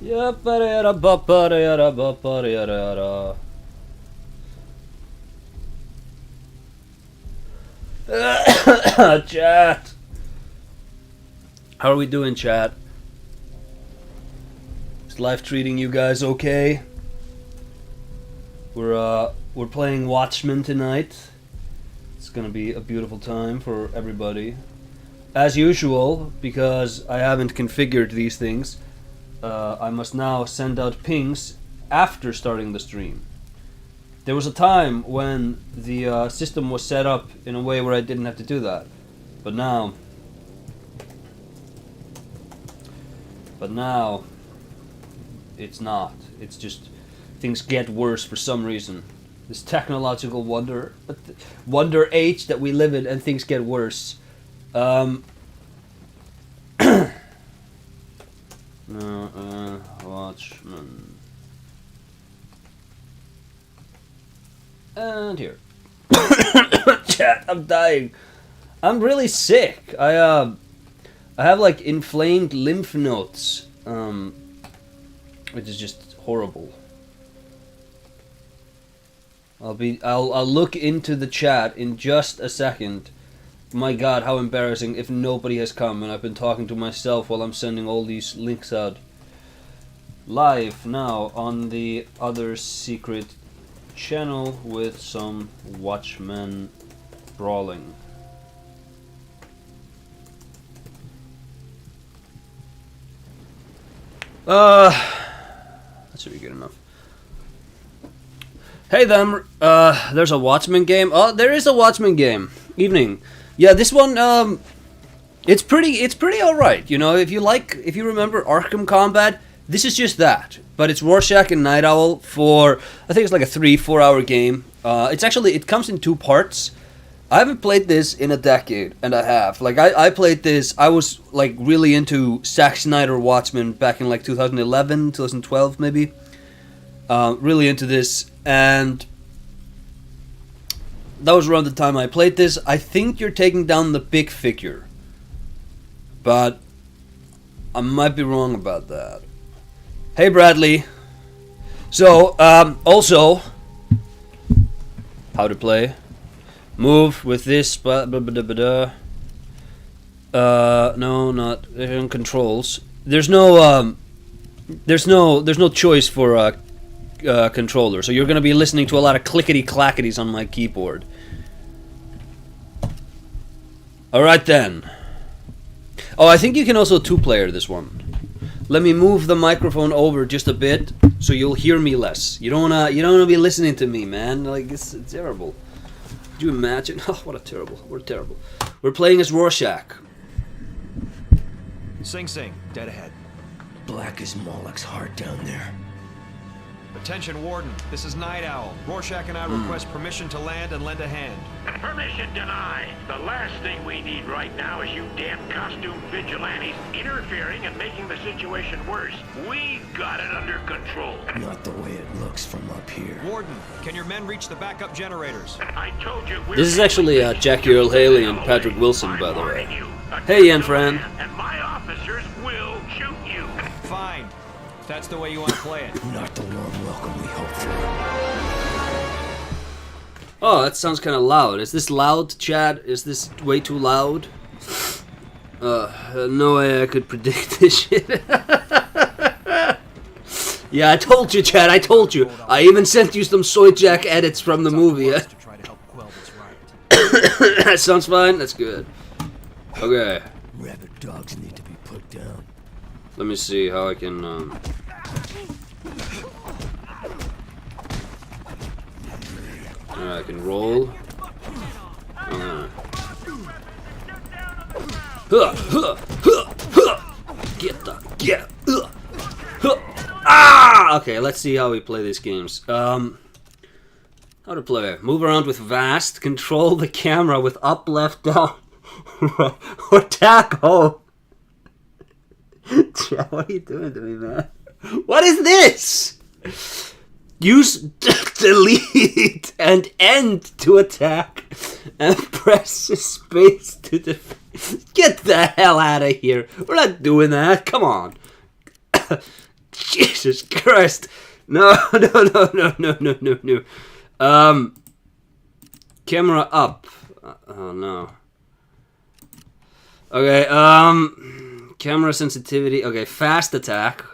Chat. How are we doing, chat? Is life treating you guys okay? We're playing Watchmen tonight. It's gonna be a beautiful time for everybody. As usual, because I haven't configured these things, I must now send out pings after starting the stream. There was a time when the system was set up in a way where I didn't have to do that. But now, it's not. It's just, things get worse for some reason. This technological wonder age that we live in, and things get worse. Watchmen. And here. Chat, I'm dying. I'm really sick. I have like inflamed lymph nodes, which is just horrible. I'll look into the chat in just a second. My God, how embarrassing if nobody has come and I've been talking to myself while I'm sending all these links out. Live now on the other secret channel with some Watchmen brawling. That should be good enough. Hey them, there's a Watchmen game. Oh, there is a Watchmen game. Evening. Yeah, this one, it's pretty alright. You know, if you remember Arkham Combat, this is just that. But it's Rorschach and Night Owl for, I think it's like a 3-4 hour game. It comes in 2 parts. I haven't played this in a decade and a half. Like, I played this, I was like really into Zack Snyder Watchmen back in like 2011, 2012 maybe. Really into this, and that was around the time I played this. I think you're taking down the big figure, but I might be wrong about that. Hey Bradley. So, also, how to play. Move with this, no, not controls. There's no choice for controller, so you're gonna be listening to a lot of clickety clackities on my keyboard. Alright then. Oh, I think you can also 2-player this one. Let me move the microphone over just a bit so you'll hear me less. You don't wanna be listening to me, man. Like, it's terrible. Could you imagine? Oh, we're terrible. We're playing as Rorschach. Sing Sing, dead ahead. Black as Moloch's heart down there. Attention, Warden. This is Night Owl. Rorschach and I request permission to land and lend a hand. Permission denied. The last thing we need right now is you damn costume vigilantes interfering and making the situation worse. We got it under control. Not the way it looks from up here. Warden, can your men reach the backup generators? I told you this is actually Jackie Earl Haley and Patrick Wilson, by the way. Hey, Ian, friend. And my officers will shoot you. Fine. If that's the way you want to play it. Not the warm welcome we hoped for. Oh, that sounds kind of loud. Is this loud, chat? Is this way too loud? No way I could predict this shit. Yeah, I told you, Chad, I told you. I even sent you some Soy Jack edits from the movie. That sounds fine? That's good. Okay. Rabid dogs need to be put down. Let me see how I can, I can roll. Get. Ah! Okay, let's see how we play these games. How to play? Move around with vast. Control the camera with up, left, down, right, or tack home. What are you doing to me, man? What is this? Use delete and end to attack, and press space to defend. Get the hell out of here. We're not doing that. Come on. Jesus Christ. No. Camera up. Oh no. Okay, camera sensitivity. Okay, fast attack.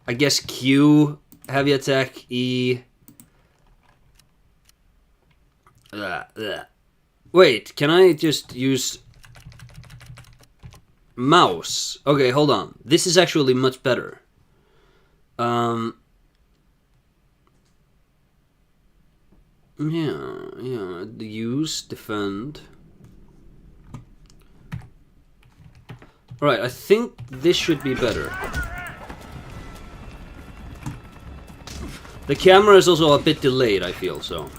I guess Q, heavy attack, E. Wait, can I just use mouse? Okay, hold on. This is actually much better. Yeah, use, defend. Right, I think this should be better. The camera is also a bit delayed, I feel, so.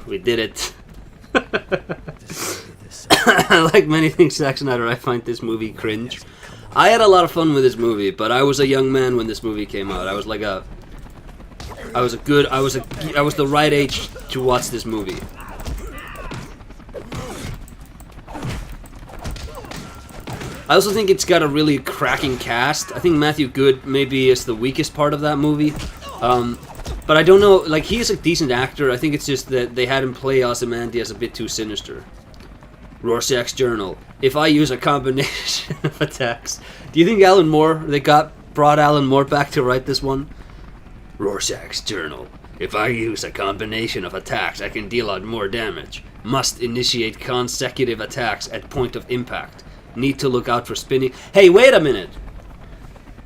We did it. Like many things, Zack Snyder, I find this movie cringe. I had a lot of fun with this movie, but I was a young man when this movie came out. I was the right age to watch this movie. I also think it's got a really cracking cast. I think Matthew Good maybe is the weakest part of that movie. But I don't know, like, he is a decent actor. I think it's just that they had him play Ozymandias a bit too sinister. Rorschach's Journal. If I use a combination of attacks. Do you think they brought Alan Moore back to write this one? Rorschach's Journal. If I use a combination of attacks, I can deal out more damage. Must initiate consecutive attacks at point of impact. Need to look out for spinning. Hey, wait a minute!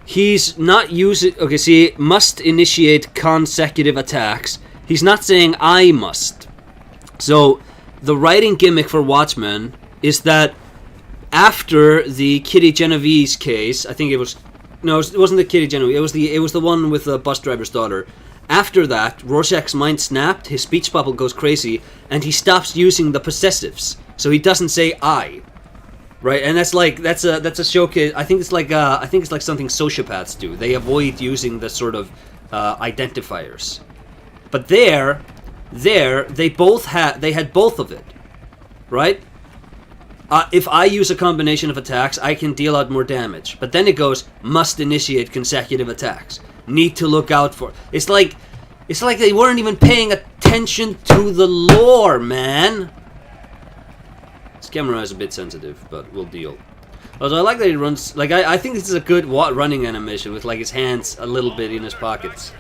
He's not using... Okay, see, must initiate consecutive attacks. He's not saying I must. So, the writing gimmick for Watchmen is that after the Kitty Genovese case, I think it was... No, it wasn't the Kitty Genovese. It was the one with the bus driver's daughter. After that, Rorschach's mind snapped, his speech bubble goes crazy, and he stops using the possessives. So he doesn't say I. Right, and that's a showcase. I think it's like something sociopaths do. They avoid using the sort of identifiers. But they had both of it, right? If I use a combination of attacks, I can deal out more damage. But then it goes must initiate consecutive attacks. Need to look out for. It's like they weren't even paying attention to the lore, man. This camera is a bit sensitive, but we'll deal. Also, I like that he runs... Like, I think this is a good running animation with, like, his hands a little bit in his pockets.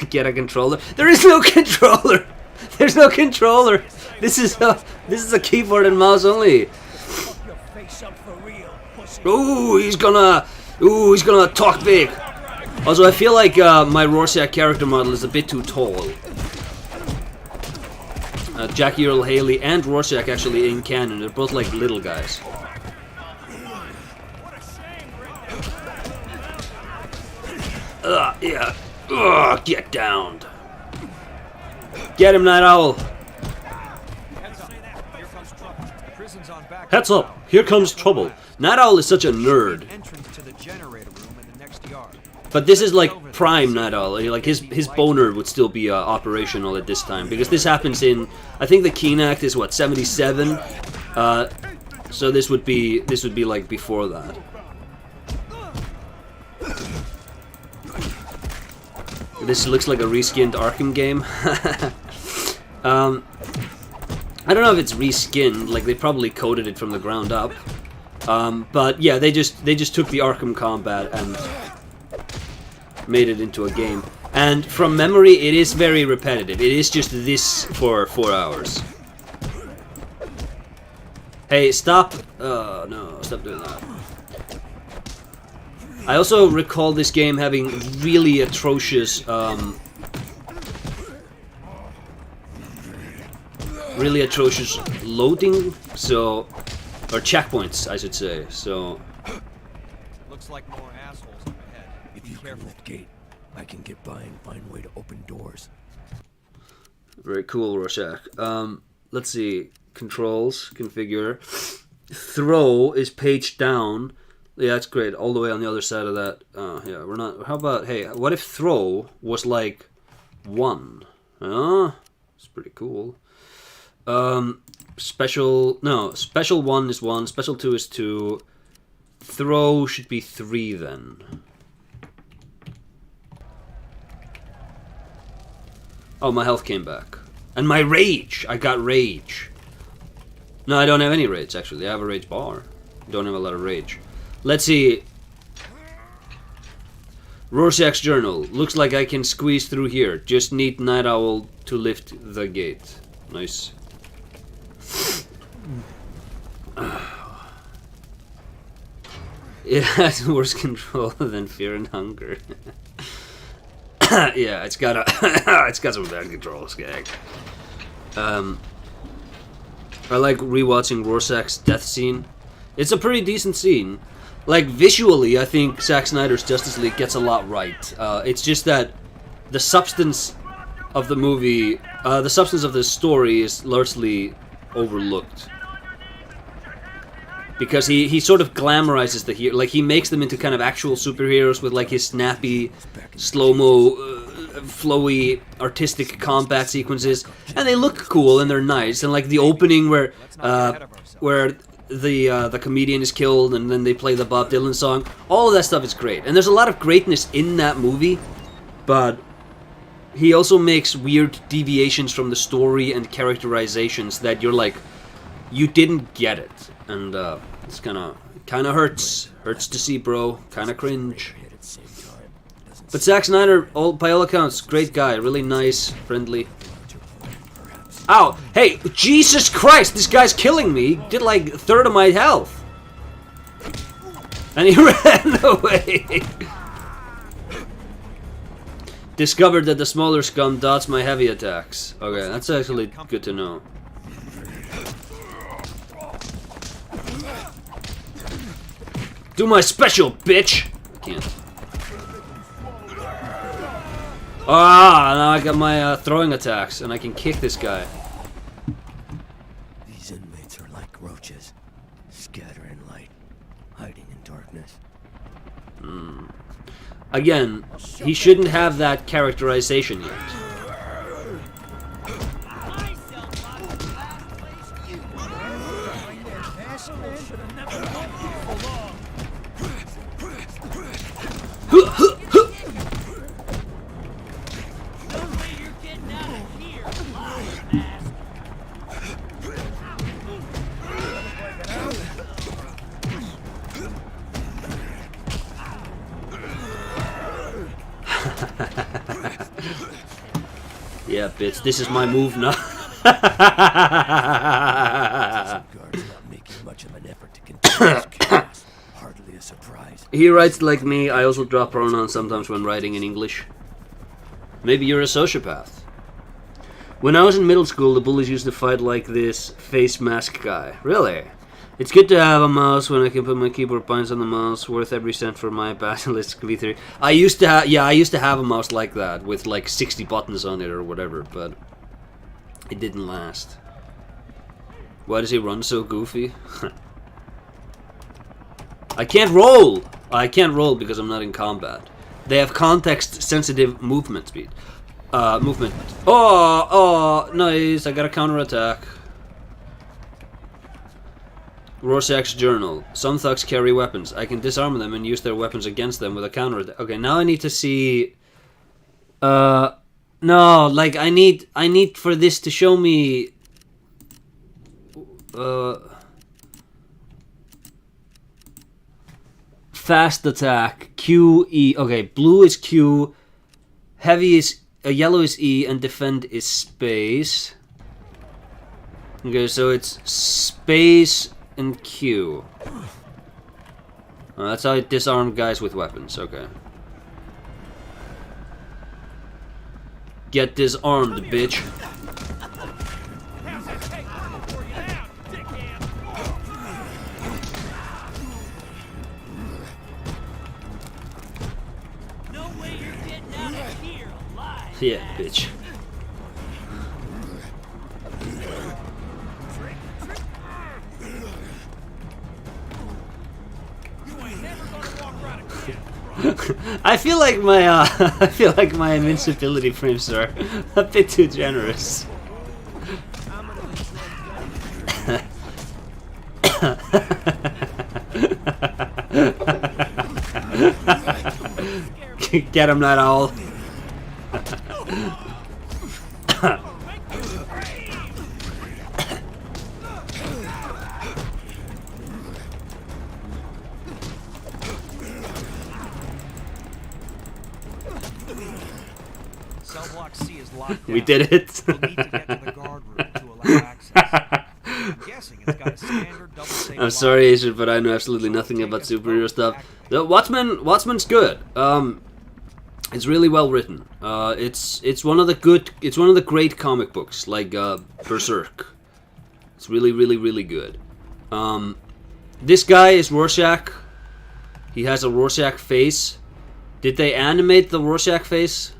Get a controller? There is no controller! There's no controller! This is a keyboard and mouse only. Ooh, he's gonna talk big. Also, I feel like my Rorschach character model is a bit too tall. Jackie Earle Haley and Rorschach actually in canon. They're both like little guys. Yeah. Get downed. Get him, Night Owl. Heads up, here comes trouble. Night Owl is such a nerd. But this is like prime Night Owl. Like his boner would still be operational at this time because this happens in, I think the Keene Act is what, 77. So this would be like before that. This looks like a reskinned Arkham game. I don't know if it's reskinned. Like they probably coded it from the ground up. But yeah, they just took the Arkham combat and made it into a game. And from memory, it is very repetitive. It is just this for 4 hours. Hey, stop. Oh, no, stop doing that. I also recall this game having really atrocious, loading, so, or checkpoints, I should say, so. Looks like more assholes up ahead. If you can that gate, I can get by and find a way to open doors. Very cool, Rorschach. Let's see. Controls, configure. throw is page down. Yeah, that's great. All the way on the other side of that. Yeah, we're not. How about, hey, what if throw was like 1? It's pretty cool. Special 1 is 1. Special 2 is 2. Throw should be 3 then. Oh, my health came back. And my rage! I got rage. No, I don't have any rage, actually. I have a rage bar. Don't have a lot of rage. Let's see. Rorschach's journal. Looks like I can squeeze through here. Just need Night Owl to lift the gate. Nice. It has worse control than fear and hunger. Yeah, it's got some bad control, Skag. I like rewatching Rorschach's death scene. It's a pretty decent scene. Like, visually, I think Zack Snyder's Justice League gets a lot right. It's just that the substance of the movie, the substance of the story is largely overlooked. Because he sort of glamorizes the hero, like he makes them into kind of actual superheroes with like his snappy, slow-mo, flowy, artistic combat sequences, and they look cool and they're nice. And like the opening where the comedian is killed and then they play the Bob Dylan song, all of that stuff is great. And there's a lot of greatness in that movie, but he also makes weird deviations from the story and characterizations that you're like, you didn't get it. And it's kind of hurts to see, bro. Kind of cringe. But Zack Snyder, by all accounts, great guy, really nice, friendly. Ow! Hey, Jesus Christ! This guy's killing me. He did like a third of my health, and he ran away. Discovered that the smaller scum dots my heavy attacks. Okay, that's actually good to know. Do my special, bitch! I can't. Ah, now I got my throwing attacks, and I can kick this guy. These inmates are like roaches, scattering light, hiding in darkness. Again, he shouldn't have that characterization yet. Yeah, bitch, this is my move now. He writes like me. I also drop pronouns sometimes when writing in English. Maybe you're a sociopath. When I was in middle school, the bullies used to fight like this face mask guy. Really? It's good to have a mouse when I can put my keyboard buttons on the mouse. Worth every cent for my Basilisk V3. I used to have a mouse like that with like 60 buttons on it or whatever, but it didn't last. Why does he run so goofy? I can't roll! I can't roll because I'm not in combat. They have context-sensitive movement speed. Movement. Oh, nice. I got a counterattack. Rorschach's journal. Some thugs carry weapons. I can disarm them and use their weapons against them with a counterattack. Okay, now I need to see... no, like, I need for this to show me... fast attack. Q, E. Okay, blue is Q. Heavy is... yellow is E, and defend is space. Okay, so it's space... and Q. That's how I disarm guys with weapons. Okay. Get disarmed, bitch. No way you're getting out of here alive. Yeah, bitch. I feel like my I feel like my invincibility frames are a bit too generous. Get him, Night Owl. Cell block C is locked We down. did it. We'll need to get to the guard room to allow access. I'm guessing it's got a standard double safe I'm sorry, Asian, but I know absolutely nothing about superhero stuff. The Watchmen's good. It's really well written. It's one of the great comic books, like Berserk. It's really good. This guy is Rorschach. He has a Rorschach face. Did they animate the Rorschach face?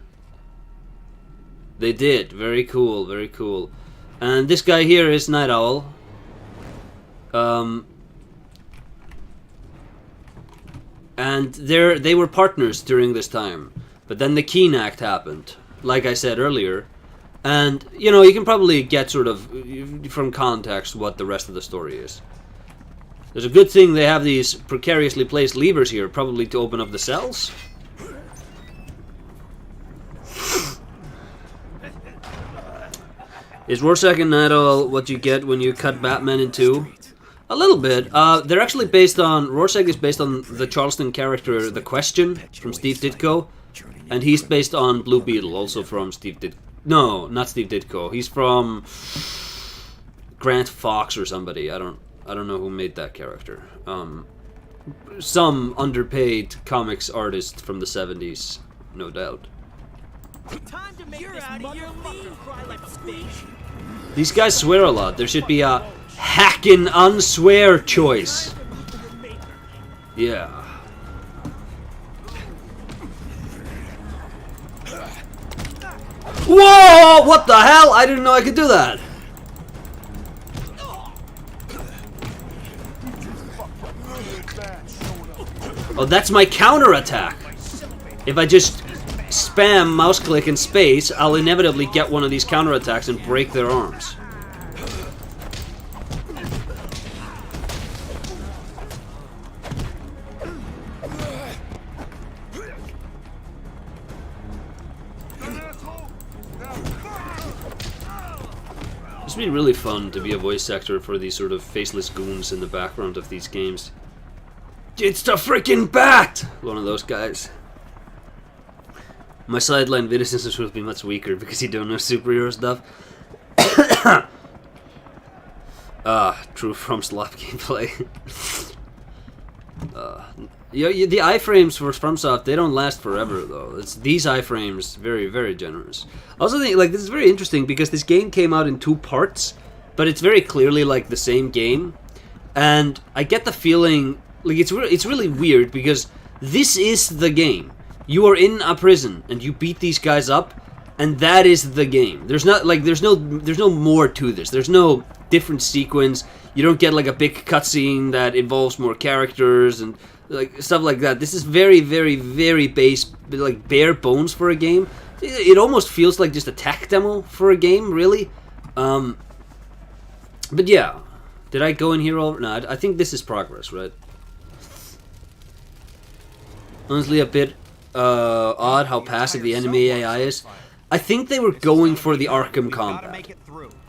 They did. Very cool, very cool. And this guy here is Night Owl. And they were partners during this time. But then the Keene Act happened, like I said earlier. And, you know, you can probably get sort of from context what the rest of the story is. There's a good thing they have these precariously placed levers here, probably to open up the cells. Is Rorschach and Night Owl what you get when you cut Batman in two? A little bit. They're actually based on... Rorschach is based on the Charleston character The Question from Steve Ditko. And he's based on Blue Beetle, also from Steve Ditko. No, not Steve Ditko. He's from Grant Fox or somebody. I don't know who made that character. Some underpaid comics artist from the 70s, no doubt. Time to make this motherfucker cry like a bitch. These guys swear a lot. There should be a hackin' unswear choice. Yeah. Whoa! What the hell? I didn't know I could do that. Oh, that's my counter attack. If I just spam mouse click and space, I'll inevitably get one of these counter attacks and break their arms. This would be really fun to be a voice actor for these sort of faceless goons in the background of these games. It's the freaking Bat! One of those guys. My sideline video systems would be much weaker because you don't know superhero stuff. True from slop gameplay. The iframes for FromSoft, they don't last forever though. It's these iframes, very generous. I also think like this is very interesting because this game came out in 2 parts, but it's very clearly like the same game, and I get the feeling like it's really weird because this is the game. You are in a prison and you beat these guys up, and that is the game. There's not like there's no more to this. There's no different sequence. You don't get like a big cutscene that involves more characters and like stuff like that. This is very base, like bare bones for a game. It almost feels like just a tech demo for a game, really. But yeah, did I go in here all? No, I think this is progress, right? Honestly, a bit odd how passive the enemy AI is. I think they were going for the Arkham combat.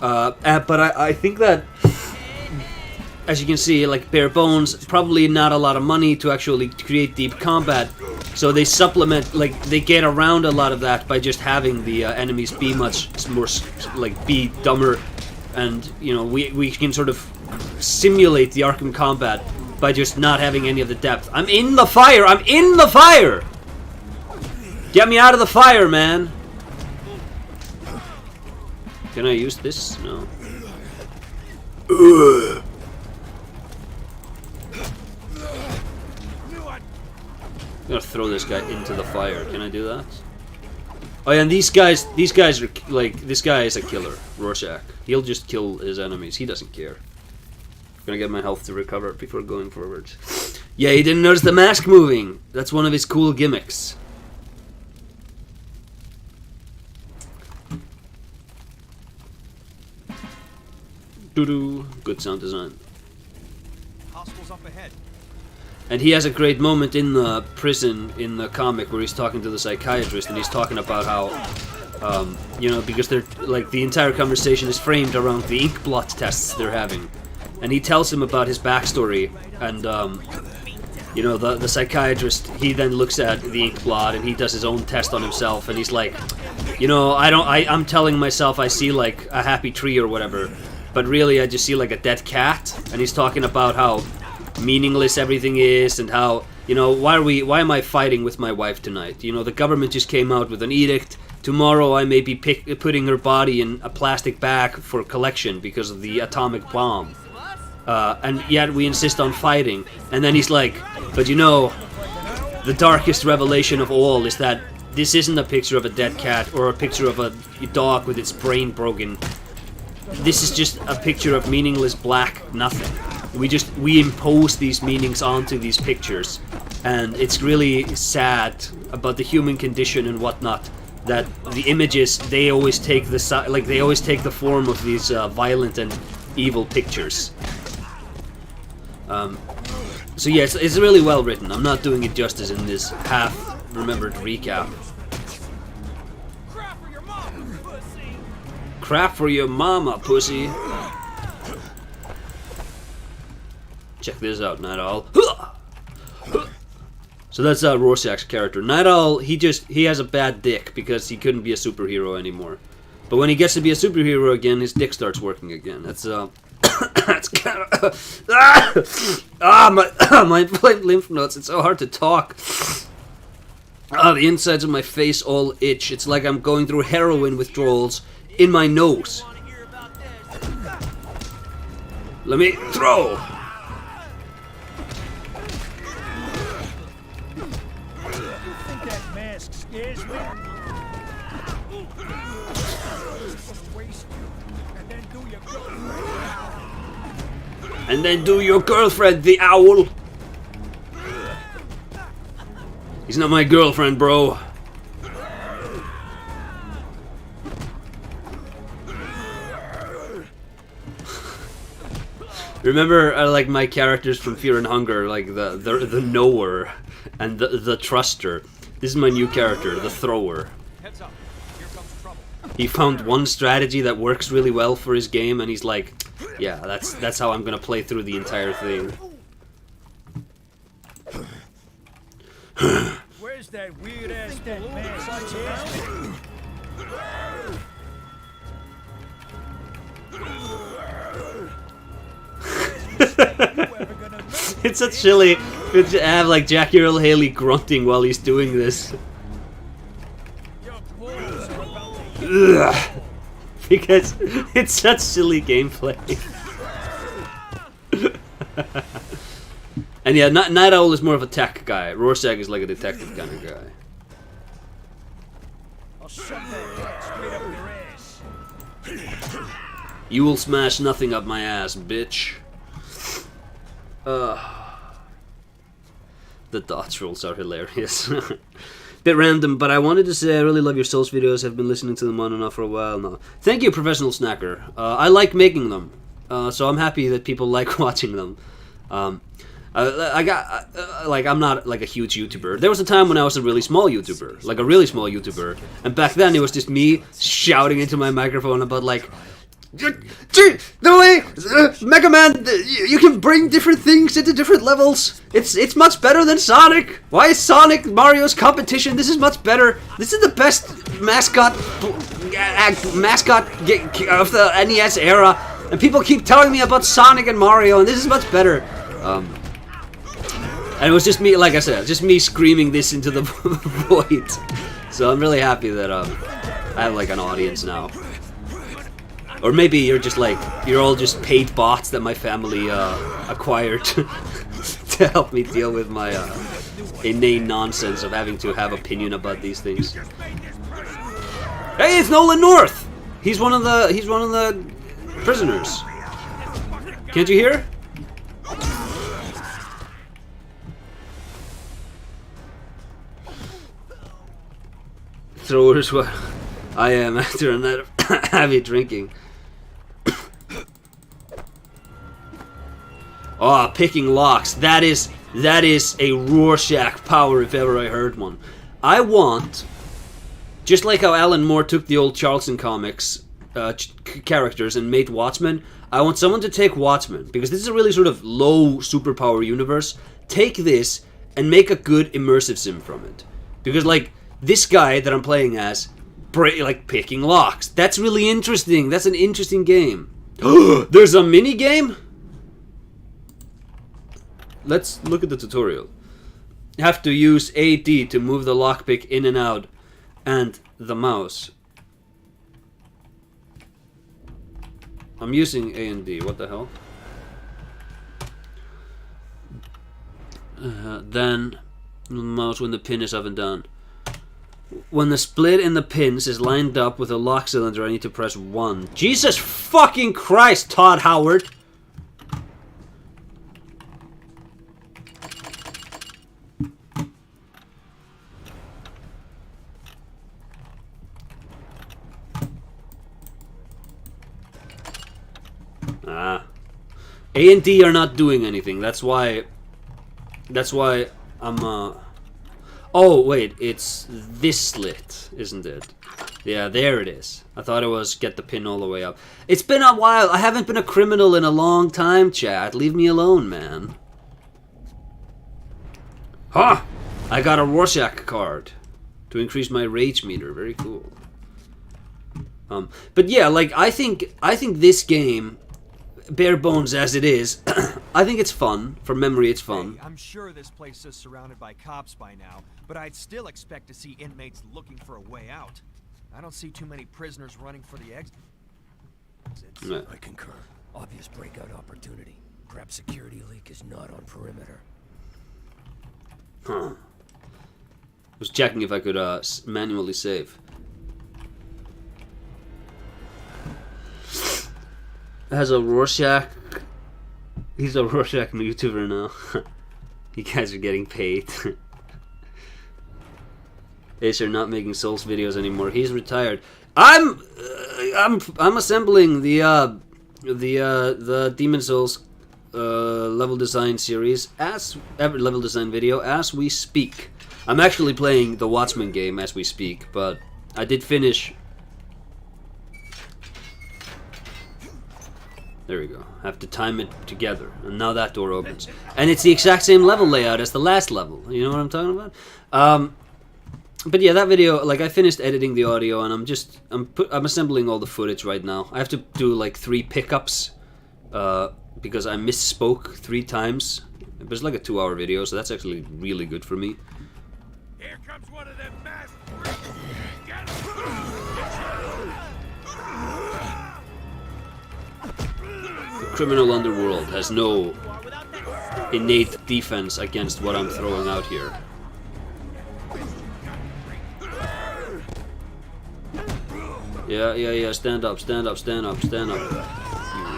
But I think that, as you can see, like bare bones, probably not a lot of money to actually create deep combat. So they supplement, like they get around a lot of that by just having the enemies be much more, like be dumber, and you know we can sort of simulate the Arkham combat by just not having any of the depth. I'm in the fire! I'm in the fire! Get me out of the fire, man! Can I use this? No. I'm gonna throw this guy into the fire. Can I do that? Oh yeah, and these guys are like, this guy is a killer, Rorschach. He'll just kill his enemies. He doesn't care. I'm gonna get my health to recover before going forward. Yeah, he didn't notice the mask moving. That's one of his cool gimmicks. Doo-doo. Good sound design. Hostiles up ahead. And he has a great moment in the prison in the comic where he's talking to the psychiatrist and he's talking about how, you know, because they're like the entire conversation is framed around the ink blot tests they're having, and he tells him about his backstory, and you know, the psychiatrist, he then looks at the ink blot and he does his own test on himself, and he's like, you know, I'm telling myself I see like a happy tree or whatever, but really I just see like a dead cat, and he's talking about how meaningless everything is, and how, you know, why am I fighting with my wife tonight? You know, the government just came out with an edict. Tomorrow I may be putting her body in a plastic bag for collection because of the atomic bomb. And yet we insist on fighting. And then he's like, but you know, the darkest revelation of all is that this isn't a picture of a dead cat or a picture of a dog with its brain broken. This is just a picture of meaningless black nothing. We impose these meanings onto these pictures, and it's really sad about the human condition and whatnot, that the images, they always take the form of these violent and evil pictures. So yeah, it's really well written. I'm not doing it justice in this half-remembered recap. Crap for your mama, pussy! Crap for your mama, pussy. Check this out, Night Owl. So that's Rorschach's character. Night Owl, he has a bad dick because he couldn't be a superhero anymore. But when he gets to be a superhero again, his dick starts working again. That's that's kind of my lymph nodes. It's so hard to talk. The insides of my face all itch. It's like I'm going through heroin withdrawals in my nose. Let me throw. Scares me. And then do your girlfriend, the owl. He's not my girlfriend, bro. Remember, like my characters from Fear and Hunger, like the knower and the truster. This is my new character, the thrower. Heads up. Here comes trouble. He found one strategy that works really well for his game, and he's like, yeah, that's how I'm gonna play through the entire thing. Where's that weird ass balloon that It's such silly to have like Jackie Earl Haley grunting while he's doing this. Ugh. Because it's such silly gameplay. And yeah, Night Owl is more of a tech guy. Rorschach is like a detective kind of guy. I'll shove that dick straight up your ass. You will smash nothing up my ass, bitch. The dodge rolls are hilarious. Bit random, but I wanted to say I really love your Souls videos. I've been listening to them on and off for a while now. Thank you, Professional Snacker. I like making them, so I'm happy that people like watching them. I'm not like a huge YouTuber. There was a time when I was a really small YouTuber, like a really small YouTuber, and back then it was just me shouting into my microphone about like, no way, Mega Man, you can bring different things into different levels. It's much better than Sonic. Why is Sonic Mario's competition? This is much better. This is the best mascot of the NES era, and people keep telling me about Sonic and Mario, and this is much better. And it was just me, like I said, just me screaming this into the void. So I'm really happy that I have like an audience now. Or maybe you're just like, you're all just paid bots that my family acquired to help me deal with my inane nonsense of having to have opinion about these things. Hey, it's Nolan North. He's one of the prisoners. Can't you hear? flamethrowers what I am after a night of heavy drinking. Oh, picking locks. That is a Rorschach power if ever I heard one. I want, just like how Alan Moore took the old Charlton comics characters and made Watchmen, I want someone to take Watchmen, because this is a really sort of low superpower universe. Take this and make a good immersive sim from it. Because, like, this guy that I'm playing as, like, picking locks. That's really interesting. That's an interesting game. There's a mini game? Let's look at the tutorial. You have to use AD to move the lockpick in and out, and the mouse. I'm using A and D. What the hell? Then the mouse when the pin is up and down. When the split in the pins is lined up with a lock cylinder, I need to press 1. Jesus fucking Christ, Todd Howard! A and D are not doing anything. That's why I'm oh wait, it's this slit, isn't it? Yeah, there it is. I thought it was get the pin all the way up. It's been a while. I haven't been a criminal in a long time, chat. Leave me alone, man. Huh! I got a Rorschach card to increase my rage meter. Very cool. But yeah, like I think this game, bare bones as it is, I think it's fun. From memory, it's fun. Hey, I'm sure this place is surrounded by cops by now, but I'd still expect to see inmates looking for a way out. I don't see too many prisoners running for the exit. I concur. Obvious breakout opportunity. Perhaps security leak is not on perimeter. Huh. Was checking if I could manually save. Has a Rorschach. He's a Rorschach YouTuber now. You guys are getting paid. Acer not making Souls videos anymore. He's retired. I'm assembling the Demon Souls level design series level design video as we speak. I'm actually playing the Watchmen game as we speak, but I did finish. There we go. I have to time it together. And now that door opens. And it's the exact same level layout as the last level. You know what I'm talking about? But yeah, that video, like I finished editing the audio and I'm assembling all the footage right now. I have to do like 3 pickups because I misspoke 3 times. It was like a 2-hour video, so that's actually really good for me. Here comes one of them masked. The criminal underworld has no innate defense against what I'm throwing out here. Yeah, stand up. You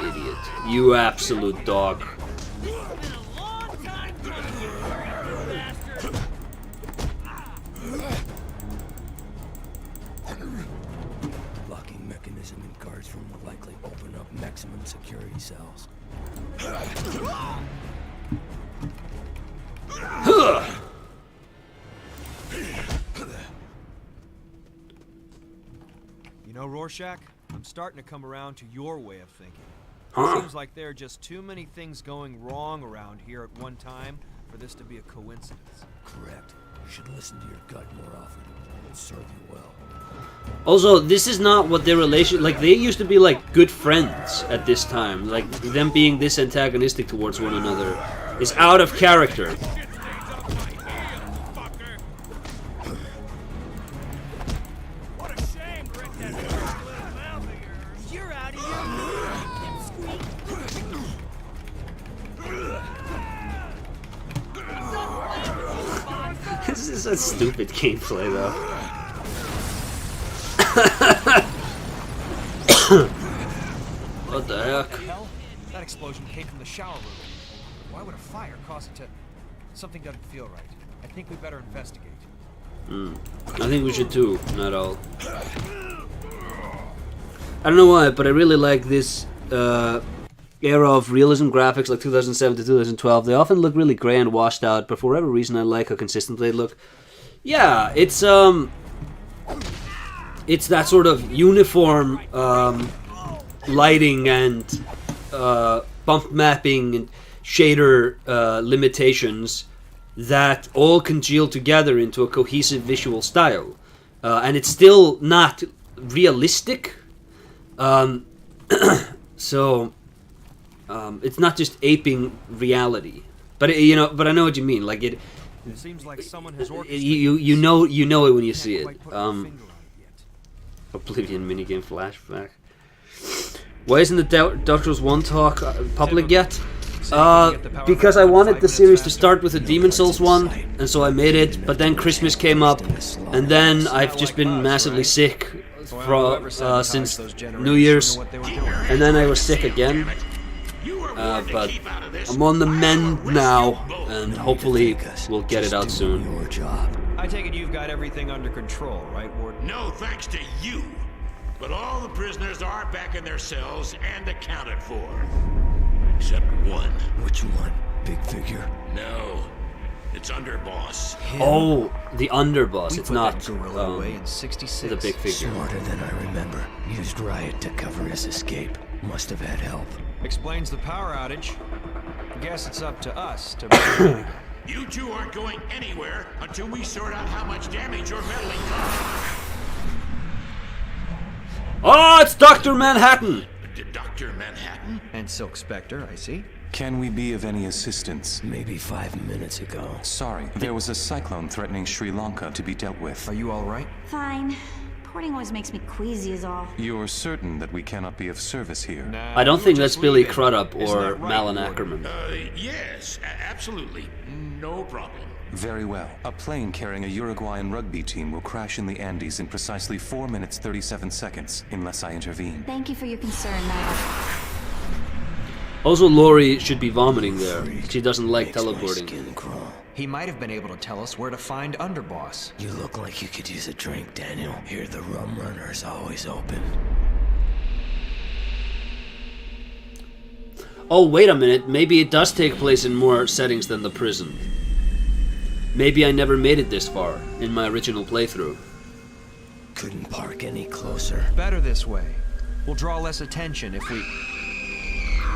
idiot. You absolute dog. Locking mechanism and guards room will likely open up maximum security cells. You know, Rorschach, I'm starting to come around to your way of thinking. Huh? Seems like there are just too many things going wrong around here at one time for this to be a coincidence. Correct. You should listen to your gut more often. It will serve you well. Also, this is not what their relation... Like, they used to be, like, good friends at this time. Like, them being this antagonistic towards one another is out of character. What a shame, Rick, that little mouth of yours. You're out of here. This is a stupid gameplay, though. What the heck? What the hell? That explosion came from the shower room. Why would a fire cause it to... Something doesn't feel right. I think we better investigate. I think we should too, not all. I don't know why, but I really like this era of realism graphics, like 2007 to 2012. They often look really grey and washed out, but for whatever reason I like how consistent they look. Yeah, it's that sort of uniform lighting and bump mapping and shader limitations that all congeal together into a cohesive visual style. And it's still not realistic. So it's not just aping reality. But but I know what you mean. Like it seems like someone has you know it when you see it. Oblivion minigame flashback. Why isn't the Dark Souls 1 talk public yet? Because I wanted the series to start with the Demon Souls one, and so I made it, but then Christmas came up, and then I've just been massively sick since New Year's, and then I was sick again. But I'm on the mend now, and hopefully we'll get it out soon. I take it you've got everything under control, right, Warden? No thanks to you. But all the prisoners are back in their cells and accounted for. Except one. Which one? Big figure? No. It's Underboss. Oh, the Underboss. It's not away in 66. the big figure. Smarter than I remember. Used Riot to cover his escape. Must have had help. Explains the power outage. Guess it's up to us to... You two aren't going anywhere until we sort out how much damage your meddling caused. Oh, it's Dr. Manhattan! Dr. Manhattan? And Silk Spectre, I see. Can we be of any assistance? Maybe 5 minutes ago. Sorry, there was a cyclone threatening Sri Lanka to be dealt with. Are you all right? Fine. Porting always makes me queasy is all. You're certain that we cannot be of service here? Nah, I don't think that's just Billy leave it. Crudup Isn't or that right, Malin Warden? Ackerman. Yes, absolutely. No problem. Very well. A plane carrying a Uruguayan rugby team will crash in the Andes in precisely 4 minutes 37 seconds, unless I intervene. Thank you for your concern, Nigh. Also, Lori should be vomiting there. She doesn't like Makes my teleporting. skin crawl. He might have been able to tell us where to find Underboss. You look like you could use a drink, Daniel. Here, the rum runner's always open. Oh, wait a minute. Maybe it does take place in more settings than the prison. Maybe I never made it this far in my original playthrough. Couldn't park any closer. Better this way. We'll draw less attention if we...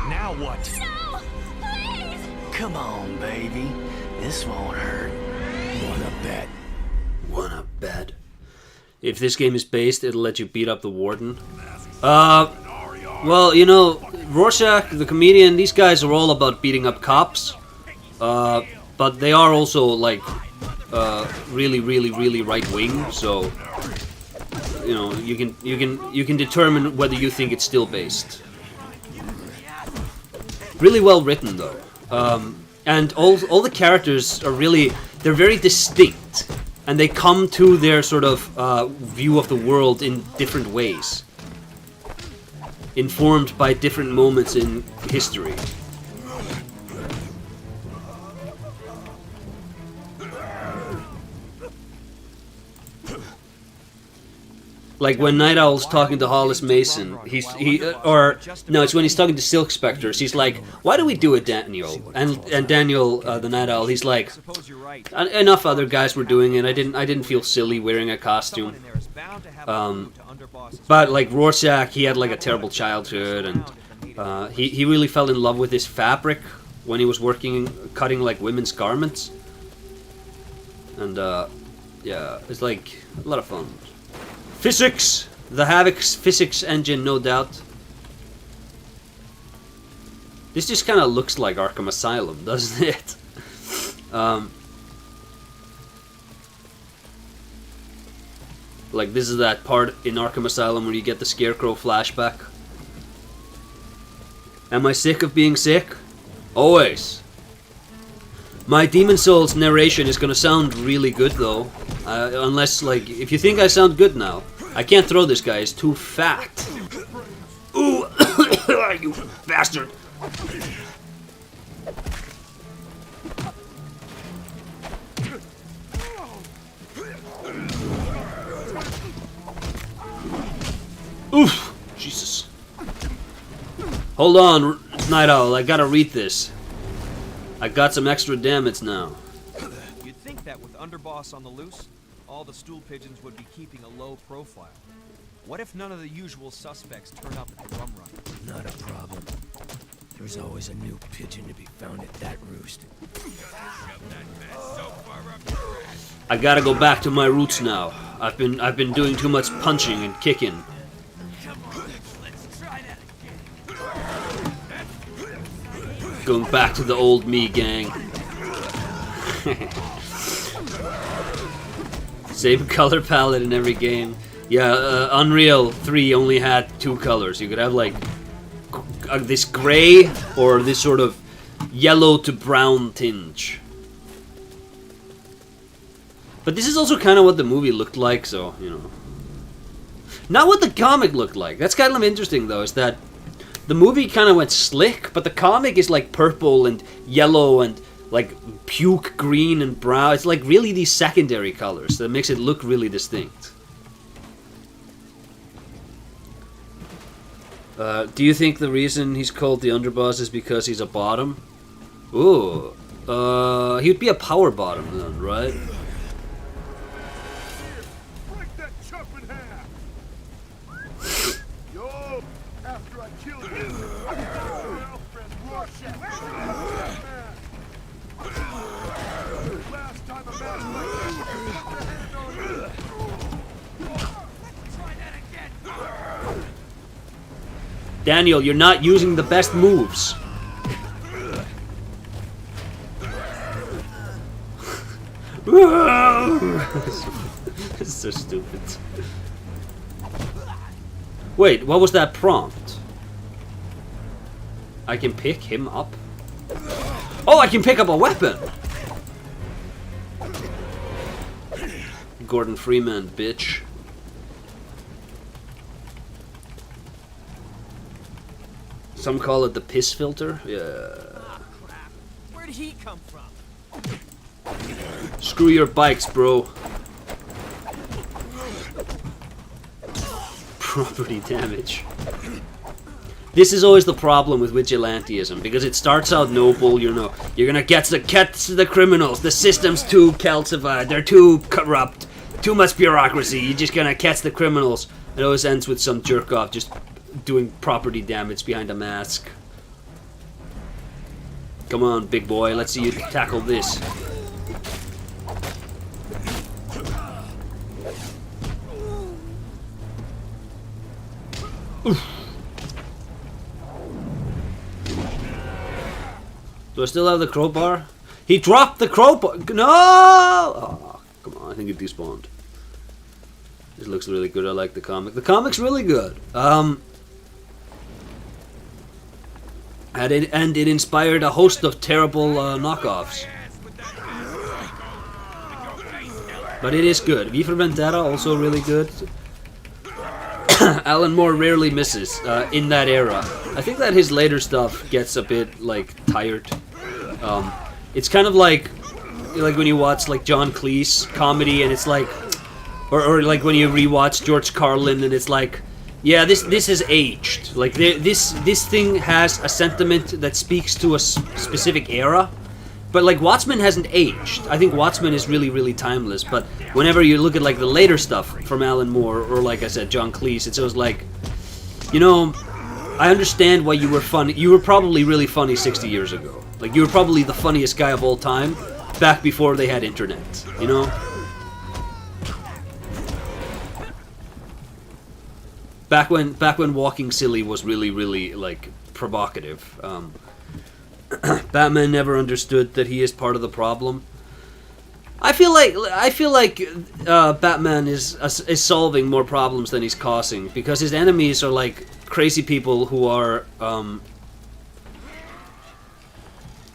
Now what? No! Please! Come on, baby. This won't hurt. Wanna bet? Wanna bet? If this game is based, it'll let you beat up the warden. Well, you know, Rorschach, the comedian, these guys are all about beating up cops. But they are also, like, really, really, really right-wing, so... You know, you can determine whether you think it's still based. Really well written, though. And all the characters are really... They're very distinct. And they come to their sort of view of the world in different ways. Informed by different moments in history. Like when Night Owl's talking to Hollis Mason, it's when he's talking to Silk Spectres. He's like, "Why do we do it, Daniel?" And Daniel, the Night Owl, he's like, Suppose you're right. "Enough other guys were doing it. I didn't feel silly wearing a costume." Someone in there is bound to have a clue to Underboss's But like Rorschach, he had like a terrible childhood, and he really fell in love with this fabric when he was cutting like women's garments. And yeah, it's like a lot of fun. Physics! The Havoc's physics engine, no doubt. This just kind of looks like Arkham Asylum, doesn't it? Like, this is that part in Arkham Asylum where you get the Scarecrow flashback. Am I sick of being sick? Always. My Demon Souls narration is gonna sound really good, though. Unless, like, if you think I sound good now, I can't throw this guy, he's too fat. Ooh! You bastard! Oof! Jesus. Hold on, Night Owl. I gotta read this. I got some extra damage now. You'd think that with Underboss on the loose, all the stool pigeons would be keeping a low profile. What if none of the usual suspects turn up at the rum run? Not a problem. There's always a new pigeon to be found at that roost. I gotta go back to my roots now. I've been doing too much punching and kicking. Going back to the old me, gang. Same color palette in every game. Yeah, Unreal 3 only had 2 colors. You could have like this gray or this sort of yellow to brown tinge. But this is also kind of what the movie looked like, so, you know. Not what the comic looked like. That's kind of interesting, though, is that the movie kind of went slick, but the comic is like purple and yellow and like puke green and brown. It's like really these secondary colors that makes it look really distinct. Do you think the reason he's called the Underboss is because he's a bottom? Ooh. He would be a power bottom then, right? Break that chump in half. Yo, after I kill you, last time a man like this put their hand on you. Try that again. Daniel, you're not using the best moves. It's so stupid. Wait, what was that prompt? I can pick him up? Oh, I can pick up a weapon! Gordon Freeman, bitch. Some call it the piss filter? Yeah. Ah, crap. Where'd he come from? Screw your bikes, bro. Property damage. This is always the problem with vigilantism, because it starts out noble, you know. You're gonna catch the criminals. The system's too calcified. They're too corrupt. Too much bureaucracy. You're just gonna catch the criminals. It always ends with some jerk off just doing property damage behind a mask. Come on, big boy. Let's see you tackle this. Oof. Do I still have the crowbar? He dropped the crowbar! No! Oh, come on, I think it despawned. This looks really good. I like the comic. The comic's really good. And it inspired a host of terrible knockoffs. But it is good. V for Vendetta, also really good. Alan Moore rarely misses in that era. I think that his later stuff gets a bit like tired. It's kind of like when you watch like John Cleese comedy, and it's like, or like when you rewatch George Carlin, and it's like, yeah, this has aged. Like this thing has a sentiment that speaks to a specific era. But like Watchmen hasn't aged. I think Watchmen is really, really timeless. But whenever you look at like the later stuff from Alan Moore, or like I said, John Cleese, it's always like, you know, I understand why you were funny. You were probably really funny 60 years ago. Like you were probably the funniest guy of all time, back before they had internet. You know. Back when walking silly was really, really like provocative. Batman never understood that he is part of the problem. I feel like Batman is solving more problems than he's causing, because his enemies are like crazy people who are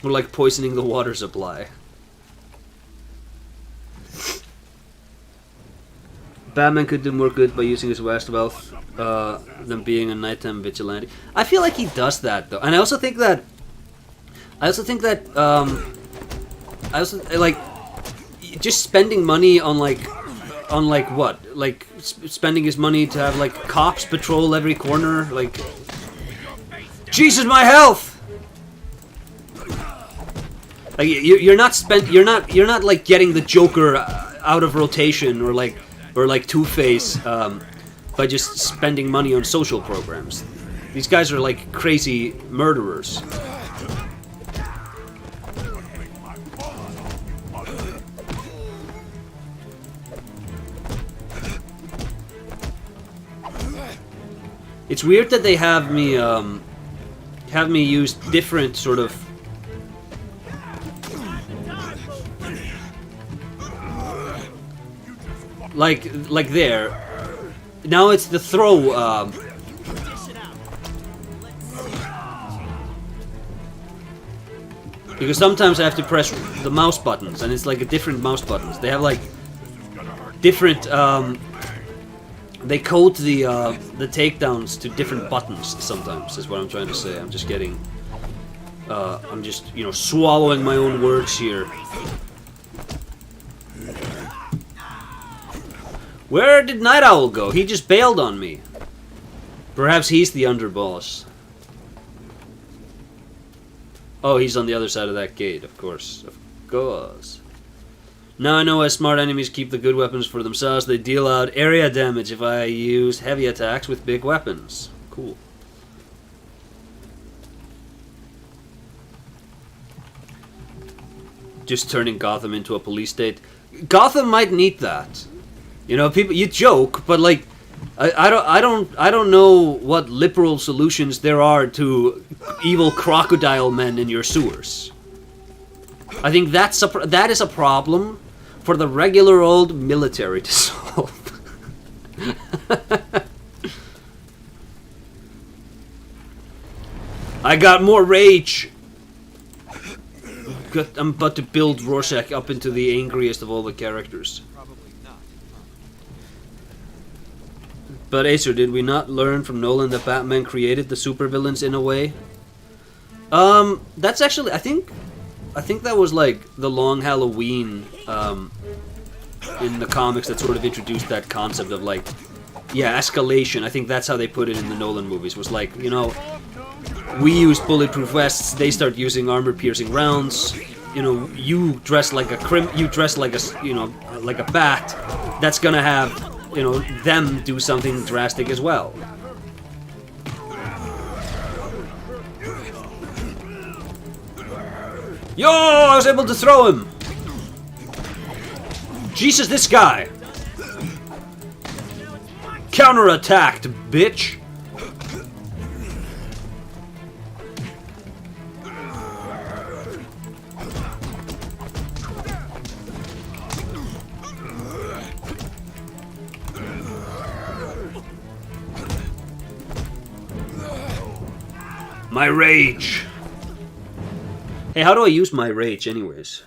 like poisoning the water supply. Batman could do more good by using his vast wealth than being a nighttime vigilante. I feel like he does that though, and I also think that like just spending money on like on like what? Like spending his money to have like cops patrol every corner? Like, Jesus, my health! Like you're not like getting the Joker out of rotation or like Two-Face by just spending money on social programs. These guys are like crazy murderers. It's weird that they have me use different sort of like there. Now it's the throw. Because sometimes I have to press the mouse buttons, and it's like a different mouse buttons. They have like different. They code the takedowns to different buttons sometimes. Is what I'm trying to say. I'm just getting. I'm just swallowing my own words here. Where did Night Owl go? He just bailed on me. Perhaps he's the underboss. Oh, he's on the other side of that gate, of course. Of course. Now I know why smart enemies keep the good weapons for themselves. They deal out area damage if I use heavy attacks with big weapons. Cool. Just turning Gotham into a police state. Gotham might need that. People, you joke, but like, I don't know what liberal solutions there are to evil crocodile men in your sewers. I think that is a problem for the regular old military to solve. I got more rage. I'm about to build Rorschach up into the angriest of all the characters. But Acer, did we not learn from Nolan that Batman created the supervillains in a way? That's actually, I think that was like the Long Halloween in the comics that sort of introduced that concept of like, yeah, escalation. I think that's how they put it in the Nolan movies. Was like, we use bulletproof vests, they start using armor-piercing rounds. You dress like you dress like like a bat. That's gonna have them do something drastic as well. Yo, I was able to throw him! Jesus, this guy! Counterattacked, bitch! My rage! Hey, how do I use my rage anyways?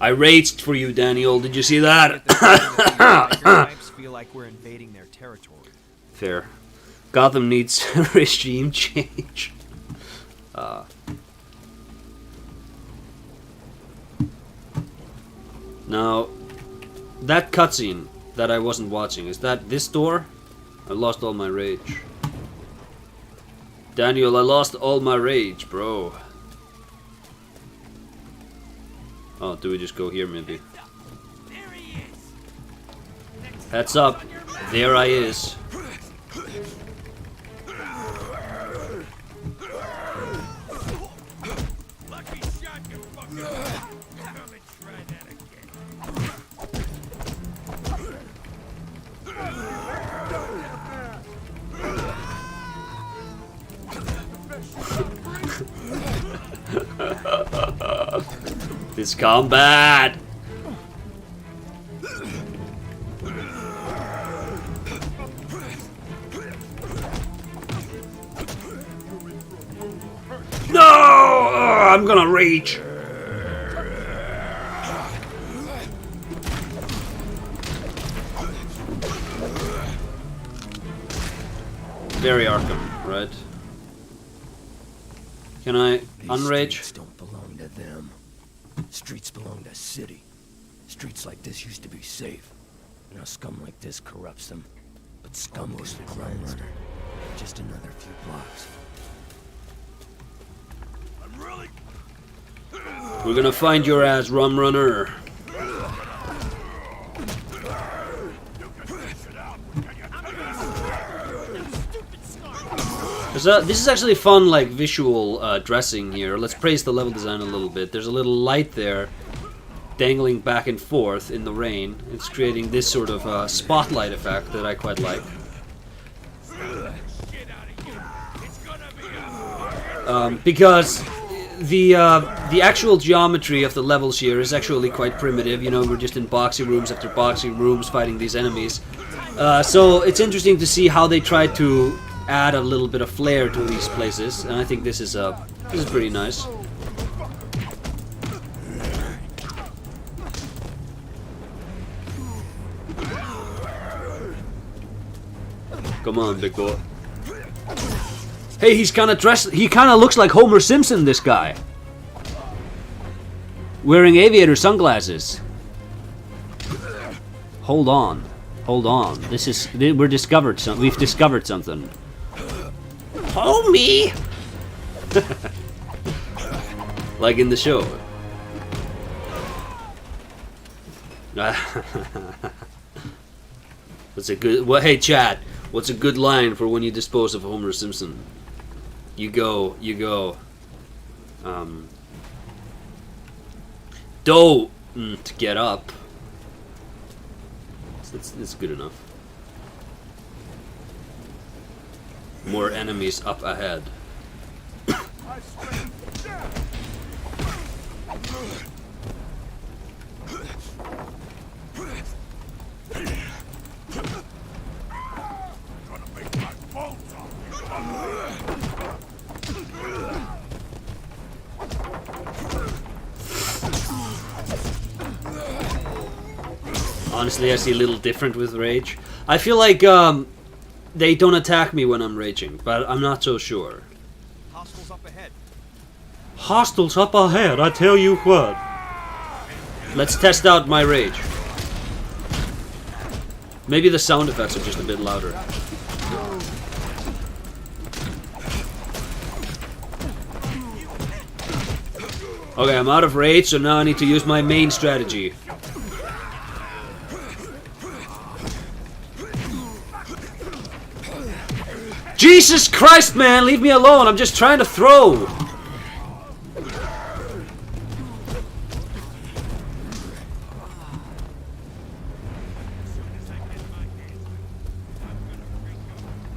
I raged for you, Daniel. Did you see that? Feel like we're invading their territory. Fair. Gotham needs regime change. Now, that cutscene that I wasn't watching, is that this door? I lost all my rage. Daniel, I lost all my rage, bro. Oh, do we just go here, maybe? Heads up. There I is. This combat. No! I'm gonna reach. very Arkham, right? Can I unrage? Streets don't belong to them. Streets belong to city. Streets like this used to be safe. Now scum like this corrupts them. But scum is the crime runner. Just another few blocks. We're gonna find your ass, rum runner. This is actually fun, like, visual dressing here. Let's praise the level design a little bit. There's a little light there, dangling back and forth in the rain. It's creating this sort of spotlight effect that I quite like. Because the actual geometry of the levels here is actually quite primitive. You know, we're just in boxy rooms after boxy rooms fighting these enemies. So it's interesting to see how they try to add a little bit of flair to these places, and I think this is pretty nice. Come on, big boy. Hey, he's kind of dressed. He kind of looks like Homer Simpson. This guy, wearing aviator sunglasses. Hold on, hold on. We've discovered something. Homie! Like in the show. What's a good... Well, hey, chat. What's a good line for when you dispose of Homer Simpson? You go... Don't get up. That's good enough. More enemies up ahead. Honestly, I see a little different with rage. I feel like they don't attack me when I'm raging, but I'm not so sure. Hostiles up ahead. Hostiles up ahead, I tell you what. Let's test out my rage. Maybe the sound effects are just a bit louder. Okay, I'm out of rage, so now I need to use my main strategy. Jesus Christ, man! Leave me alone! I'm just trying to throw!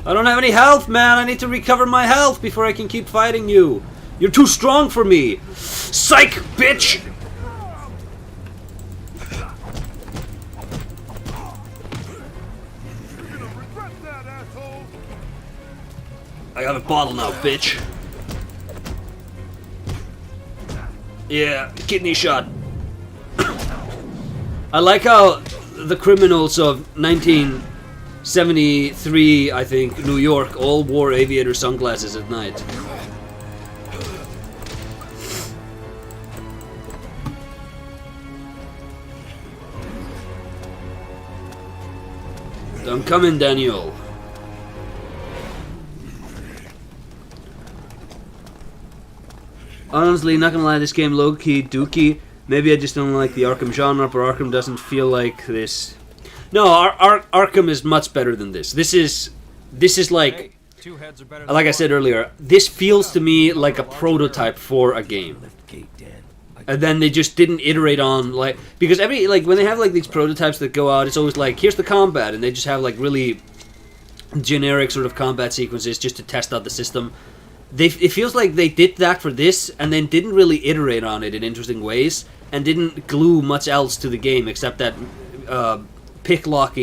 I don't have any health, man! I need to recover my health before I can keep fighting you! You're too strong for me! Psych, bitch! I got a bottle now, bitch. Yeah, kidney shot. I like how the criminals of 1973, I think, New York, all wore aviator sunglasses at night. I'm coming, Daniel. Honestly, not gonna lie, this game low-key dookie. Maybe I just don't like the Arkham genre, but Arkham doesn't feel like this. No, Arkham is much better than this. This is like, Hey, two heads are better than like I one. said earlier, this feels to me like a prototype for a game. Lift gate, Dan. And then they just didn't iterate on, like, because when they have like these prototypes that go out, it's always like, here's the combat, and they just have like really generic sort of combat sequences just to test out the system. It feels like they did that for this, and then didn't really iterate on it in interesting ways, and didn't glue much else to the game except that lock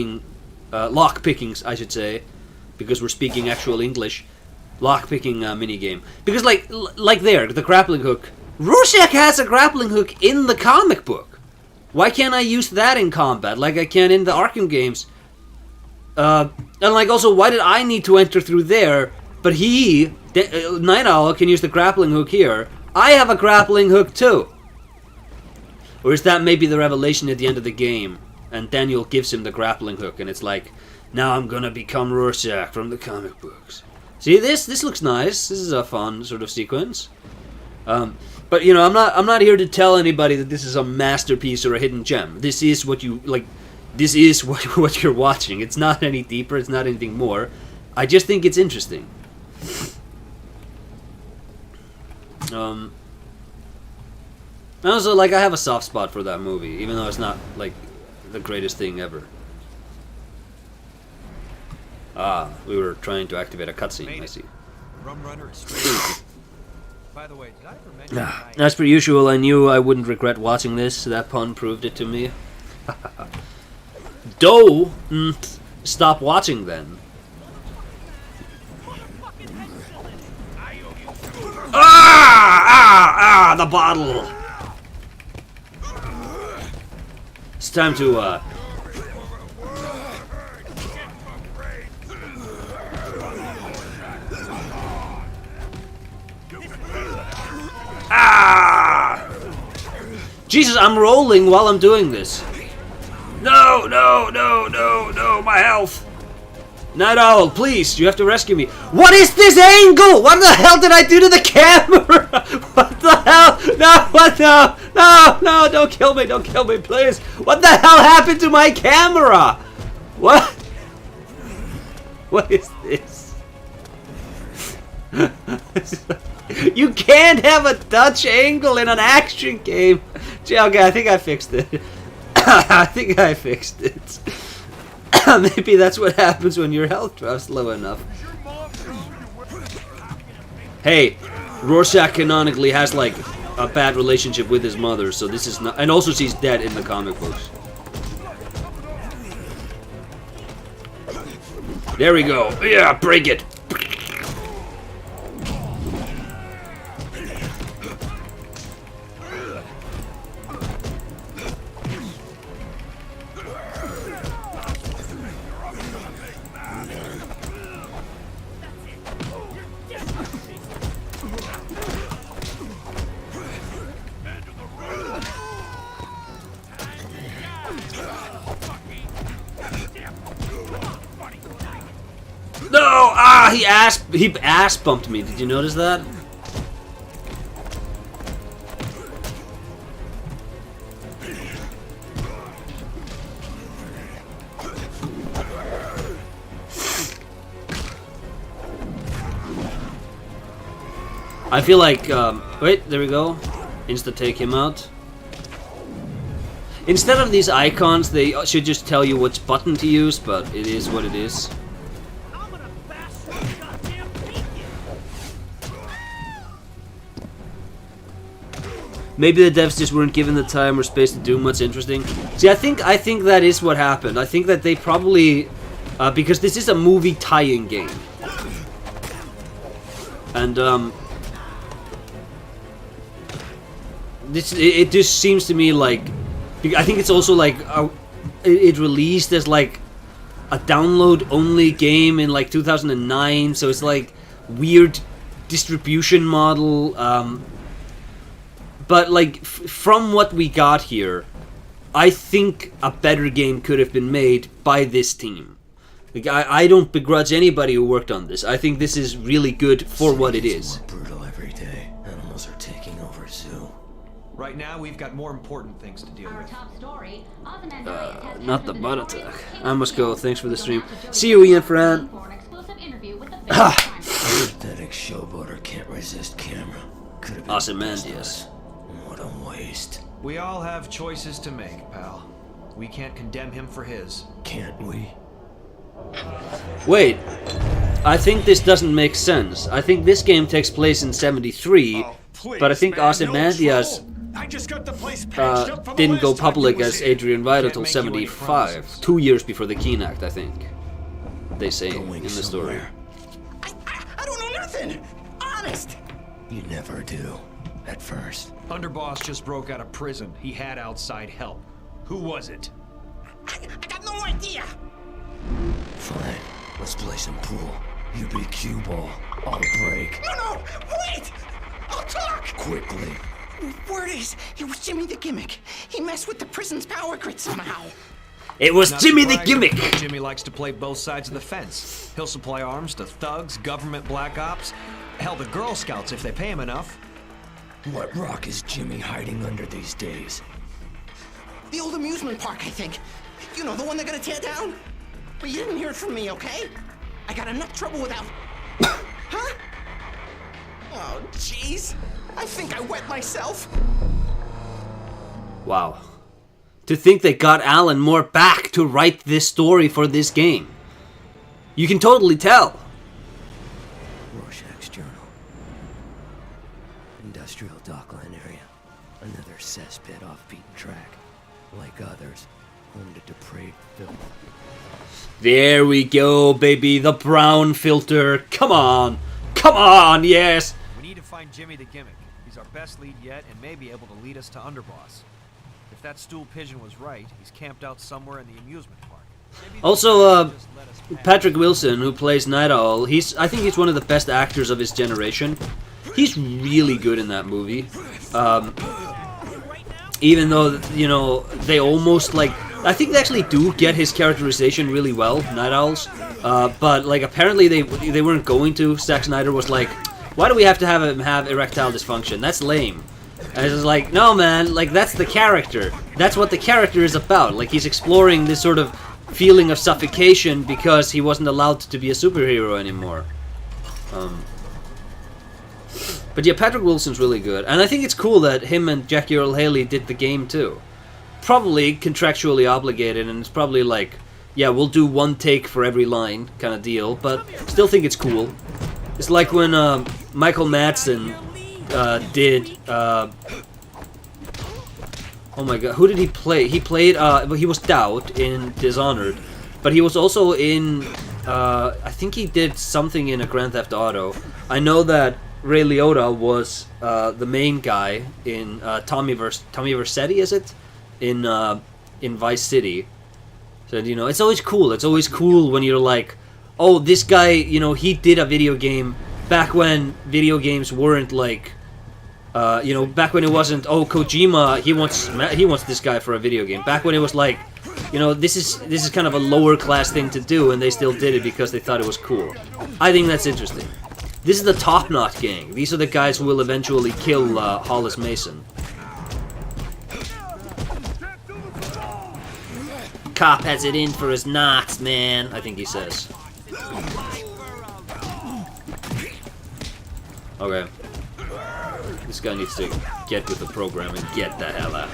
pickings, I should say, because we're speaking actual English. Lock picking mini game. Because like there, the grappling hook. Rorschach has a grappling hook in the comic book. Why can't I use that in combat like I can in the Arkham games? And like also, why did I need to enter through there? But he, Night Owl, can use the grappling hook here. I have a grappling hook too. Or is that maybe the revelation at the end of the game? And Daniel gives him the grappling hook, and it's like, now I'm gonna become Rorschach from the comic books. See, this looks nice. This is a fun sort of sequence. But you know, I'm not here to tell anybody that this is a masterpiece or a hidden gem. This is what you like. This is what you're watching. It's not any deeper. It's not anything more. I just think it's interesting. Also, like, I have a soft spot for that movie, even though it's not like the greatest thing ever. Ah, we were trying to activate a cutscene. I see. Rum Runner is straight. By the way, did I ever mention that As per usual, I knew I wouldn't regret watching this. That pun proved it to me. Stop watching then. The bottle! It's time to, Jesus, I'm rolling while I'm doing this. No, my health. Night Owl, please, you have to rescue me. What is this angle? What the hell did I do to the camera? What the hell? No, don't kill me, please. What the hell happened to my camera? What? What is this? You can't have a Dutch angle in an action game. Okay, I think I fixed it. Maybe that's what happens when your health drops low enough. Hey, Rorschach canonically has like a bad relationship with his mother, so this is not, and also she's dead in the comic books. There we go. Yeah, break it. No! He ass bumped me. Did you notice that? I feel like, wait, there we go. Insta take him out. Instead of these icons, they should just tell you which button to use, but it is what it is. Maybe the devs just weren't given the time or space to do much interesting. See, I think that is what happened. I think that they probably, because this is a movie tie-in game, and it just seems to me like, I think it's also like it released as like a download-only game in like 2009, so it's like weird distribution model. But like from what we got here, I think a better game could have been made by this team. Like, I don't begrudge anybody who worked on this. I think this is really good for what it is. More brutal every day. Animals are taking over zoo. Right now, we've got more important things to deal with. Not the butt attack. I must go. Thanks for the stream. See you, Ian Fran. Pathetic showboater can't resist camera. Could have been Ozymandias. What a waste. We all have choices to make, pal. We can't condemn him for his. Can't we? Wait, I think this doesn't make sense. I think this game takes place in 73, but I think Ozymandias didn't go public as Adrian Veidt until 75, 2 years before the Keene Act, I think. They say in the story. I don't know nothing! Honest! You never do. At first. Underboss just broke out of prison. He had outside help. Who was it? I got no idea! Fine. Let's play some pool. You be cue ball. I'll break. No, wait! I'll talk! Quickly. Word is, it was Jimmy the Gimmick. He messed with the prison's power grid somehow. It was Not Jimmy the surprising. Gimmick. Jimmy likes to play both sides of the fence. He'll supply arms to thugs, government black ops, hell, the Girl Scouts if they pay him enough. What rock is Jimmy hiding under these days? The old amusement park, I think. You know, the one they're gonna tear down? But you didn't hear it from me, okay? I got enough trouble without... Huh? Oh, jeez. I think I wet myself. Wow. To think they got Alan Moore back to write this story for this game. You can totally tell. Rorschach's journal. Industrial dockline area. Another cesspit off beaten track. Like others, home to depraved filth. There we go, baby. The brown filter. Come on. Come on, yes. We need to find Jimmy the Gimmick. He's our best lead yet and may be able to lead us to Underboss. If that stool pigeon was right, he's camped out somewhere in the amusement park. Maybe Also, just let us pass. Patrick Wilson, who plays Night Owl, I think he's one of the best actors of his generation. He's really good in that movie. Even though, you know, they almost, like... I think they actually do get his characterization really well, Night Owls. But, like, apparently they weren't going to. Zack Snyder was like, why do we have to have him have erectile dysfunction? That's lame. And it's just like, no, man, like, that's the character. That's what the character is about. Like, he's exploring this sort of feeling of suffocation because he wasn't allowed to be a superhero anymore. But yeah, Patrick Wilson's really good. And I think it's cool that him and Jackie Earle Haley did the game, too. Probably contractually obligated, and it's probably like, yeah, we'll do one take for every line kind of deal, but still think it's cool. It's like when Michael Madsen did... oh my god, who did he play? He played... he was Doubt in Dishonored, but he was also in... I think he did something in a Grand Theft Auto. I know that Ray Liotta was the main guy in Tommy Vercetti, is it? In Vice City. So, you know, it's always cool. It's always cool when you're like, oh, this guy, you know, he did a video game back when video games weren't like, you know, back when it wasn't, oh, Kojima, he wants this guy for a video game. Back when it was like, you know, this is kind of a lower class thing to do, and they still did it because they thought it was cool. I think that's interesting. This is the Top Knot gang. These are the guys who will eventually kill Hollis Mason. Cop has it in for his knots, man, I think he says. Okay. This guy needs to get with the program and get the hell out.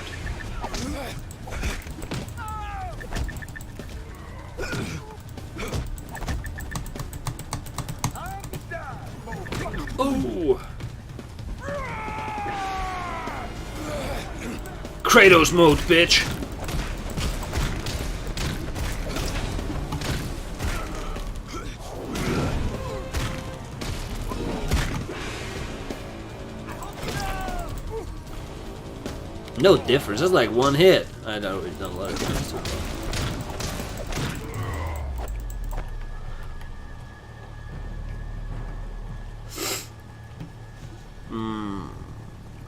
Ooh! Kratos mode, bitch! No difference. That's like one hit. I don't really know a lot of difference.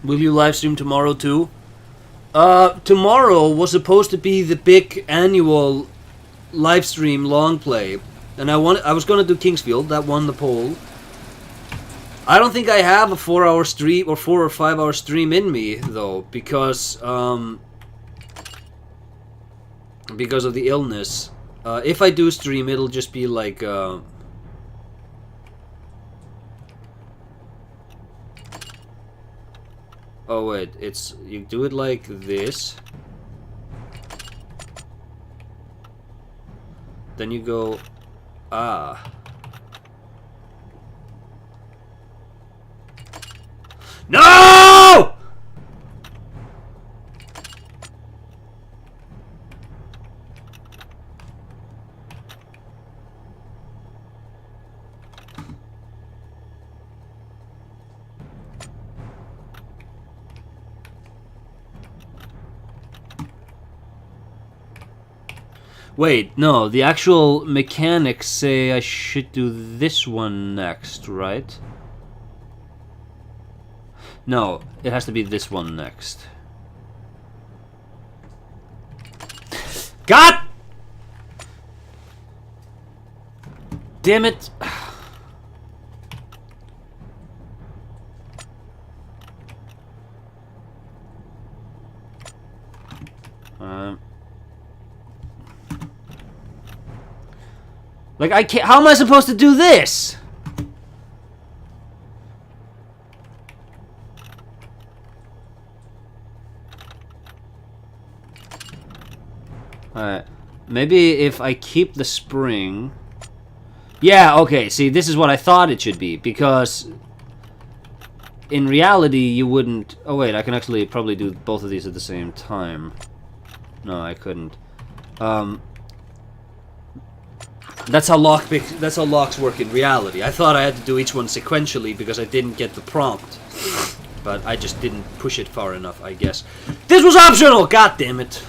Will you live stream tomorrow too? Tomorrow was supposed to be the big annual live stream long play, and I was gonna do Kingsfield. That won the poll. I don't think I have a 4-hour stream or 4 or 5 hour stream in me though, because of the illness. If I do stream, it'll just be like oh wait, it's you do it like this. Then you go No! Wait, no, the actual mechanics say I should do this one next, right? No, it has to be this one next. God! Damn it! Like, I can't. How am I supposed to do this? Alright. Maybe if I keep the spring. Yeah, okay. See, this is what I thought it should be. Because in reality, you wouldn't. Oh, wait. I can actually probably do both of these at the same time. No, I couldn't. That's how locks work in reality. I thought I had to do each one sequentially because I didn't get the prompt. But I just didn't push it far enough, I guess. This was optional! God damn it.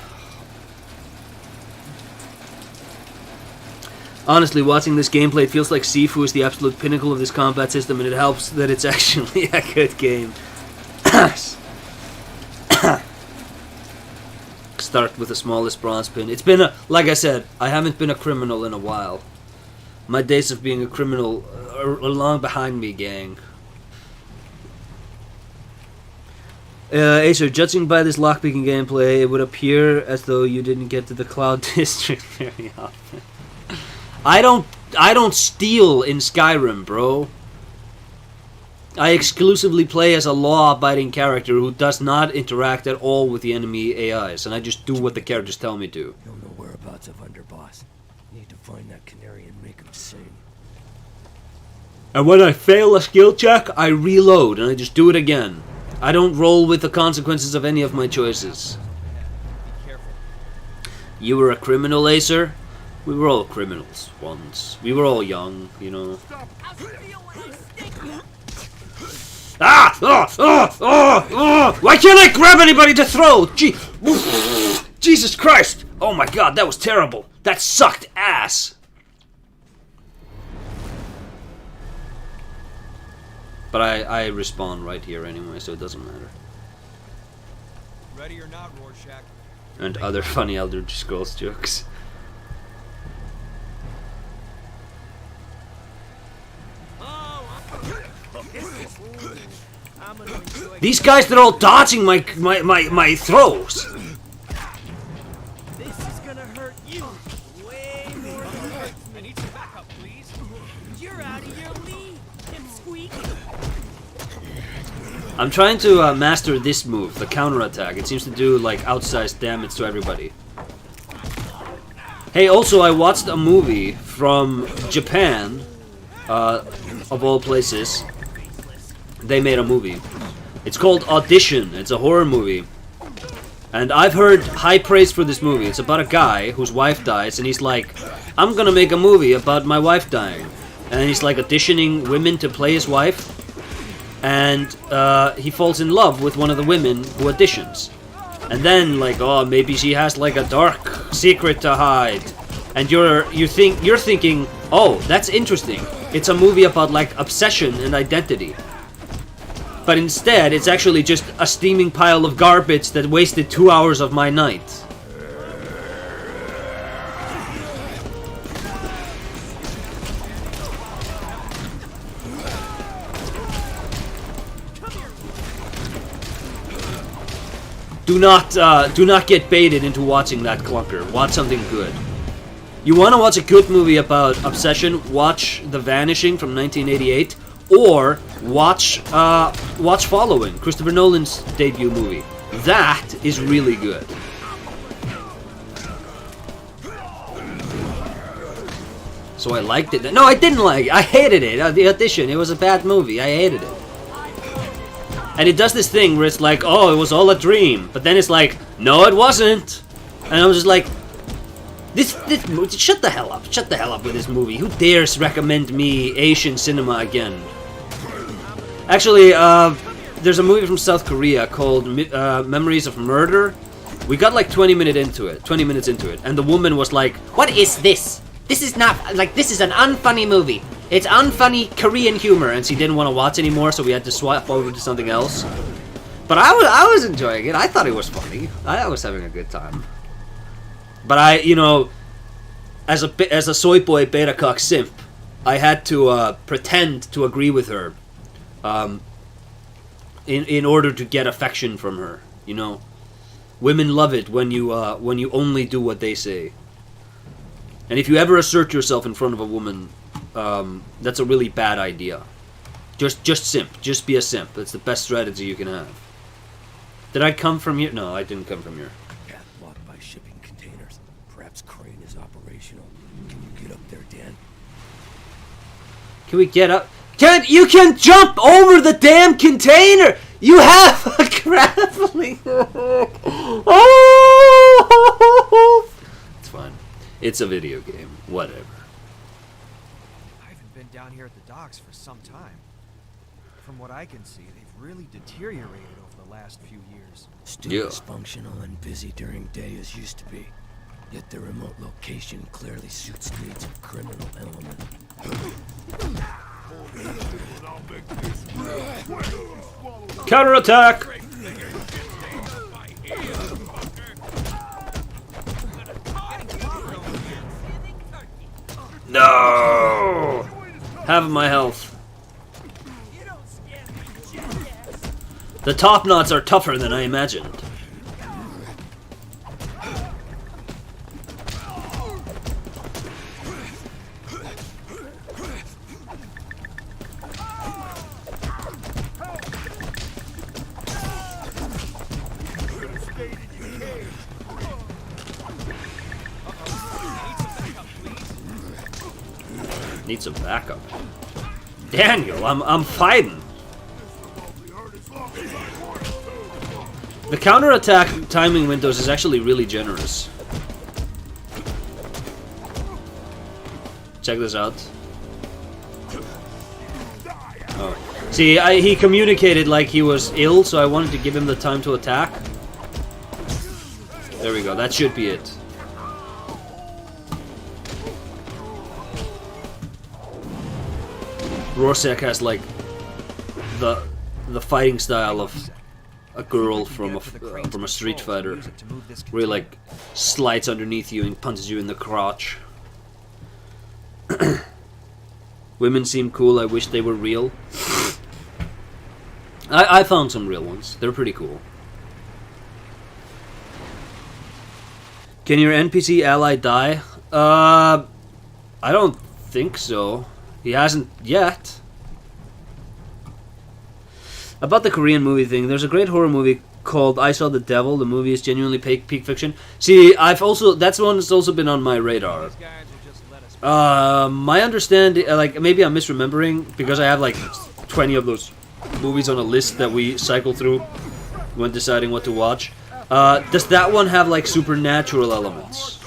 Honestly, watching this gameplay, it feels like Sifu is the absolute pinnacle of this combat system, and it helps that it's actually a good game. Start with the smallest bronze pin. It's been like I said, I haven't been a criminal in a while. My days of being a criminal are long behind me, gang. Acer, judging by this lockpicking gameplay, it would appear as though you didn't get to the Cloud District very often. I don't steal in Skyrim, bro. I exclusively play as a law-abiding character who does not interact at all with the enemy AIs, and I just do what the characters tell me to. Don't know whereabouts of Underboss. Need to find that canary and make him sing. And when I fail a skill check, I reload, and I just do it again. I don't roll with the consequences of any of my choices. Be careful. You were a criminal, Acer? We were all criminals once. We were all young, you know. Why can't I grab anybody to throw? Jesus Christ! Oh my god, that was terrible. That sucked ass. But I respawn right here anyway, so it doesn't matter. Ready or not, Rorschach. And other funny Elder Scrolls jokes. These guys, they're all dodging my throws. This is gonna hurt you way more than it hurts me. I need some backup, please. You're out of your league, pipsqueak. I'm trying to master this move, the counterattack. It seems to do like outsized damage to everybody. Hey, also I watched a movie from Japan, of all places. They made a movie. It's called Audition. It's a horror movie. And I've heard high praise for this movie. It's about a guy whose wife dies, and he's like, I'm gonna make a movie about my wife dying. And he's like auditioning women to play his wife. And he falls in love with one of the women who auditions. And then, like, oh, maybe she has like a dark secret to hide. And you're thinking, oh, that's interesting. It's a movie about like obsession and identity. But instead, it's actually just a steaming pile of garbage that wasted 2 hours of my night. Do not get baited into watching that clunker. Watch something good. You want to watch a good movie about obsession? Watch The Vanishing from 1988. Or watch Following, Christopher Nolan's debut movie. That is really good. So I liked it. No, I didn't like it. I hated it. The Audition. It was a bad movie. I hated it. And it does this thing where it's like, oh, it was all a dream. But then it's like, no, it wasn't. And I was just like, this shut the hell up. Shut the hell up with this movie. Who dares recommend me Asian cinema again? Actually, there's a movie from South Korea called Memories of Murder, We got like 20 minutes into it, and the woman was like, "What is this? This is not like this is an unfunny movie. It's unfunny Korean humor," and she didn't want to watch anymore, so we had to swap over to something else. But I was enjoying it. I thought it was funny. I was having a good time. But you know, as a soy boy beta cock simp, I had to pretend to agree with her, in order to get affection from her. You know, women love it when you only do what they say. And if you ever assert yourself in front of a woman, that's a really bad idea. Just simp. Just be a simp. That's the best strategy you can have. Did I come from here? No, I didn't come from here. Path blocked by shipping containers. Perhaps crane is operational. Can you get up there, Dan? Can we get up? You can jump over the damn container! You have a grappling hook! Oh! It's fine. It's a video game. Whatever. I haven't been down here at the docks for some time. From what I can see, they've really deteriorated over the last few years. Still as functional and busy during day as used to be. Yet the remote location clearly suits needs of criminal element. Counterattack! No! Half my health. The top knots are tougher than I imagined. Need some backup. Daniel, I'm fighting. The counterattack timing windows is actually really generous. Check this out. Oh. See, he communicated like he was ill, so I wanted to give him the time to attack. There we go, that should be it. Rorschach has like the fighting style of a girl from a Street Fighter, where he like slides underneath you and punches you in the crotch. Women seem cool. I wish they were real. I found some real ones. They're pretty cool. Can your NPC ally die? I don't think so. He hasn't yet. About the Korean movie thing, there's a great horror movie called I Saw the Devil. The movie is genuinely peak fiction. See, that's one that's also been on my radar. My understanding, like maybe I'm misremembering because I have like 20 of those movies on a list that we cycle through when deciding what to watch. Does that one have like supernatural elements?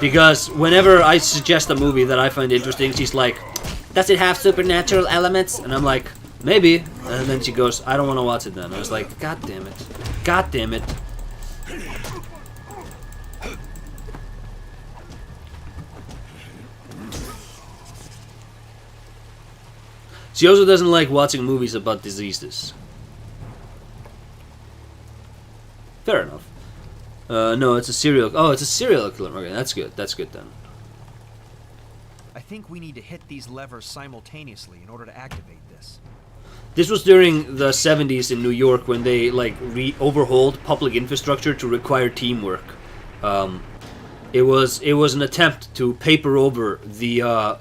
Because whenever I suggest a movie that I find interesting, she's like, "Does it have supernatural elements?" And I'm like, "Maybe." And then she goes, "I don't want to watch it then." I was like, "God damn it. God damn it." She also doesn't like watching movies about diseases. Fair enough. No, it's a serial... Oh, it's a serial killer. Okay, that's good. That's good then. I think we need to hit these levers simultaneously in order to activate this. This was during the 70s in New York when they like overhauled public infrastructure to require teamwork. It was an attempt to paper over the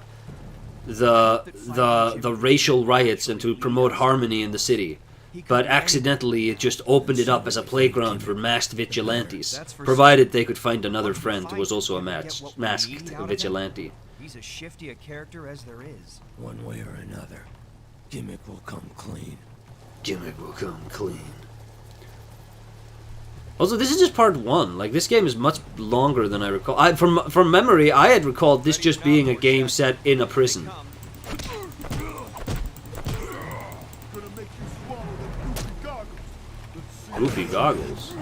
racial riots and to promote harmony in the city. But accidentally, it just opened it up as a playground for masked vigilantes, provided they could find another friend who was also a masked vigilante. He's as shifty a character as there is. One way or another, gimmick will come clean. Gimmick will come clean. Also, this is just part 1. Like, this game is much longer than I recall. From memory, I had recalled this just being a game set in a prison. Goofy goggles.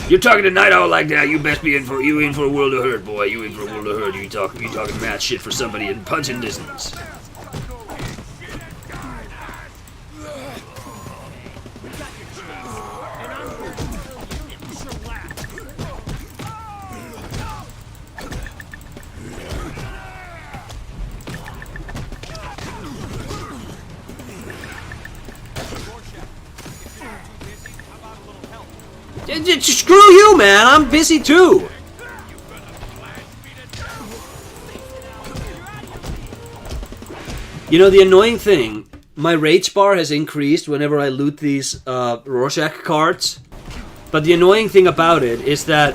You're talking to Night Owl like that, you best be in for a world of hurt, boy. You in for a world of hurt. You talking mad shit for somebody in punching distance. Screw you, man! I'm busy too! You know, the annoying thing, my rage bar has increased whenever I loot these Rorschach cards. But the annoying thing about it is that...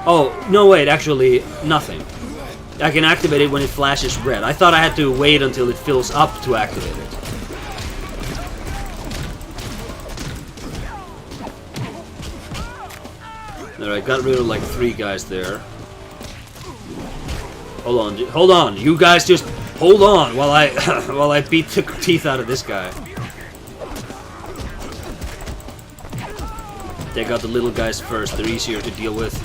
Oh, no wait, actually, nothing. I can activate it when it flashes red. I thought I had to wait until it fills up to activate it. Alright, got rid of like 3 guys there. Hold on, you guys just hold on while I while I beat the teeth out of this guy. Take out the little guys first, they're easier to deal with.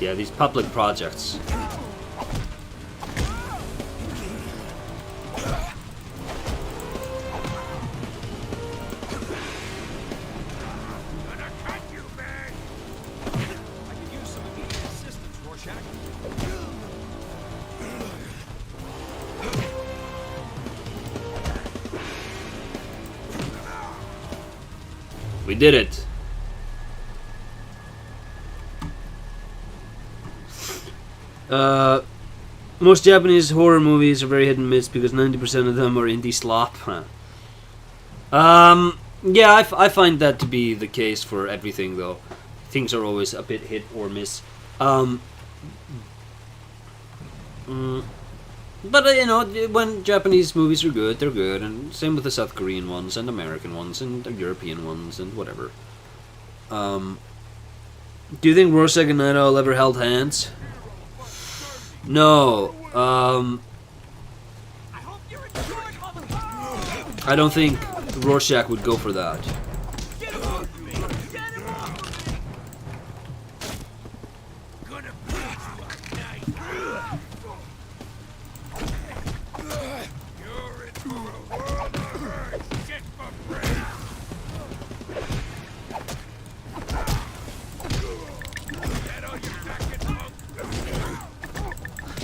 Yeah, these public projects. We did it. Most Japanese horror movies are very hit and miss because 90% of them are indie slop. Yeah, I find that to be the case for everything, though. Things are always a bit hit or miss. But, you know, when Japanese movies are good, they're good. And same with the South Korean ones, and American ones, and the European ones, and whatever. Do you think Rorschach and Night Owl ever held hands? No, I don't think Rorschach would go for that.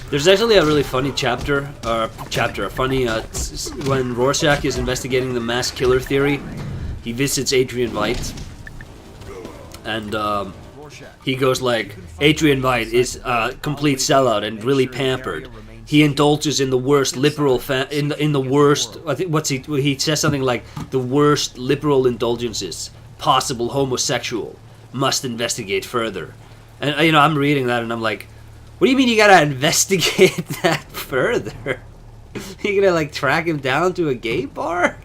There's actually a really funny when Rorschach is investigating the mass killer theory. He visits Adrian White, and he goes like, Adrian White is a complete sellout and really pampered. He indulges in the worst liberal in the worst. I think he says something like the worst liberal indulgences possible. Homosexual must investigate further. And you know, I'm reading that and I'm like, what do you mean you gotta investigate that further? You gonna like track him down to a gay bar?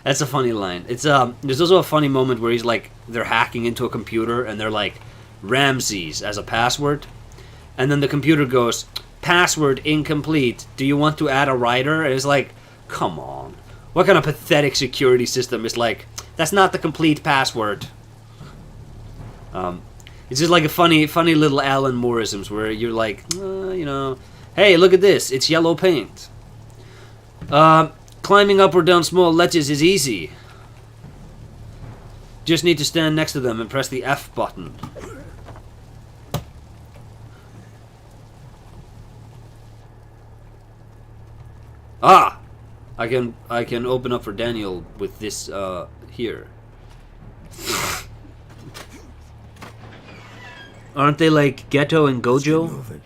That's a funny line. It's there's also a funny moment where he's like, they're hacking into a computer and they're like, Ramses as a password, and then the computer goes, password incomplete. Do you want to add a writer? And it's like, come on, what kind of pathetic security system is like, that's not the complete password? It's just like a funny little Alan Mooreisms where you're like, you know, hey, look at this, it's yellow paint. Climbing up or down small ledges is easy. Just need to stand next to them and press the F button. Ah! I can open up for Daniel with this here. Aren't they like Ghetto and Gojo?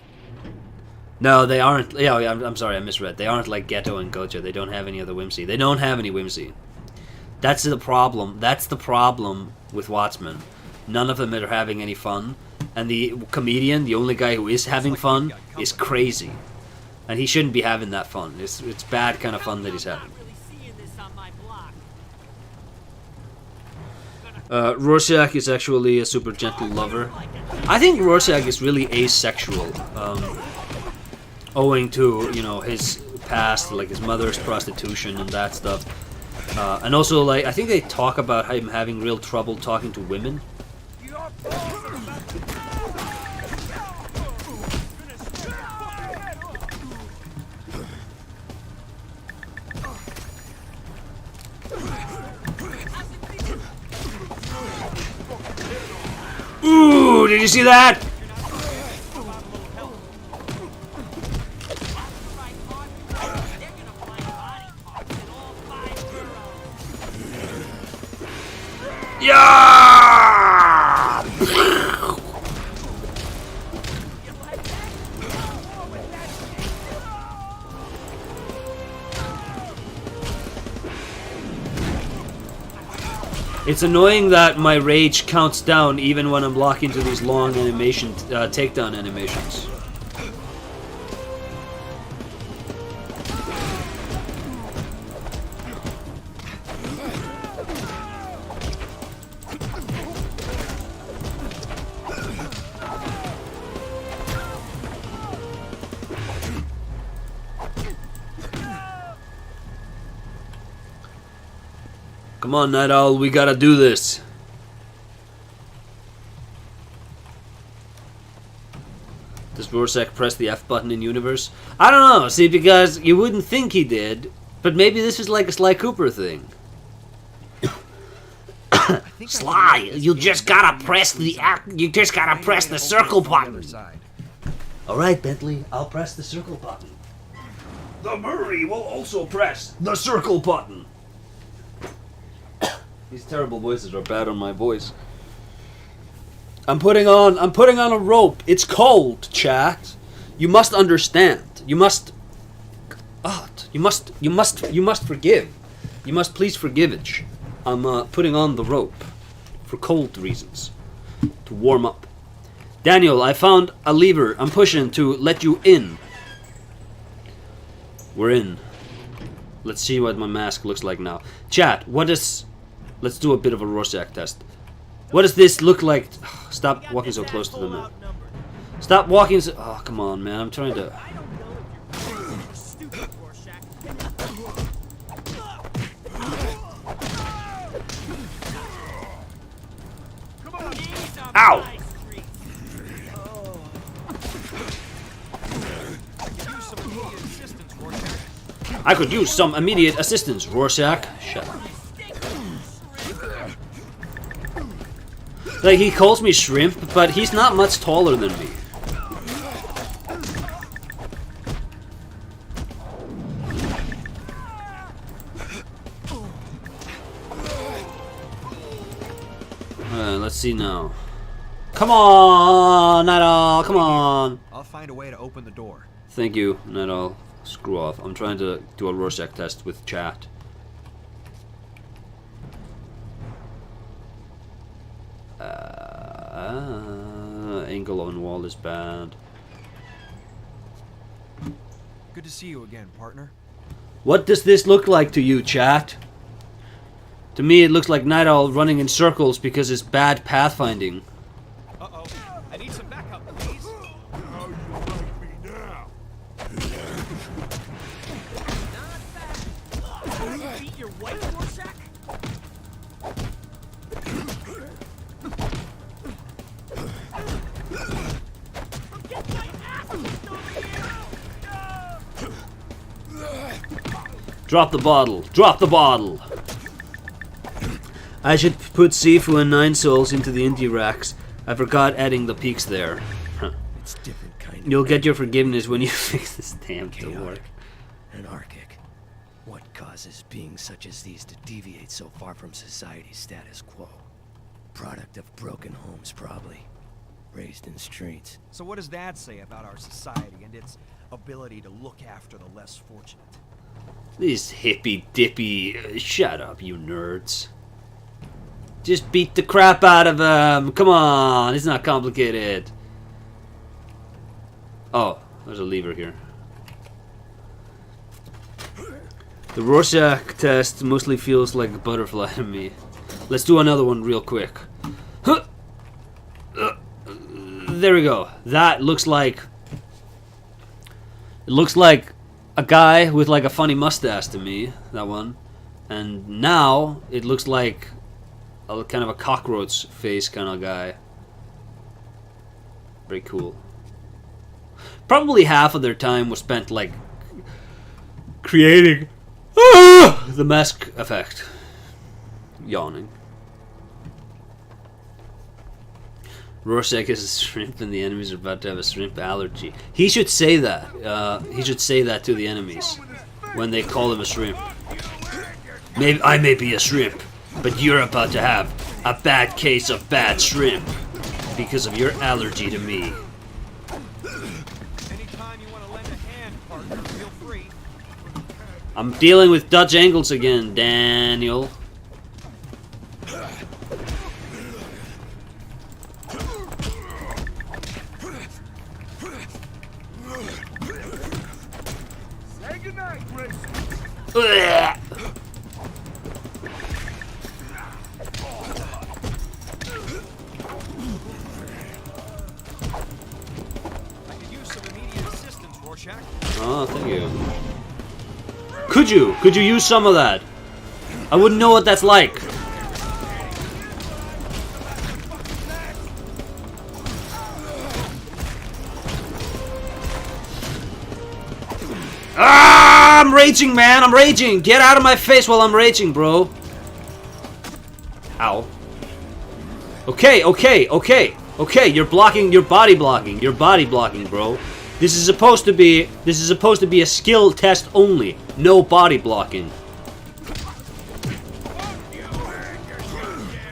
No, they aren't. Yeah, I'm sorry, I misread. They aren't like Ghetto and Gojo. They don't have any other whimsy. They don't have any whimsy. That's the problem. That's the problem with Watchmen. None of them are having any fun. And the comedian, the only guy who is having fun, is crazy. And he shouldn't be having that fun. It's bad kind of fun that he's having. Rorschach is actually a super gentle lover. I think Rorschach is really asexual, owing to, you know, his past, like his mother's prostitution and that stuff. And also, like, I think they talk about him having real trouble talking to women. Ooh, did you see that? Yeah! It's annoying that my rage counts down even when I'm locked into these long animation takedown animations. Come on, Night Owl, we gotta do this. Does Rorschach press the F button in universe? I don't know, see, because you wouldn't think he did, but maybe this is like a Sly Cooper thing. Sly, you just gotta press the circle button. Alright, Bentley, I'll press the circle button. The Murray will also press the circle button. These terrible voices are bad on my voice. I'm putting on a rope. It's cold, chat. You must understand. You must forgive. You must please forgive it. I'm putting on the rope for cold reasons, to warm up. Daniel, I found a lever. I'm pushing to let you in. We're in. Let's see what my mask looks like now. Chat, what is... Let's do a bit of a Rorschach test. What does this look like? Stop walking so close to the man. Stop walking so... Oh, come on, man. I'm trying to... Ow! I could use some immediate assistance, Rorschach. Shut up. Like, he calls me shrimp, but he's not much taller than me. Let's see now. Come on, Night Owl, come on. I'll find a way to open the door. Thank you, Night Owl. Screw off. I'm trying to do a Rorschach test with chat. Angle on wall is bad. Good to see you again, partner. What does this look like to you, chat? To me, it looks like Night Owl running in circles because it's bad pathfinding. Uh-oh. I need some backup, please. How you like me now? You beat your wife, Rorschach? Get my ass kicked over here! Drop the bottle. Drop the bottle. I should put Sifu and 9 Souls into the indie racks. I forgot adding the peaks there. Huh. It's different kind of... You'll get your forgiveness when you fix this damn door. Chaotic, anarchic. What causes beings such as these to deviate so far from society's status quo? Product of broken homes, probably. Raised in streets. So what does that say about our society and its ability to look after the less fortunate? These hippy dippy. Shut up, you nerds. Just beat the crap out of him. Come on, it's not complicated. Oh, there's a lever here. The Rorschach test mostly feels like a butterfly to me. Let's do another one real quick. There we go. That looks like... It looks like a guy with like a funny mustache to me, that one. And now it looks like a kind of a cockroach face kind of guy. Very cool. Probably half of their time was spent like creating the mask effect. Yawning. Rorschach is a shrimp and the enemies are about to have a shrimp allergy. He should say that. He should say that to the enemies when they call him a shrimp. Maybe I may be a shrimp, but you're about to have a bad case of bad shrimp because of your allergy to me. Anytime you want to lend a hand, partner, feel free. I'm dealing with Dutch angles again, Daniel. Say goodnight, Grace. Ugh. I could use some immediate assistance, Rorschach. Oh, thank you. Could you? Could you use some of that? I wouldn't know what that's like. Ah, I'm raging, man. I'm raging. Get out of my face while I'm raging, bro. Ow. Okay, okay, okay. Okay, you're blocking, you're body blocking. You're body blocking, bro. This is supposed to be a skill test only. No body blocking.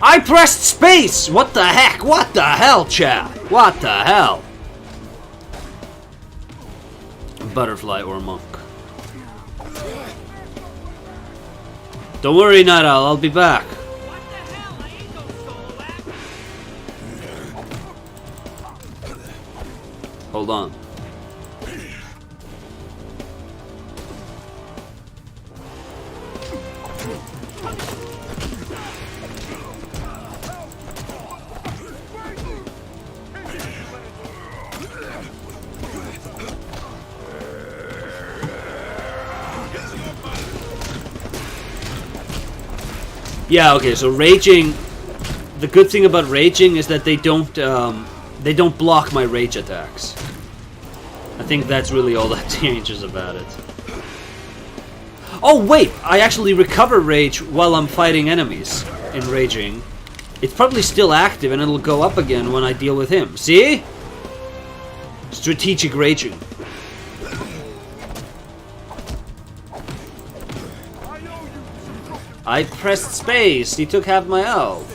I pressed space! What the heck? What the hell, chat? What the hell? Butterfly or monk. Don't worry, Night Owl, I'll be back. What the hell? I ain't no solo act. Hold on. Yeah, okay, so raging, the good thing about raging is that they don't block my rage attacks. I think that's really all that changes about it. Oh wait, I actually recover rage while I'm fighting enemies in raging. It's probably still active and it'll go up again when I deal with him. See? Strategic raging. I pressed space. He took half my health.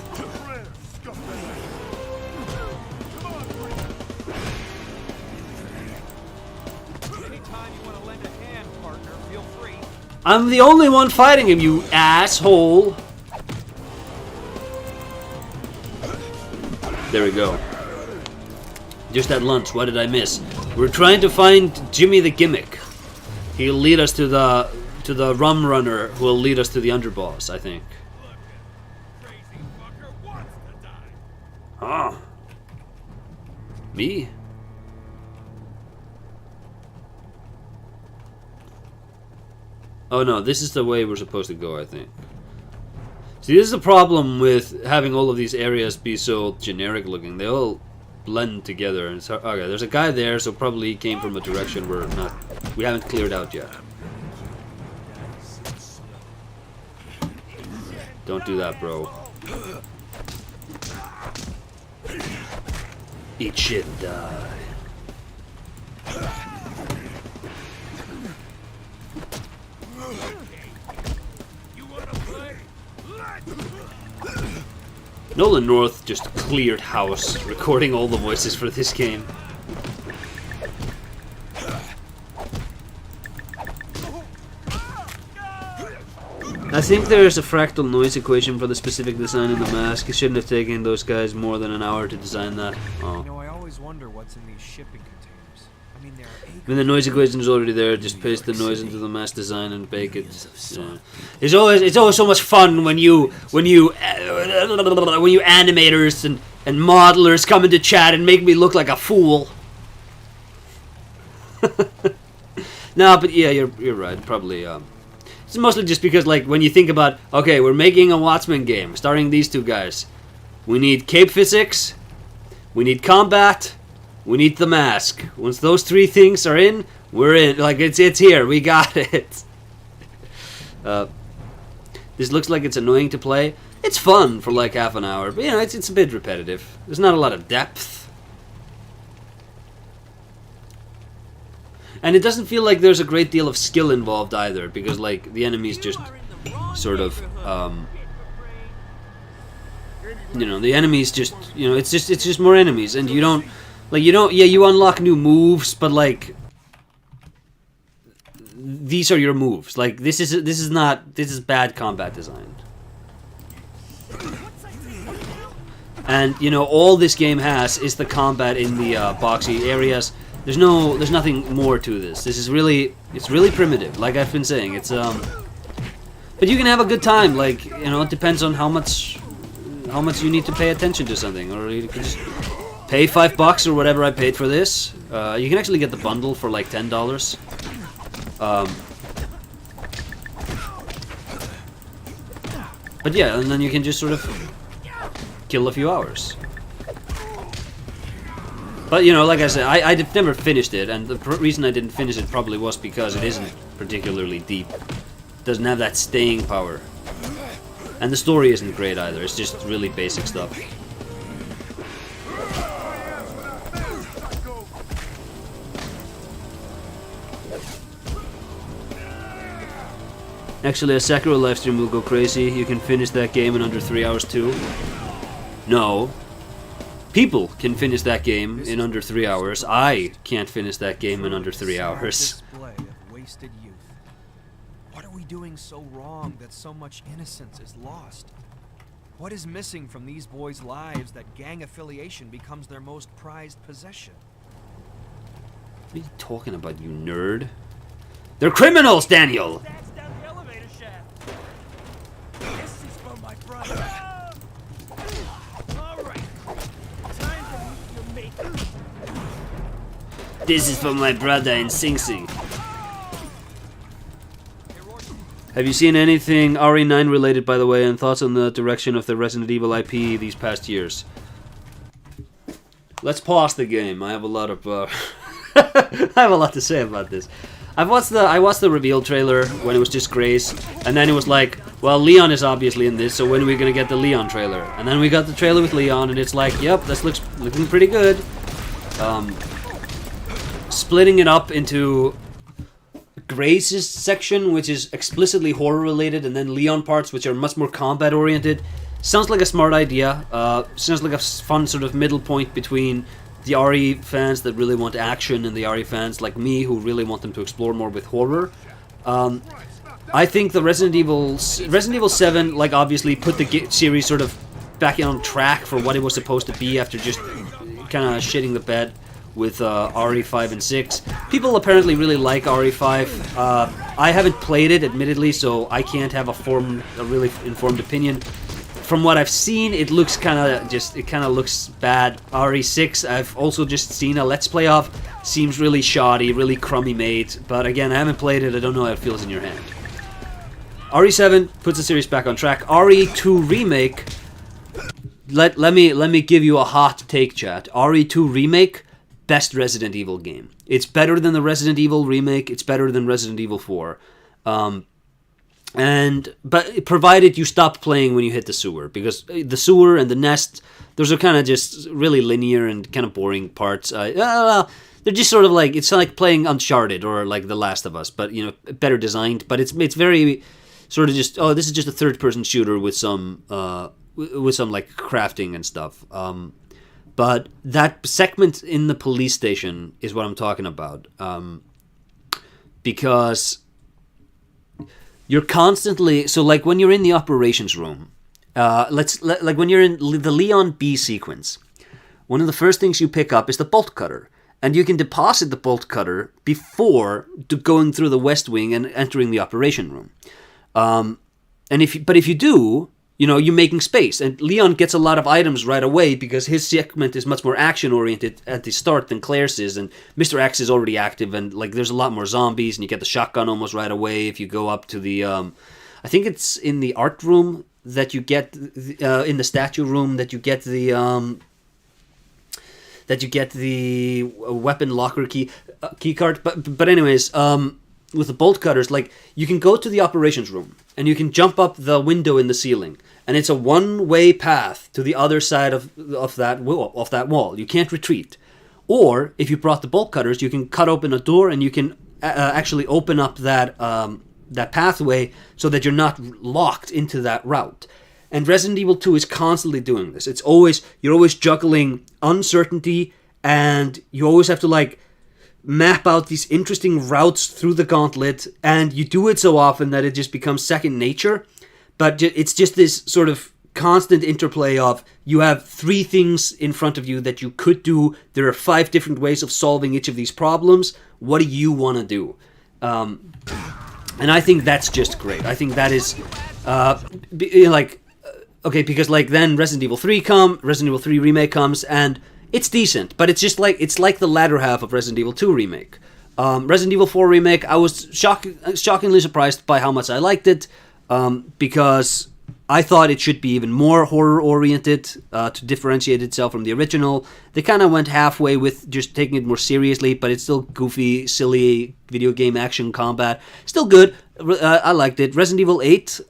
Anytime you want to lend a hand, partner, feel free. I'm the only one fighting him, you asshole. There we go. Just at lunch, what did I miss? We're trying to find Jimmy the Gimmick. He'll lead us to the rum runner who will lead us to the underboss, I think. Crazy fucker wants to die. Ah. Me? Oh no, this is the way we're supposed to go, I think. See, this is the problem with having all of these areas be so generic looking. They all blend together. And so, okay, there's a guy there, so probably he came from a direction we haven't cleared out yet. Don't do that, bro. Eat shit and die. You wanna play? Nolan North just cleared house, recording all the voices for this game. I think there's a fractal noise equation for the specific design in the mask. It shouldn't have taken those guys more than an hour to design that. Oh. You know, I always wonder what's in these shipping containers. I mean, there are acres. When the noise equation is already there, just paste the noise into the mask design and bake it. Yeah. It's always so much fun when you animators and modelers come into chat and make me look like a fool. No, but yeah, you're right. Probably it's mostly just because, like, when you think about, okay, we're making a Watchmen game starring these two guys. We need cape physics, we need combat, we need the mask. Once those three things are in, we're in. Like, it's here. We got it. This looks like it's annoying to play. It's fun for like half an hour, but you know, it's a bit repetitive. There's not a lot of depth. And it doesn't feel like there's a great deal of skill involved either, because like the enemies just sort of, you know, the enemies just, you know, it's just more enemies, and you unlock new moves, but like these are your moves. Like this is bad combat design. And you know, all this game has is the combat in the boxy areas. There's nothing more to this. It's really primitive, like I've been saying. It's but you can have a good time. Like, you know, it depends on how much you need to pay attention to something, or you can just pay $5 or whatever I paid for this. You can actually get the bundle for like $10. But yeah, and then you can just sort of kill a few hours. But, you know, like I said, I've never finished it, and the reason I didn't finish it probably was because it isn't particularly deep. It doesn't have that staying power. And the story isn't great either, it's just really basic stuff. Actually, a Sekiro livestream will go crazy. You can finish that game in under 3 hours too. No. People can finish that game in under 3 hours. I can't finish that game in under 3 hours. Display of wasted youth. What are we doing so wrong that so much innocence is lost? What is missing from these boys' lives that gang affiliation becomes their most prized possession? What are you talking about, you nerd? They're criminals, Daniel! That's down the elevator shaft. This is for my brother. All right. Time to meet your mate. This is for my brother in Sing Sing. Have you seen anything RE9 related, by the way, and thoughts on the direction of the Resident Evil IP these past years? Let's pause the game. I have a lot of I have a lot to say about this. I watched the reveal trailer when it was just Grace, and then it was like, well, Leon is obviously in this, so when are we gonna get the Leon trailer? And then we got the trailer with Leon, and it's like, yep, this looking pretty good. Splitting it up into Grace's section, which is explicitly horror related, and then Leon parts, which are much more combat oriented. Sounds like a smart idea. Sounds like a fun sort of middle point between the RE fans that really want action and the RE fans like me who really want them to explore more with horror. I think the Resident Evil 7, like, obviously put the series sort of back on track for what it was supposed to be after just kind of shitting the bed with RE5 and 6. People apparently really like RE5. I haven't played it, admittedly, so I can't have a really informed opinion. From what I've seen, it looks kind of looks bad. RE6, I've also just seen a Let's Play of. Seems really shoddy, really crummy made. But again, I haven't played it. I don't know how it feels in your hand. RE7 puts the series back on track. RE2 Remake. Let me give you a hot take, chat. RE2 Remake, best Resident Evil game. It's better than the Resident Evil remake. It's better than Resident Evil 4. But provided you stop playing when you hit the sewer, because the sewer and the nest, those are kind of just really linear and kind of boring parts. They're just sort of like, it's like playing Uncharted or like The Last of Us, but you know, better designed. But it's very sort of just, oh, this is just a third-person shooter with some like crafting and stuff. But that segment in the police station is what I'm talking about, because you're constantly, so like when you're in the operations room, like when you're in the Leon B sequence, one of the first things you pick up is the bolt cutter, and you can deposit the bolt cutter before going through the West Wing and entering the operation room. And if you do, you know, you're making space, and Leon gets a lot of items right away because his segment is much more action-oriented at the start than Claire's is, and Mr. X is already active, and like there's a lot more zombies, and you get the shotgun almost right away if you go up to the, I think it's in the art room that you get, in the statue room that you get the weapon locker key card. But anyways, with the bolt cutters, like you can go to the operations room and you can jump up the window in the ceiling, and it's a one-way path to the other side of that wall. You can't retreat. Or if you brought the bolt cutters, you can cut open a door and you can actually open up that that pathway so that you're not locked into that route. And Resident Evil 2 is constantly doing this. You're always juggling uncertainty, and you always have to like map out these interesting routes through the gauntlet, and you do it so often that it just becomes second nature. But it's just this sort of constant interplay of you have 3 things in front of you that you could do. There are 5 different ways of solving each of these problems. What do you want to do? And I think that's just great. I think that is okay, because like then Resident Evil 3 Remake comes, and it's decent, but it's like the latter half of Resident Evil 2 Remake. Resident Evil 4 Remake, I was shockingly surprised by how much I liked it, because I thought it should be even more horror-oriented to differentiate itself from the original. They kind of went halfway with just taking it more seriously, but it's still goofy, silly video game action combat. Still good. I liked it. Resident Evil 8,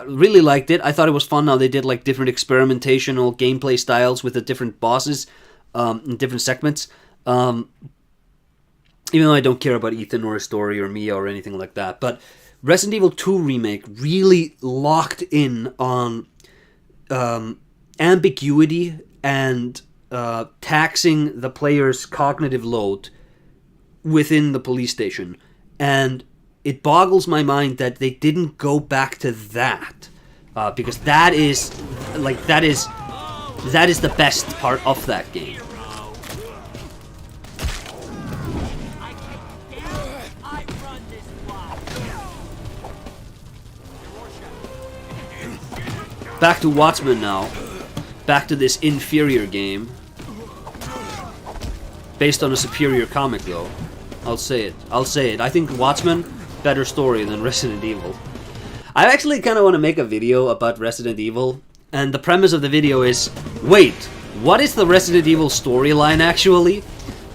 really liked it. I thought it was fun how they did like different experimentational gameplay styles with the different bosses in different segments. Even though I don't care about Ethan or his story or Mia or anything like that. But Resident Evil 2 Remake really locked in on ambiguity and taxing the player's cognitive load within the police station. And it boggles my mind that they didn't go back to that, because that is the best part of that game. Back to Watchmen now. Back to this inferior game. Based on a superior comic, though. I'll say it. I think Watchmen, better story than Resident Evil. I actually kind of want to make a video about Resident Evil. And the premise of the video is, wait, what is the Resident Evil storyline actually?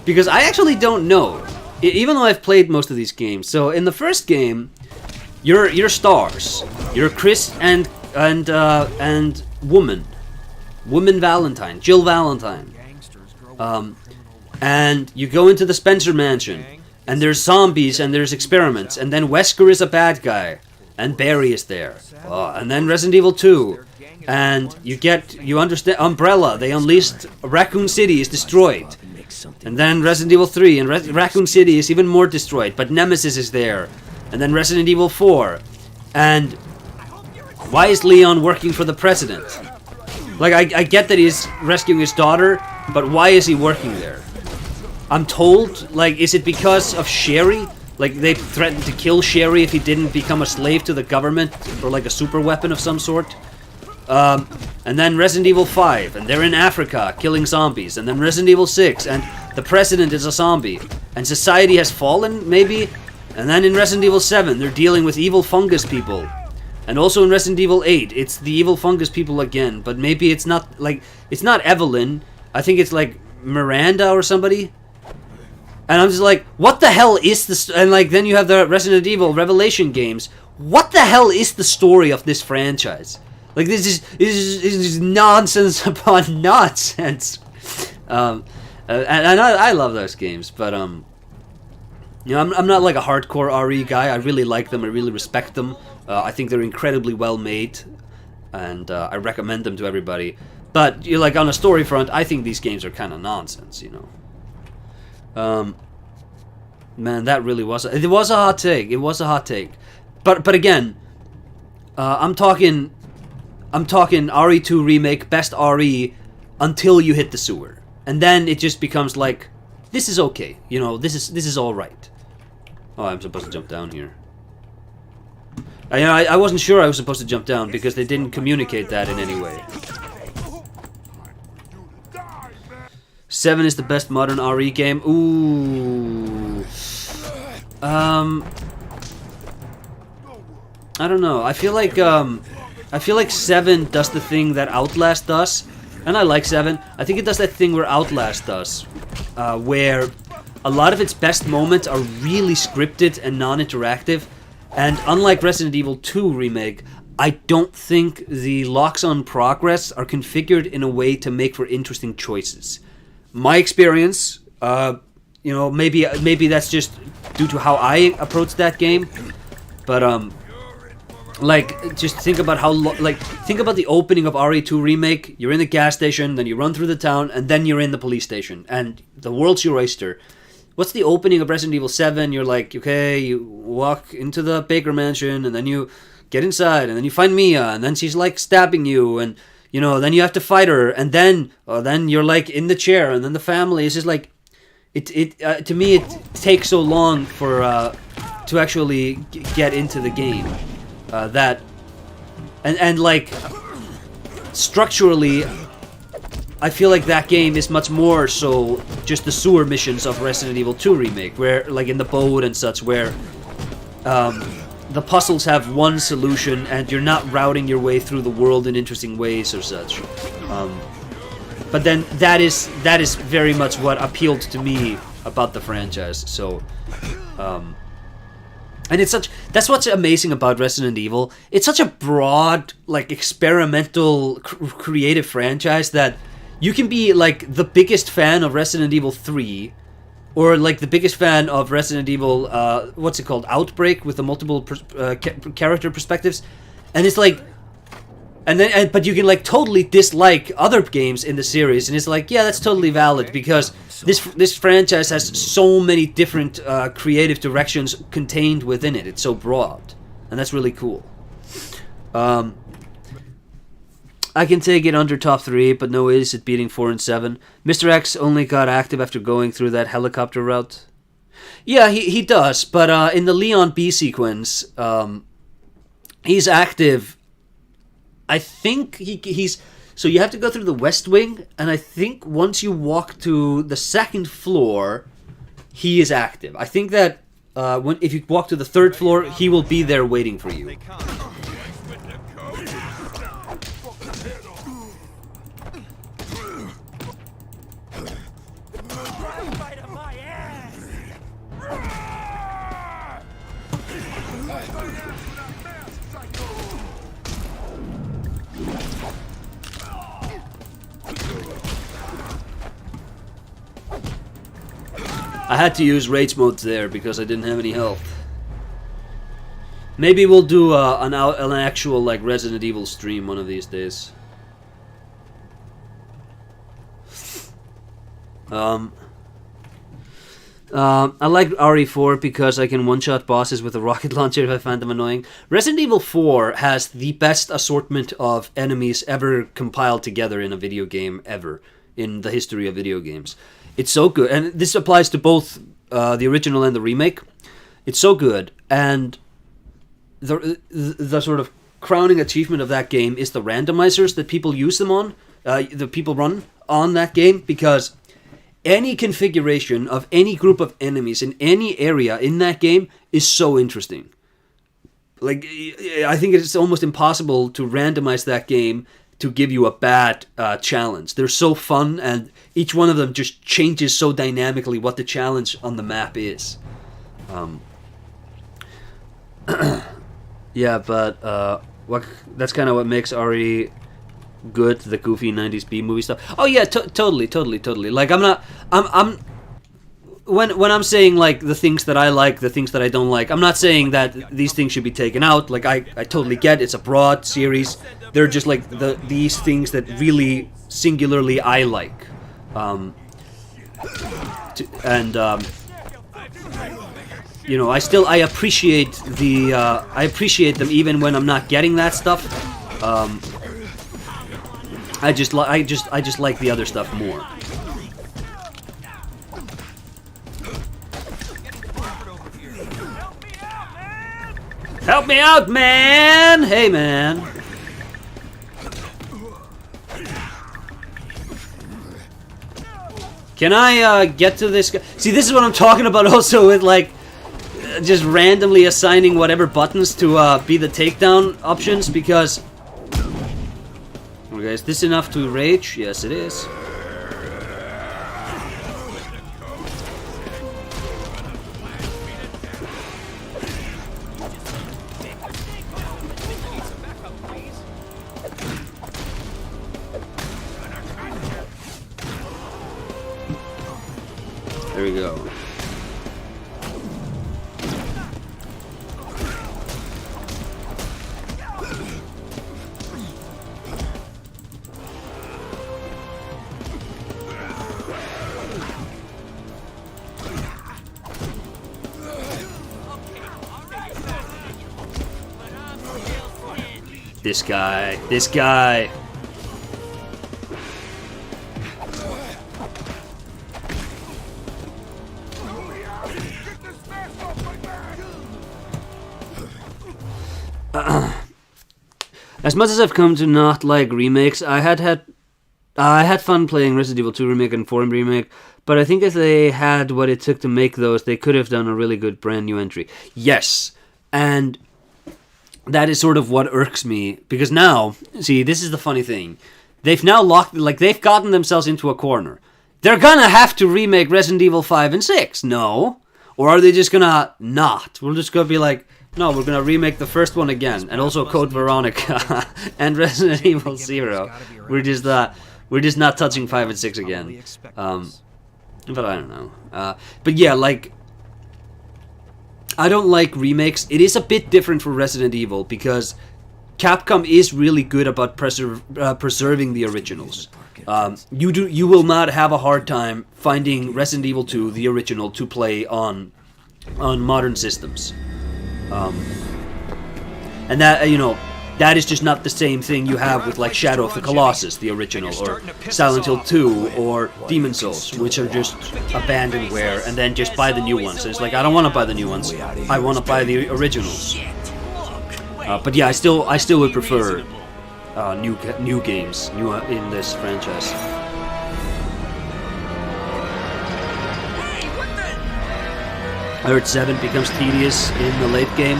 Because I actually don't know. Even though I've played most of these games. So in the first game, you're stars. You're Chris and woman Valentine, Jill Valentine, and you go into the Spencer Mansion, and there's zombies and there's experiments, and then Wesker is a bad guy, and Barry is there, and then Resident Evil 2, and you understand Umbrella. They unleashed Raccoon City is destroyed, and then Resident Evil 3 and Raccoon City is even more destroyed, but Nemesis is there, and then Resident Evil 4, and why is Leon working for the president? Like, I get that he's rescuing his daughter, but why is he working there? I'm told, like, is it because of Sherry? Like, they threatened to kill Sherry if he didn't become a slave to the government, or like a super weapon of some sort? And then Resident Evil 5, and they're in Africa, killing zombies. And then Resident Evil 6, and the president is a zombie. And society has fallen, maybe? And then in Resident Evil 7, they're dealing with evil fungus people. And also in Resident Evil 8, it's the evil fungus people again, but maybe it's not Evelyn. I think it's like Miranda or somebody. And I'm just like, what the hell is this? And like, then you have the Resident Evil Revelation games. What the hell is the story of this franchise? Like, this is nonsense upon nonsense. And I love those games, but you know, I'm not like a hardcore RE guy. I really like them. I really respect them. I think they're incredibly well made, and I recommend them to everybody. But you like on a story front, I think these games are kind of nonsense, you know. Man, that really was a hot take. It was a hot take. But again, I'm talking RE2 remake, best RE, until you hit the sewer, and then it just becomes like, this is okay, you know, this is all right. Oh, I'm supposed to jump down here. I wasn't sure I was supposed to jump down because they didn't communicate that in any way. 7 is the best modern RE game. Ooh. I don't know. I feel like 7 does the thing that Outlast does, and I like 7. I think it does that thing where Outlast does, where a lot of its best moments are really scripted and non-interactive. And unlike Resident Evil 2 Remake, I don't think the locks on progress are configured in a way to make for interesting choices. My experience, you know, maybe that's just due to how I approach that game, but like, just think about think about the opening of RE2 Remake. You're in the gas station, then you run through the town, and then you're in the police station, and the world's your oyster. What's the opening of Resident Evil 7? You're like, okay, you walk into the Baker Mansion, and then you get inside, and then you find Mia, and then she's like stabbing you, and you know, then you have to fight her, and then you're like in the chair, and then the family is just like, to me it takes so long for to actually get into the game, that and like structurally, I feel like that game is much more so just the sewer missions of Resident Evil 2 Remake, where like in the boat and such, where the puzzles have one solution and you're not routing your way through the world in interesting ways or such. But then that is very much what appealed to me about the franchise. So, and that's what's amazing about Resident Evil. It's such a broad, like, experimental, creative franchise that you can be like the biggest fan of Resident Evil 3, or like the biggest fan of Resident Evil, what's it called, Outbreak, with the multiple character perspectives, and it's like, but you can like totally dislike other games in the series, and it's like, yeah, that's totally valid because this franchise has so many different creative directions contained within it. It's so broad, and that's really cool. I can take it under top 3, but no is it beating 4 and 7. Mr. X only got active after going through that helicopter route. Yeah, he does, but in the Leon B sequence, he's active. I think he's... So you have to go through the West Wing, and I think once you walk to the 2nd floor, he is active. I think that if you walk to the 3rd floor, he will be there waiting for you. I had to use rage mode there because I didn't have any health. Maybe we'll do an actual like Resident Evil stream one of these days. I like RE4 because I can one-shot bosses with a rocket launcher if I find them annoying. Resident Evil 4 has the best assortment of enemies ever compiled together in a video game ever in the history of video games. It's so good, and this applies to both the original and the remake. It's so good, and the sort of crowning achievement of that game is the randomizers that people use them on, the people run on that game, because any configuration of any group of enemies in any area in that game is so interesting. Like, I think it's almost impossible to randomize that game to give you a bad challenge. They're so fun, and each one of them just changes so dynamically what the challenge on the map is. Yeah, but that's kind of what makes RE good, the goofy 90s B-movie stuff. Oh yeah, totally. Like, when I'm saying like the things that I like, the things that I don't like, I'm not saying that these things should be taken out. Like, I totally get it's a broad series. They're just like these things that really singularly I like. you know, I appreciate the I appreciate them even when I'm not getting that stuff. I just like the other stuff more. Help me out, man! Hey, man. Can I get to this guy? See, this is what I'm talking about also with, like, just randomly assigning whatever buttons to be the takedown options, because... Okay, is this enough to rage? Yes, it is. There we go. This guy. As much as I've come to not like remakes, I had fun playing Resident Evil 2 Remake and 4 Remake, but I think if they had what it took to make those, they could have done a really good brand new entry. Yes, and that is sort of what irks me, because now, see, this is the funny thing. They've now they've gotten themselves into a corner. They're gonna have to remake Resident Evil 5 and 6, no? Or are they just gonna not? We're just gonna be like, no, we're gonna remake the first one again, and also Code Veronica and Resident Evil 0. We're just not touching 5 and 6 again. But I don't know. But yeah, like, I don't like remakes. It is a bit different for Resident Evil because Capcom is really good about preserving the originals. You will not have a hard time finding Resident Evil 2, the original, to play on modern systems. And that, you know, that is just not the same thing you have with like Shadow of the Colossus, the original, or Silent Hill 2, or Demon Souls, which are just abandonware, and then just buy the new ones. And it's like, I don't want to buy the new ones. I want to buy the originals. But yeah, I still would prefer new games in this franchise. I heard 7 becomes tedious in the late game.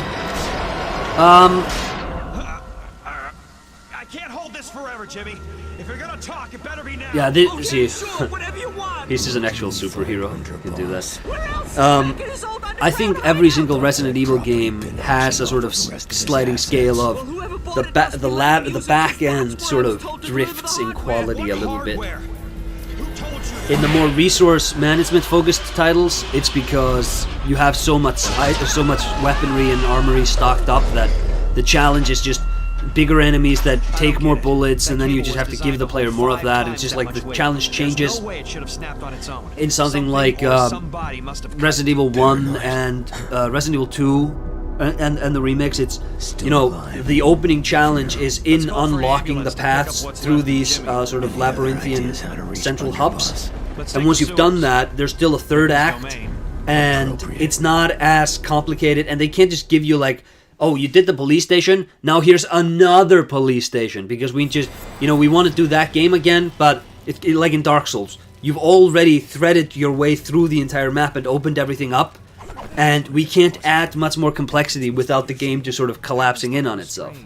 I can't hold this forever, Jimmy. If you're gonna talk, it better be now. Yeah, see, Sure, whatever you want. he's just an actual superhero who can do that. I think every single Resident Evil game has a sort of sliding scale of the back end sort of drifts in quality a little bit. In the more resource management focused titles, it's because you have so much weaponry and armory stocked up that the challenge is just bigger enemies that take more bullets, and then you just have to give the player more of that. And it's just like the challenge changes. In something like Resident Evil 1 and Resident Evil 2 and the remakes, it's, you know, the opening challenge is in unlocking the paths through these sort of labyrinthian central hubs. And once you've done that, there's still a third act, and it's not as complicated, and they can't just give you like, oh, you did the police station, now here's another police station, because we just, you know, we want to do that game again, but it's like in Dark Souls, you've already threaded your way through the entire map and opened everything up, and we can't add much more complexity without the game just sort of collapsing in on itself.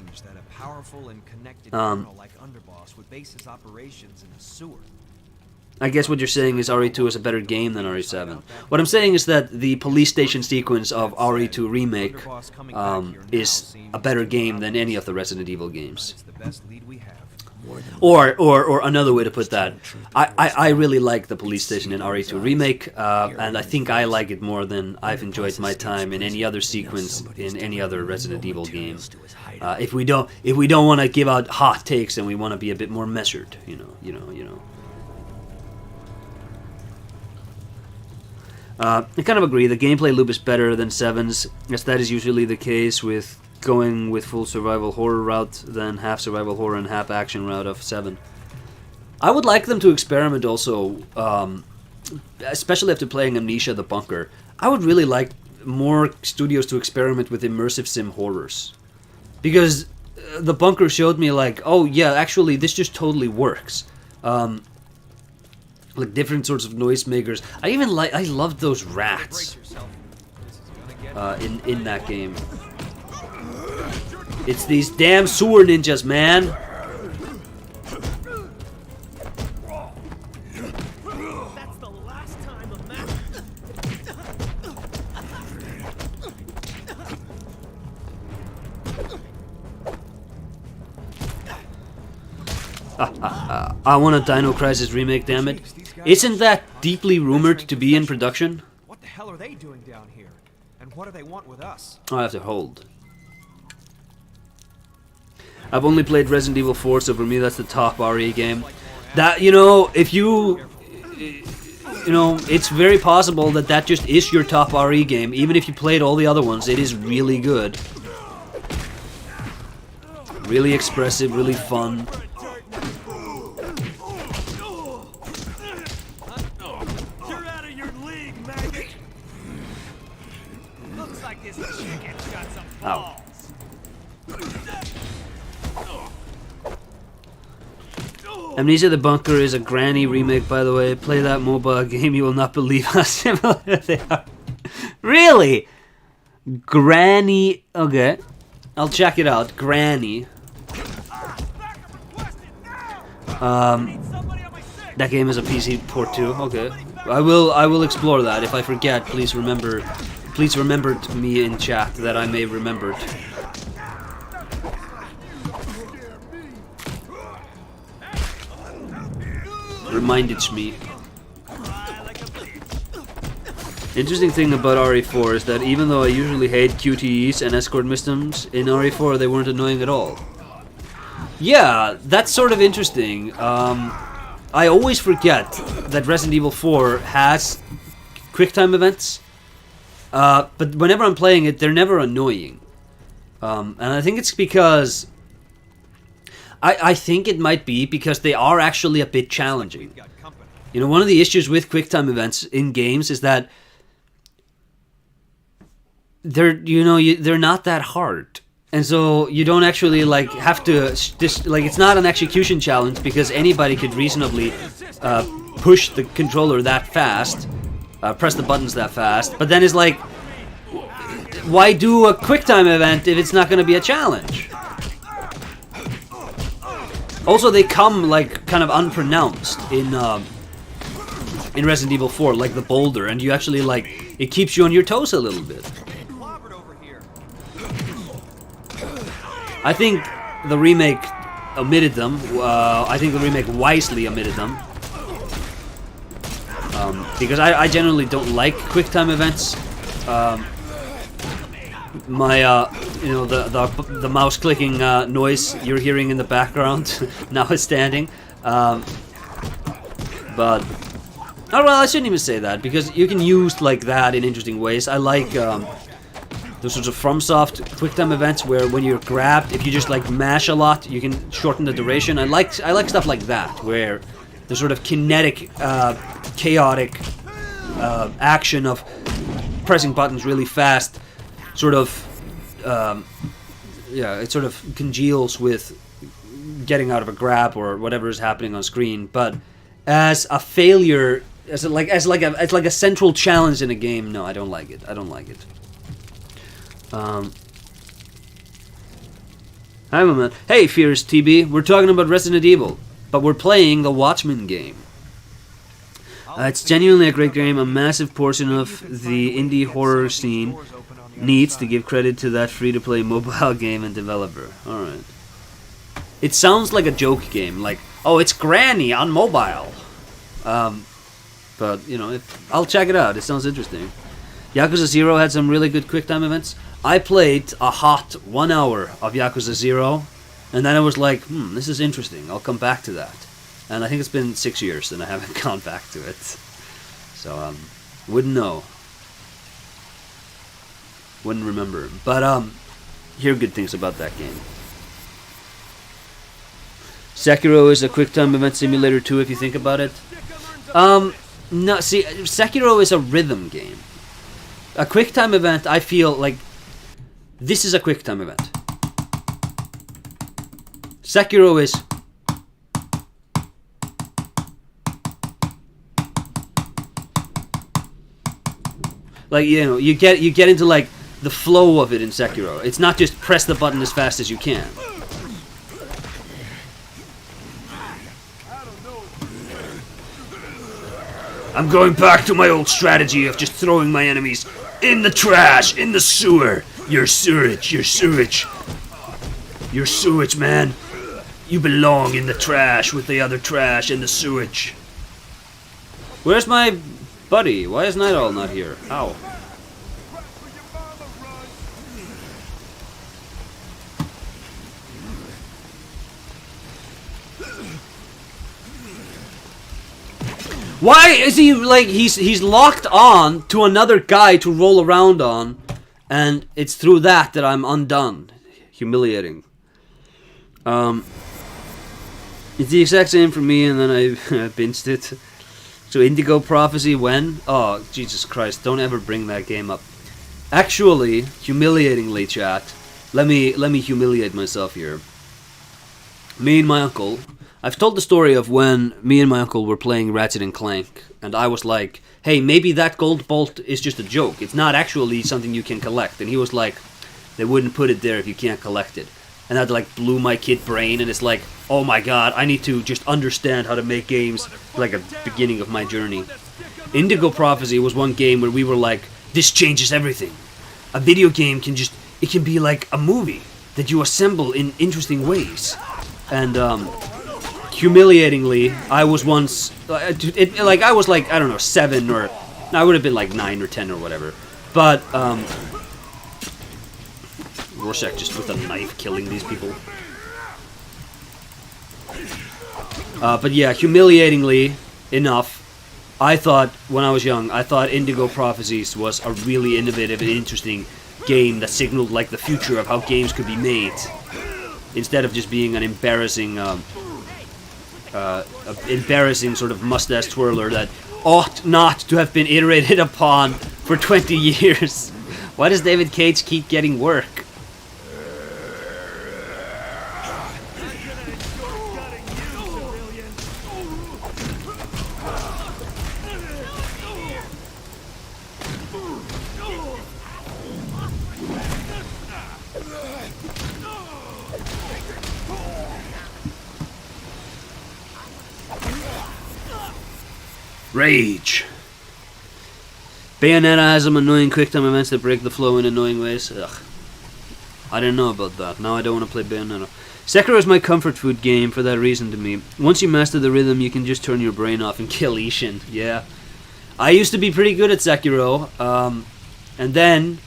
I guess what you're saying is RE2 is a better game than RE7. What I'm saying is that the police station sequence of RE2 Remake is a better game than any of the Resident Evil games. Or another way to put that, I really like the police station in RE2 Remake, and I think I like it more than I've enjoyed my time in any other sequence in any other Resident Evil game. If we don't want to give out hot takes and we want to be a bit more measured, you know. I kind of agree. The gameplay loop is better than 7's, as that is usually the case with going with full survival horror route than half survival horror and half action route of 7. I would like them to experiment also, especially after playing Amnesia: The Bunker. I would really like more studios to experiment with immersive sim horrors, because The Bunker showed me like, oh yeah, actually this just totally works. Like different sorts of noisemakers. I loved those rats in that game. It's these damn sewer ninjas, man. That's the last time a man. I want a Dino Crisis remake, damn it. Isn't that deeply rumored to be in production? What the hell are they doing down here? And what do they want with us? I have to hold. I've only played Resident Evil 4, so for me that's the top RE game. That, you know, if you know, it's very possible that that just is your top RE game. Even if you played all the other ones, it is really good. Really expressive, really fun. You're out of your league, maggot. Looks like this chicken's got some balls. Amnesia: The Bunker is a granny remake, by the way. Play that mobile game, you will not believe how similar they are. Really? Granny. Okay. I'll check it out. Granny. That game is a PC port too. Okay. I will explore that. If I forget, please remember to me in chat that I may remember it. Reminded me. Interesting thing about RE4 is that even though I usually hate QTEs and escort missions, in RE4 they weren't annoying at all. Yeah, that's sort of interesting. I always forget that Resident Evil 4 has QuickTime events, but whenever I'm playing it, they're never annoying. And I think it's because... I think it might be because they are actually a bit challenging. You know, one of the issues with QuickTime events in games is that they're not that hard. And so you don't actually like have to it's not an execution challenge because anybody could reasonably push the controller that fast, press the buttons that fast. But then it's like, why do a QuickTime event if it's not going to be a challenge? Also, they come like kind of unpronounced in Resident Evil 4, like the boulder, and you actually like it keeps you on your toes a little bit. I think the remake omitted them. I think the remake wisely omitted them because I generally don't like QuickTime events. The mouse clicking noise you're hearing in the background notwithstanding. But oh well, I shouldn't even say that because you can use like that in interesting ways. I like those sorts of FromSoft QuickTime events where when you're grabbed, if you just like mash a lot, you can shorten the duration. I like stuff like that where the sort of kinetic, chaotic action of pressing buttons really fast, sort of, it sort of congeals with getting out of a grab or whatever is happening on screen. But as a failure, as like a central challenge in a game, no, I don't like it. I don't like it. Hi, my man. Hey, Fierce TB. We're talking about Resident Evil, but we're playing the Watchmen game. It's genuinely a great game. A massive portion of the indie horror scene needs to give credit to that free-to-play mobile game and developer. Alright. It sounds like a joke game, like, oh, it's Granny on mobile. But, you know, I'll check it out. It sounds interesting. Yakuza 0 had some really good QuickTime events. I played a hot 1 hour of Yakuza 0, and then I was like, this is interesting. I'll come back to that. And I think it's been 6 years, and I haven't gone back to it. So, Wouldn't know. Wouldn't remember. But hear good things about that game. Sekiro is a quick time event simulator too, if you think about it. No, see, Sekiro is a rhythm game. A quick time event, I feel like this is a quick time event. Sekiro is like, you know, you get into like the flow of it in Sekiro. It's not just press the button as fast as you can. I'm going back to my old strategy of just throwing my enemies in the trash, in the sewer. Your sewage, your sewage. Your sewage, man. You belong in the trash with the other trash and the sewage. Where's my buddy? Why is Night Owl not here? Ow. Why is he like he's locked on to another guy to roll around on, and it's through that I'm undone. Humiliating. It's the exact same for me, and then I binged it. So Indigo Prophecy when? Oh, Jesus Christ, don't ever bring that game up. Actually, humiliatingly, chat, let me humiliate myself here. Me and my uncle, I've told the story of when me and my uncle were playing Ratchet and Clank, and I was like, hey, maybe that gold bolt is just a joke. It's not actually something you can collect. And he was like, they wouldn't put it there if you can't collect it. And that like blew my kid brain, and it's like, oh my god, I need to just understand how to make games, like a beginning of my journey. Indigo Prophecy was one game where we were like, this changes everything. A video game can just, it can be like a movie that you assemble in interesting ways. And humiliatingly, I was once, I was like, I don't know, 7 or, I would have been like 9 or 10 or whatever. But, Rorschach just with a knife killing these people. But yeah, humiliatingly enough, I thought, when I was young, I thought Indigo Prophecies was a really innovative and interesting game that signaled like the future of how games could be made, instead of just being an embarrassing embarrassing sort of mustache twirler that ought not to have been iterated upon for 20 years. Why does David Cage keep getting work? Rage. Bayonetta has some annoying quick-time events that break the flow in annoying ways. Ugh. I didn't know about that. Now I don't want to play Bayonetta. Sekiro is my comfort food game for that reason to me. Once you master the rhythm, you can just turn your brain off and kill Ishin. Yeah. I used to be pretty good at Sekiro, and then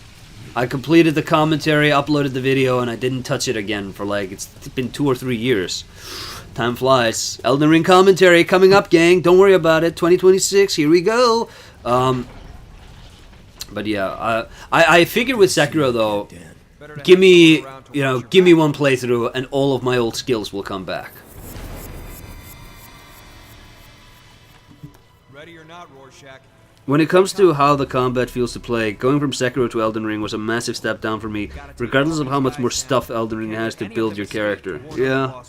I completed the commentary, uploaded the video, and I didn't touch it again for like, it's been 2 or 3 years. Time flies. Elden Ring commentary coming up, gang. Don't worry about it. 2026, here we go. But yeah, I figured with Sekiro though, give me one playthrough and all of my old skills will come back. Ready or not, Rorschach. When it comes to how the combat feels to play, going from Sekiro to Elden Ring was a massive step down for me, regardless of how much more stuff Elden Ring has to build your character. Yeah.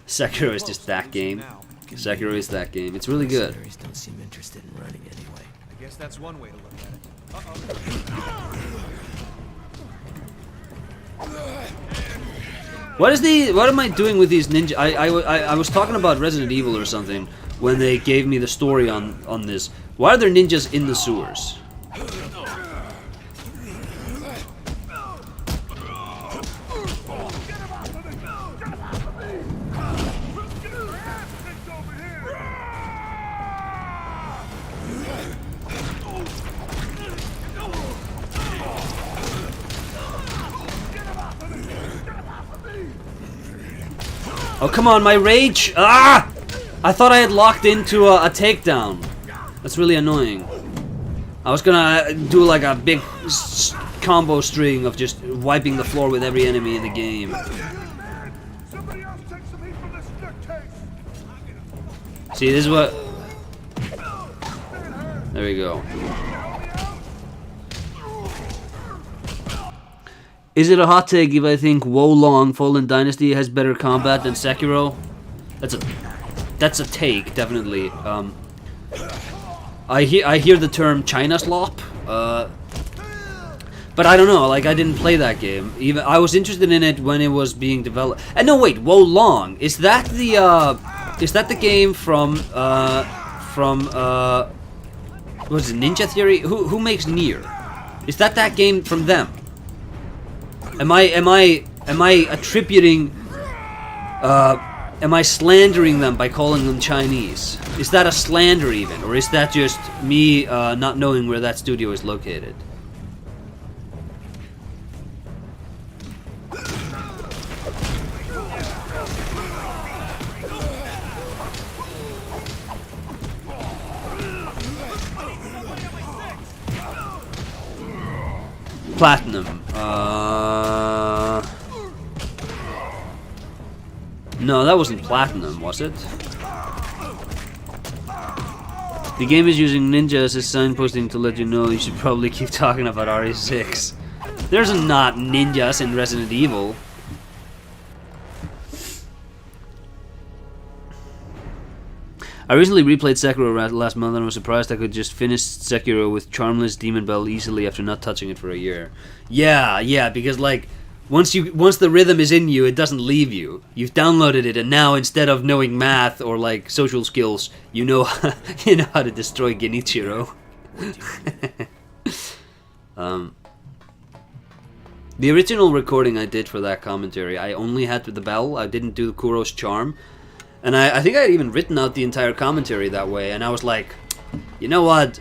Sekiro is just that game. Sekiro is that game. It's really good. Don't seem interested in running anyway. I guess that's one way to look at it. What am I doing with these ninja? I was talking about Resident Evil or something when they gave me the story on this. Why are there ninjas in the sewers? Oh, come on, my rage! Ah! I thought I had locked into a takedown. That's really annoying. I was gonna do like a big combo string of just wiping the floor with every enemy in the game. Somebody else take some heat from this nutcase. See, this is what... There we go. Is it a hot take if I think Wolong Fallen Dynasty has better combat than Sekiro? That's a take, definitely. I hear the term China slop, but I don't know. Like, I didn't play that game. Even I was interested in it when it was being developed. And no, wait, Wolong, is that the game from what is it, Ninja Theory? Who makes Nier? Is that game from them? Am I attributing? Am I slandering them by calling them Chinese? Is that a slander even, or is that just me not knowing where that studio is located? Platinum. No, that wasn't Platinum, was it? The game is using Ninja as a signposting to let you know you should probably keep talking about RE6. There's not ninjas in Resident Evil. I recently replayed Sekiro last month and was surprised I could just finish Sekiro with Charmless Demon Bell easily after not touching it for a year. Yeah, because like once the rhythm is in you, it doesn't leave you. You've downloaded it, and now instead of knowing math or like social skills, you know you know how to destroy Genichiro. The original recording I did for that commentary, I only had the bell. I didn't do Kuro's charm. And I think I had even written out the entire commentary that way, and I was like, you know what,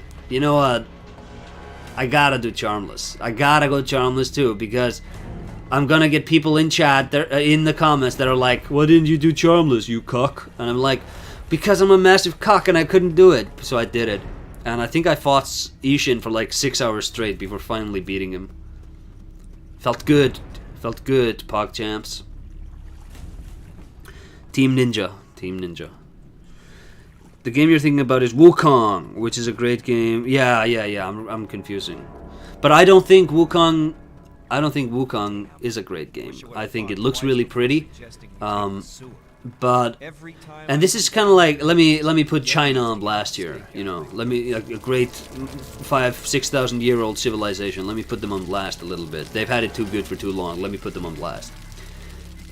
I gotta do Charmless. I gotta go Charmless too, because I'm gonna get people in chat, in the comments, that are like, why didn't you do Charmless, you cuck? And I'm like, because I'm a massive cuck and I couldn't do it, so I did it. And I think I fought Ishin for like 6 hours straight before finally beating him. Felt good, PogChamps. Team Ninja. The game you're thinking about is Wukong, which is a great game. Yeah. I'm confusing, but I don't think Wukong is a great game. I think it looks really pretty, but and this is kind of like let me put China on blast here. Let me a great 5,000-6,000 year old civilization. Let me put them on blast a little bit. They've had it too good for too long. Let me put them on blast.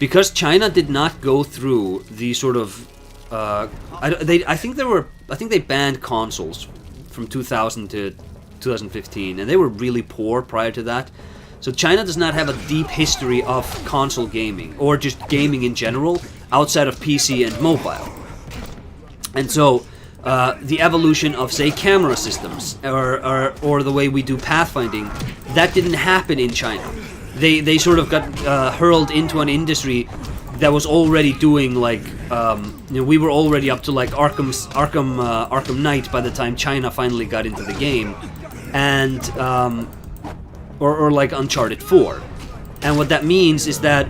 Because China did not go through the sort of, I think they banned consoles from 2000 to 2015, and they were really poor prior to that. So China does not have a deep history of console gaming, or just gaming in general, outside of PC and mobile. And so, the evolution of, say, camera systems, or the way we do pathfinding, that didn't happen in China. They sort of got hurled into an industry that was already doing like we were already up to like Arkham Knight by the time China finally got into the game, and or like Uncharted 4. And what that means is that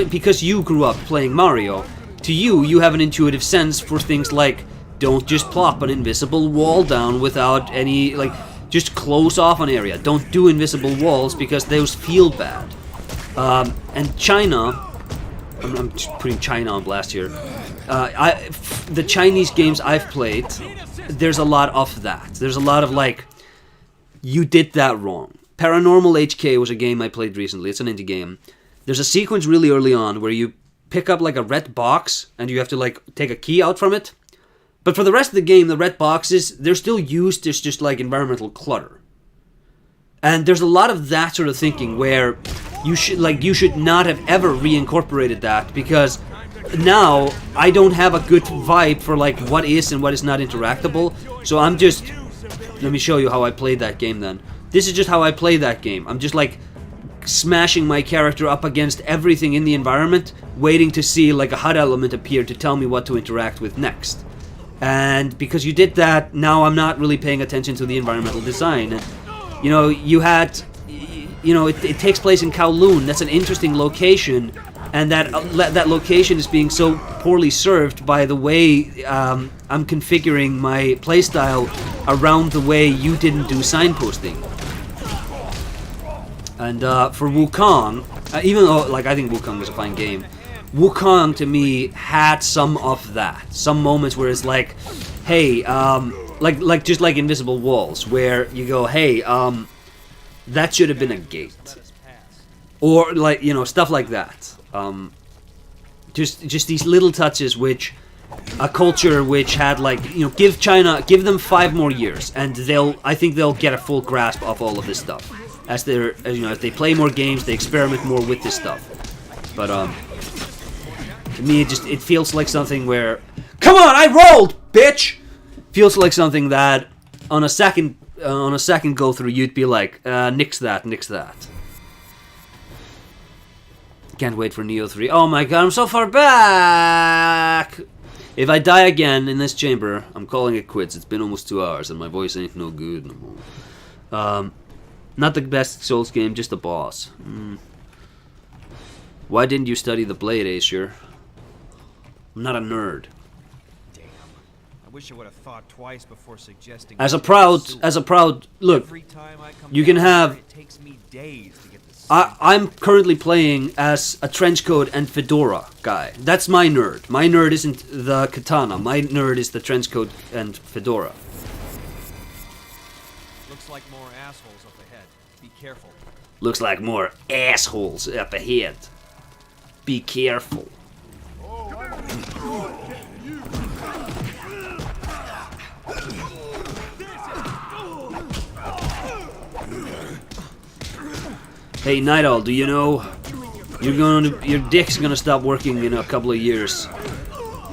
because you grew up playing Mario, to you have an intuitive sense for things like don't just plop an invisible wall down without any like. Just close off an area. Don't do invisible walls because those feel bad. And China, I'm just putting China on blast here. The Chinese games I've played, there's a lot of that. There's a lot of like, you did that wrong. Paranormal HK was a game I played recently. It's an indie game. There's a sequence really early on where you pick up like a red box and you have to like take a key out from it. But for the rest of the game, the red boxes, they're still used as just like environmental clutter. And there's a lot of that sort of thinking where you should not have ever reincorporated that, because now I don't have a good vibe for like what is and what is not interactable. So I'm just, let me show you how I played that game then. This is just how I play that game. I'm just like smashing my character up against everything in the environment, waiting to see like a HUD element appear to tell me what to interact with next. And because you did that, now I'm not really paying attention to the environmental design. And, you know, it takes place in Kowloon. That's an interesting location, and that location is being so poorly served by the way I'm configuring my playstyle around the way you didn't do signposting. And for Wukong, even though like I think Wukong was a fine game, Wukong to me had some of that. Some moments where it's like, hey, like just like Invisible Walls, where you go, hey, that should have been a gate, or like, you know, stuff like that. Just these little touches, which a culture which had, like, you know, give them 5 more years, and I think they'll get a full grasp of all of this stuff as they play more games, they experiment more with this stuff. But to me, it feels like something where, come on, I rolled, bitch. Feels like something that on a second go through you'd be like, nix that. Can't wait for Neo 3. Oh my god, I'm so far back! If I die again in this chamber, I'm calling it quits. It's been almost 2 hours and my voice ain't no good no more. Not the best Souls game, just a boss. Why didn't you study the blade, Aesir? I'm not a nerd. Damn. I wish I would have thought twice before suggesting. As a proud look, you can have. It takes me days to get this. I'm currently playing as a trenchcoat and fedora guy. That's my nerd. My nerd isn't the katana. My nerd is the trenchcoat and fedora. Looks like more assholes up ahead. Be careful. Looks like more assholes up ahead. Be careful. Hey, Night Owl, do you know your dick's gonna stop working in a couple of years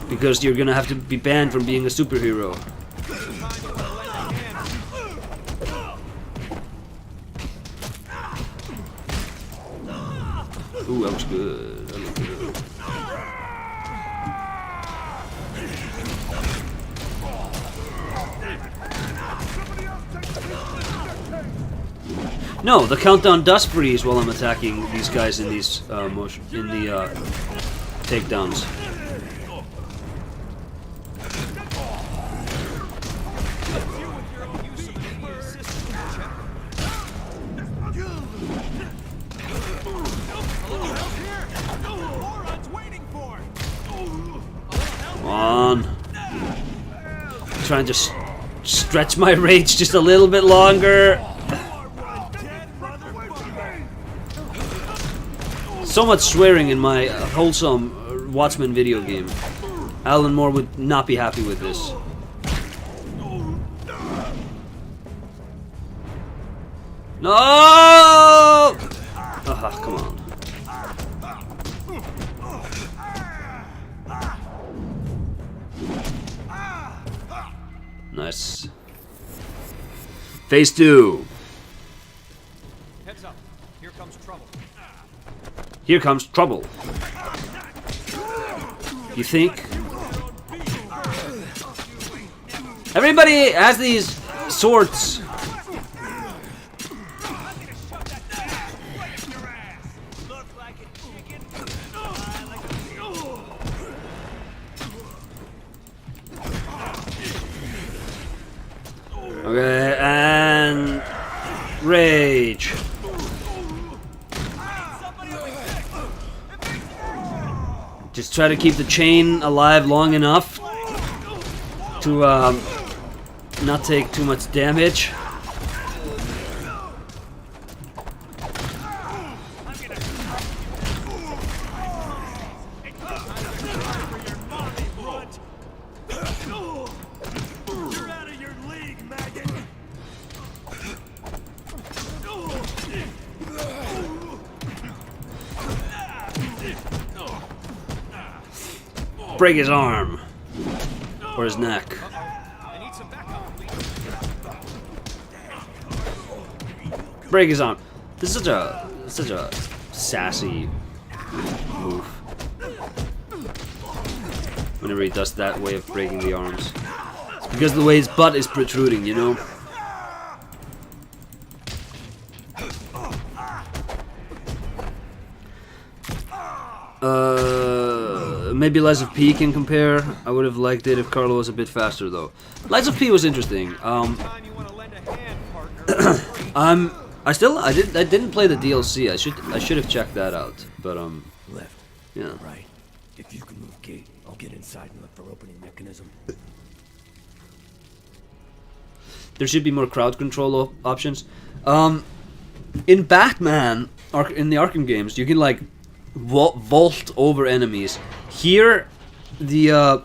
because you're gonna have to be banned from being a superhero. Ooh, that was good. That looked good. No, the countdown does freeze while I'm attacking these guys in these takedowns. Come on. I'm trying to stretch my rage just a little bit longer. So much swearing in my wholesome Watchmen video game. Alan Moore would not be happy with this. No! Come on. Nice. Phase 2. Heads up. Here comes trouble. Here comes trouble. You think? Everybody has these swords. Okay, and rage. Just try to keep the chain alive long enough to not take too much damage. Break his arm or his neck. Break his arm. This is such a sassy move. Whenever he does that way of breaking the arms. It's because the way his butt is protruding, you know? Maybe Lies of P can compare. I would have liked it if Carlo was a bit faster, though. Lies of P was interesting. I didn't play the DLC. I should have checked that out. But Left. yeah. Right. If you can move gate, I'll get inside and look for opening mechanism. There should be more crowd control options. In Batman, in the Arkham games, you can like vault over enemies. Here, the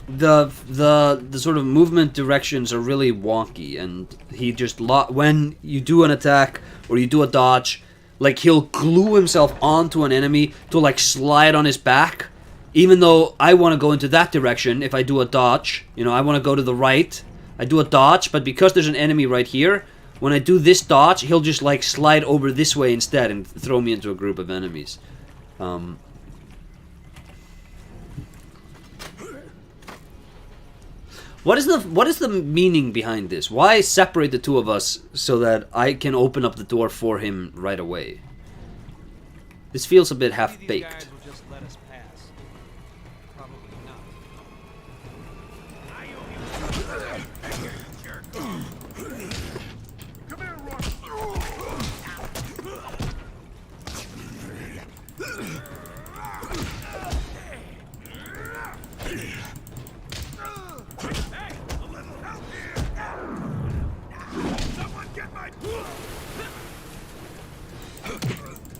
sort of movement directions are really wonky, and he just when you do an attack or you do a dodge, like he'll glue himself onto an enemy to like slide on his back. Even though I want to go into that direction, if I do a dodge, you know, I want to go to the right. I do a dodge, but because there's an enemy right here, when I do this dodge, he'll just like slide over this way instead and throw me into a group of enemies. What is the meaning behind this? Why separate the two of us so that I can open up the door for him right away? This feels a bit half-baked.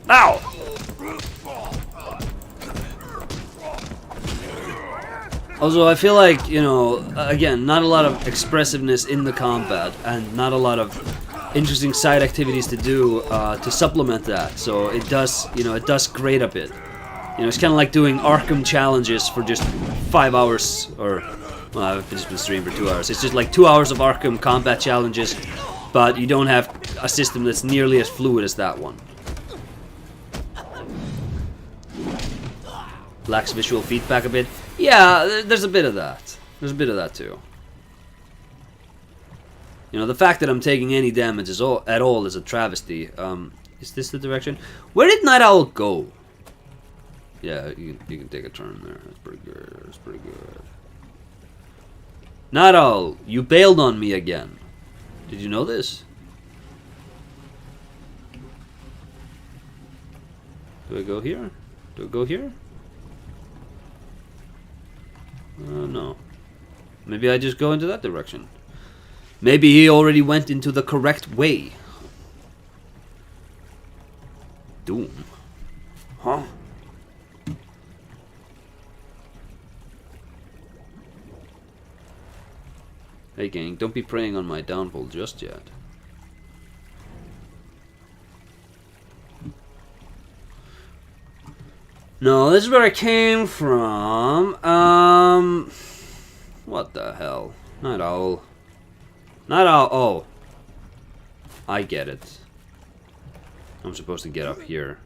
Ow! Also, I feel like, you know, again, not a lot of expressiveness in the combat, and not a lot of interesting side activities to do to supplement that. So it does, you know, it does grate a bit. You know, it's kind of like doing Arkham challenges for just 5 hours, or, well, I've just been streaming for 2 hours. It's just like 2 hours of Arkham combat challenges, but you don't have a system that's nearly as fluid as that one. Lacks visual feedback a bit. Yeah, there's a bit of that. There's a bit of that too. You know, the fact that I'm taking any damage at all is a travesty. Is this the direction? Where did Night Owl go? Yeah, you can take a turn there. That's pretty good. That's pretty good. Night Owl, you bailed on me again. Did you know this? Do I go here? Do I go here? No. Maybe I just go into that direction. Maybe he already went into the correct way. Doom. Huh? Hey gang, don't be preying on my downfall just yet. No, this is where I came from. What the hell? Night Owl. Night Owl. Oh. I get it. I'm supposed to get up here.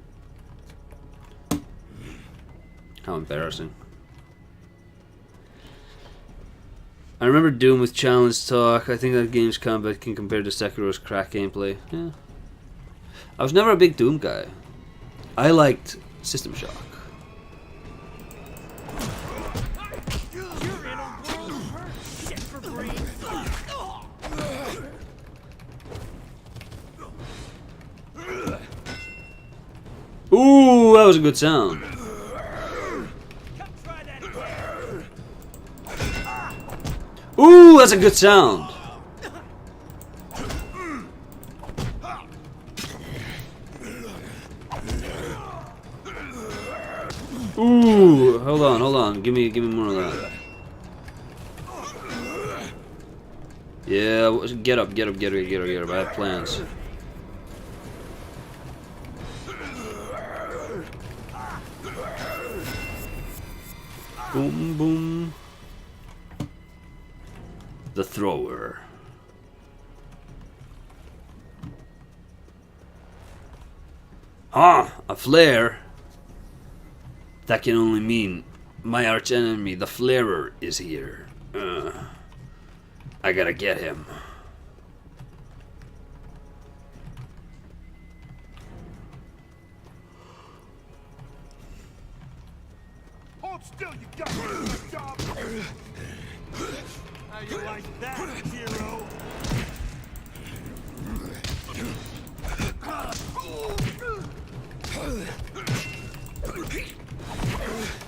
How embarrassing. I remember Doom with challenge talk. I think that game's combat can compare to Sekiro's crack gameplay. Yeah. I was never a big Doom guy. I liked System Shock. Ooh, that was a good sound. Ooh, that's a good sound. Ooh, hold on. Give me more of that. Yeah, get up. I have plans. Boom, boom. The thrower. Ah, a flare. That can only mean My arch enemy, the Flarer, is here. I gotta get him. Hold still, you got a job. How you like that, hero?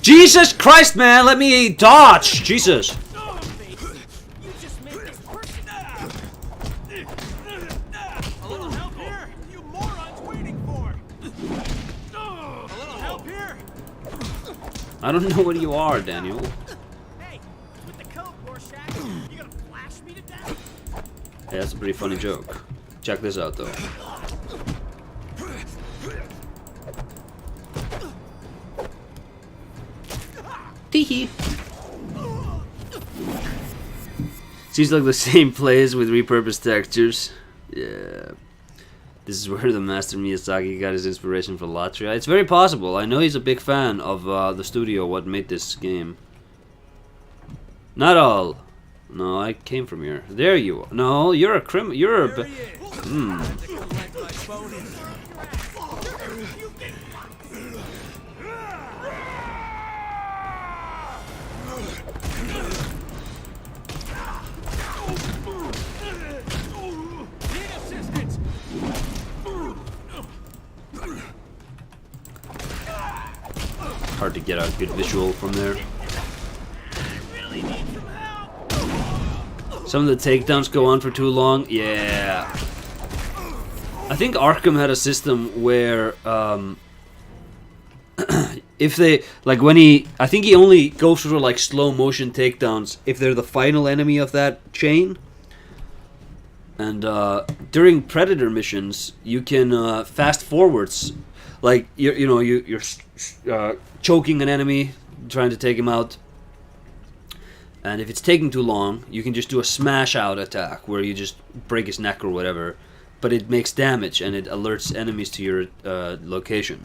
Jesus Christ, man! Let me dodge! Jesus! You just made this person. A little help here? You morons waiting for? A little help here? I don't know what you are, Daniel. Hey, with the coat, Rorschach, you gonna flash me to death? Hey, that's a pretty funny joke. Check this out, though. Teehee. Seems like the same place with repurposed textures. Yeah. This is where the master Miyazaki got his inspiration for Latria. It's very possible. I know he's a big fan of the studio what made this game. Not all. No, I came from here. There you are. No, you're a you're a... Hard to get a good visual from there. Some of the takedowns go on for too long. Yeah. I think Arkham had a system where if they like when I think he only goes through like slow motion takedowns if they're the final enemy of that chain. And during Predator missions, you can fast forwards, like you're choking an enemy, trying to take him out. And if it's taking too long, you can just do a smash out attack where you just break his neck or whatever, but it makes damage and it alerts enemies to your location.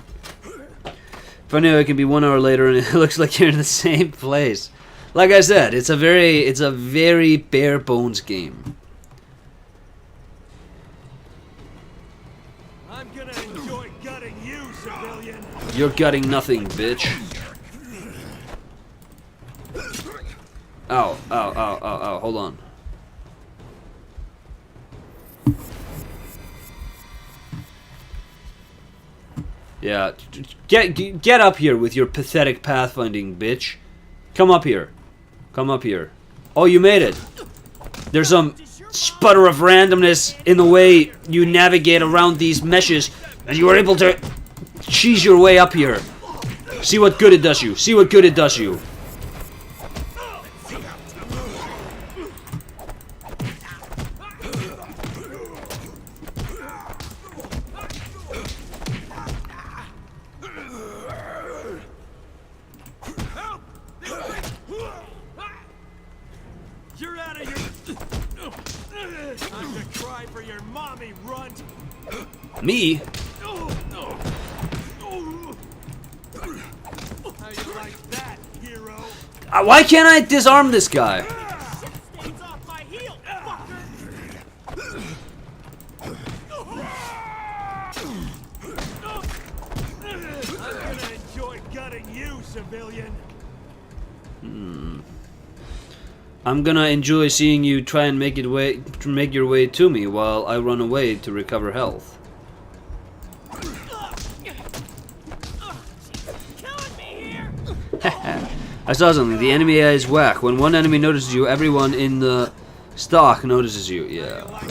Funny how it can be 1 hour later and it looks like you're in the same place. Like I said, it's a very bare bones game. I'm gonna enjoy gutting you, civilian. You're gutting nothing, bitch. Ow, ow, ow, ow, ow, hold on. Yeah, get up here with your pathetic pathfinding, bitch. Come up here. Come up here. Oh, you made it. There's some sputter of randomness in the way you navigate around these meshes, and you were able to cheese your way up here. See what good it does you. See what good it does you. You're out of your... Time to cry for your mommy, runt. Me? How you like that, hero? Why can't I disarm this guy? Stains off my heel, fucker. I'm gonna enjoy gutting you, civilian. I'm gonna enjoy seeing you try and make your way to me while I run away to recover health. Killing me here. I saw something. The enemy AI is whack. When one enemy notices you, everyone in the stock notices you. Yeah. I'm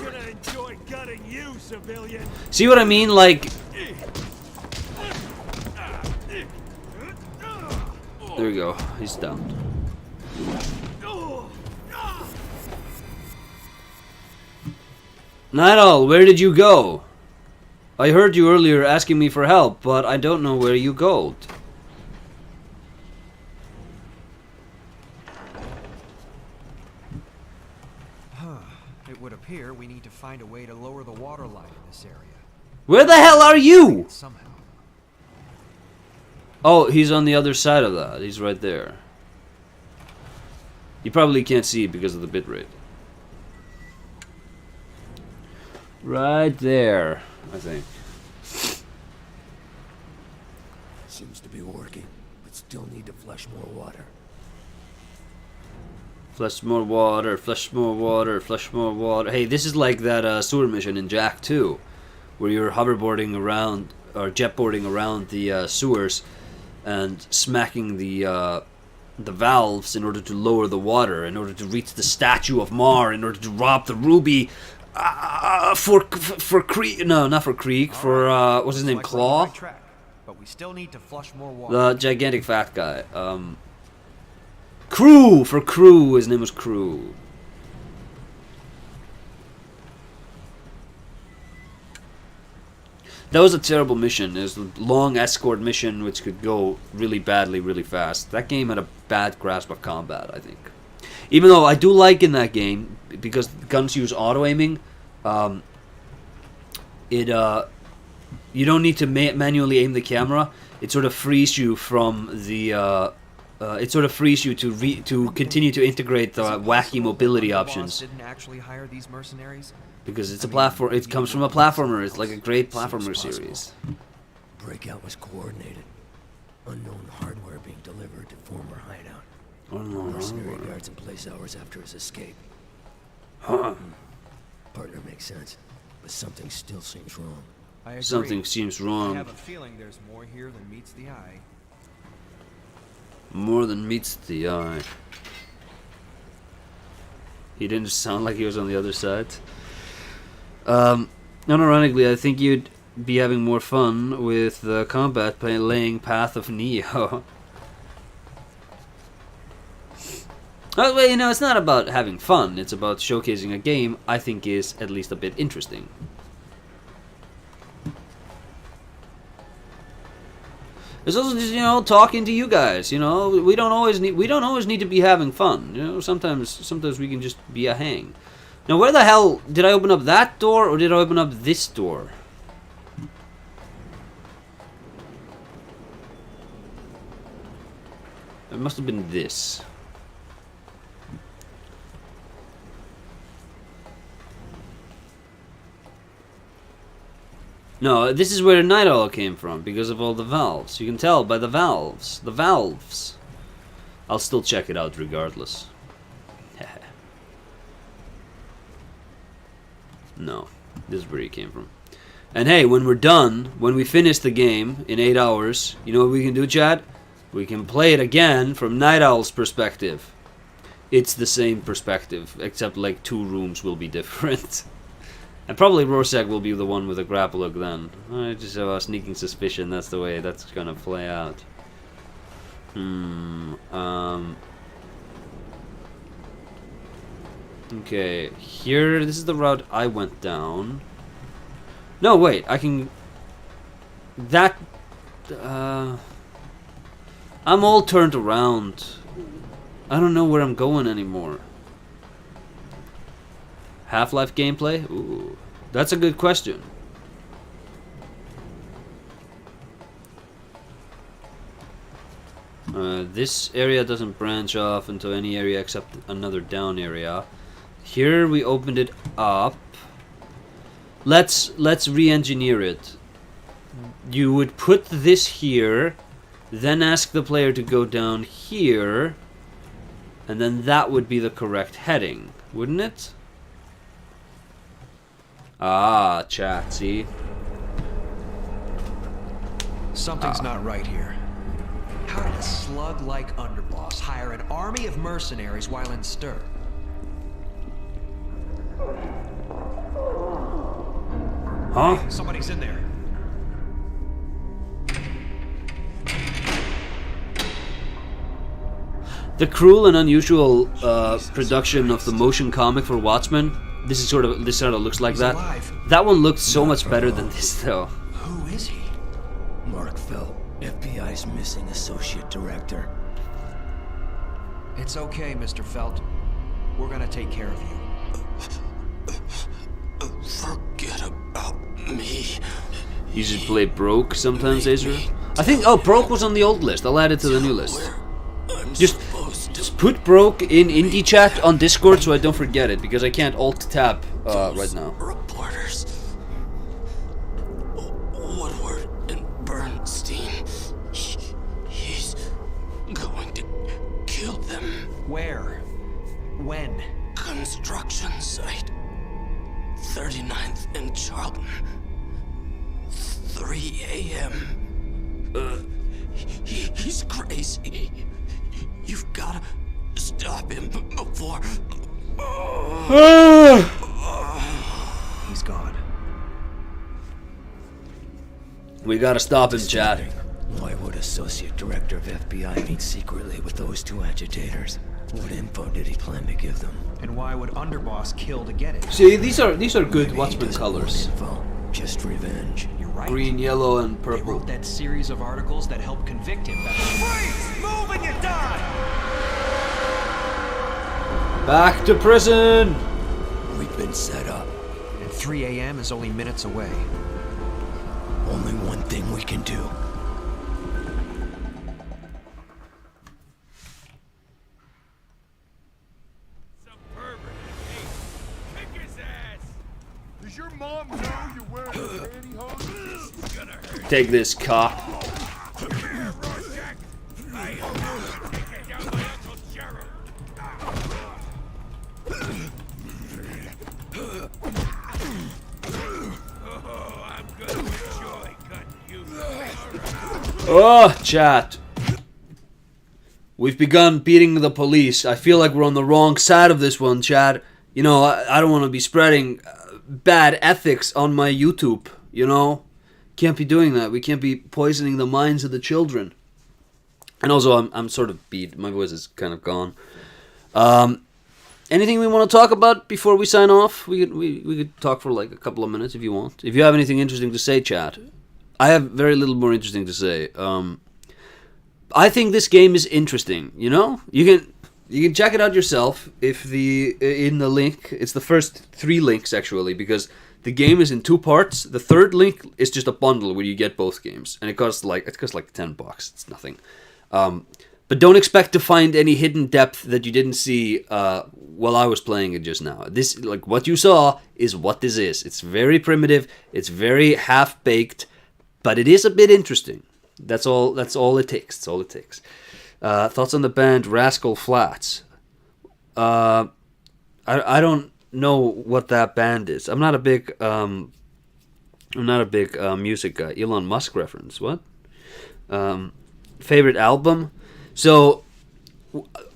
gonna enjoy gutting you, civilian. See what I mean? Like, there we go. He's down. Not all. Where did you go? I heard you earlier asking me for help, but I don't know where you go. It would appear we need to find a way to lower the water line in this area. Where the hell are you? Somehow. Oh, he's on the other side of that. He's right there. You probably can't see it because of the bitrate. Right there, I think. Seems to be working, but still need to flush more water. Flush more water, flush more water, flush more water. Hey, this is like that sewer mission in Jack 2, where you're hoverboarding around, or jetboarding around the sewers and smacking the valves in order to lower the water, in order to reach the statue of Mar, in order to rob the ruby for Creek. No, not for Creek. For what's his name, Claw? But we still need to flush more water. The gigantic fat guy. Crew! For Crew. His name was Crew. That was a terrible mission. It was a long escort mission which could go really badly, really fast. That game had a bad grasp of combat, I think. Even though I do like in that game, because guns use auto-aiming, you don't need to manually aim the camera. It sort of frees you from the... it sort of frees you to continue to integrate the wacky mobility options. Didn't actually hire these mercenaries? Because it's a platform. It comes from a platformer. It's like a great platformer series. Breakout was coordinated. Unknown hardware being delivered to former hideout. Unknown Mercenary hardware. guards in place hours after his escape. Huh. Partner makes sense, but something still seems wrong. I agree. Something seems I wrong. have a feeling there's more here than meets the eye. More than meets the eye. He didn't sound like he was on the other side. Unironically, I think you'd be having more fun with combat playing Path of Neo. Well, you know, it's not about having fun. It's about showcasing a game I think is at least a bit interesting. It's also just, you know, talking to you guys. You know, we don't always need to be having fun. You know, sometimes we can just be a hang. Now, where the hell did I open up that door, or did I open up this door? It must have been this. No, this is where Night Owl came from, because of all the valves. You can tell by the valves. The valves. I'll still check it out regardless. No, this is where he came from. And hey, when we're done, when we finish the game in 8 hours, you know what we can do, Chad? We can play it again from Night Owl's perspective. It's the same perspective, except like 2 rooms will be different. And probably Rorschach will be the one with a grapple hook then. I just have a sneaking suspicion that's the way that's gonna play out. Okay, here, this is the route I went down. No, wait, I can... That... I'm all turned around. I don't know where I'm going anymore. Half-Life gameplay? Ooh, that's a good question. This area doesn't branch off into any area except another down area. Here we opened it up. Let's re-engineer it. You would put this here, then ask the player to go down here, and then that would be the correct heading, wouldn't it? Ah, chat, see? Something's not right here. How did a slug-like underboss hire an army of mercenaries while in stir? Huh? Hey, somebody's in there. The cruel and unusual production of the motion comic for Watchmen. This sort of looks like that. Alive. That one looked so much better than this, though. Who is he? Mark Felt, FBI's missing associate director. It's okay, Mr. Felt. We're gonna take care of you. Forget about me. You just play broke sometimes, Ezra. I think, oh, Broke was on the old list. I'll add it to the new list. Just put Broke in indie chat on Discord so I don't forget it, because I can't alt-tab right now. Reporters. Woodward and Bernstein. He's going to kill them. Where? When? Construction site. 39th and Charlton. 3 a.m. He's crazy. You've gotta stop him before... He's gone. We gotta stop him, chat. Why would Associate Director of FBI meet secretly with those two agitators? What info did he plan to give them? And why would Underboss kill to get it? See, these are good Watchmen colors. Info, just revenge. You're right. Green, yellow, and They purple. wrote that series of articles that helped convict him back. Freeze! Move and you die! Back to prison! We've been set up. And 3 a.m. is only minutes away. Only one thing we can do. Some pervert, hey, kick his ass! Does your mom know you're wearing pantyhose? It's gonna hurt. Take this, cop. Here, Rorschach! I am taking down my Uncle Gerald! Oh, I'm gonna enjoy cutting you. Oh, chat. We've begun beating the police. I feel like we're on the wrong side of this one, chat. You know, I don't want to be spreading bad ethics on my YouTube, you know? Can't be doing that. We can't be poisoning the minds of the children. And also, I'm sort of beat. My voice is kind of gone. Anything we want to talk about before we sign off? We could talk for like a couple of minutes if you want. If you have anything interesting to say, chat. I have very little more interesting to say. I think this game is interesting. You know, you can check it out yourself. If in the link, it's the first 3 links actually, because the game is in 2 parts. The third link is just a bundle where you get both games, and it costs like $10. It's nothing. But don't expect to find any hidden depth that you didn't see while I was playing it just now. This, like, what you saw is what this is. It's very primitive. It's very half-baked, but it is a bit interesting. That's all it takes. That's all it takes. Thoughts on the band Rascal Flatts? I don't know what that band is. I'm not a big music guy. Elon Musk reference. What? Favorite album? So,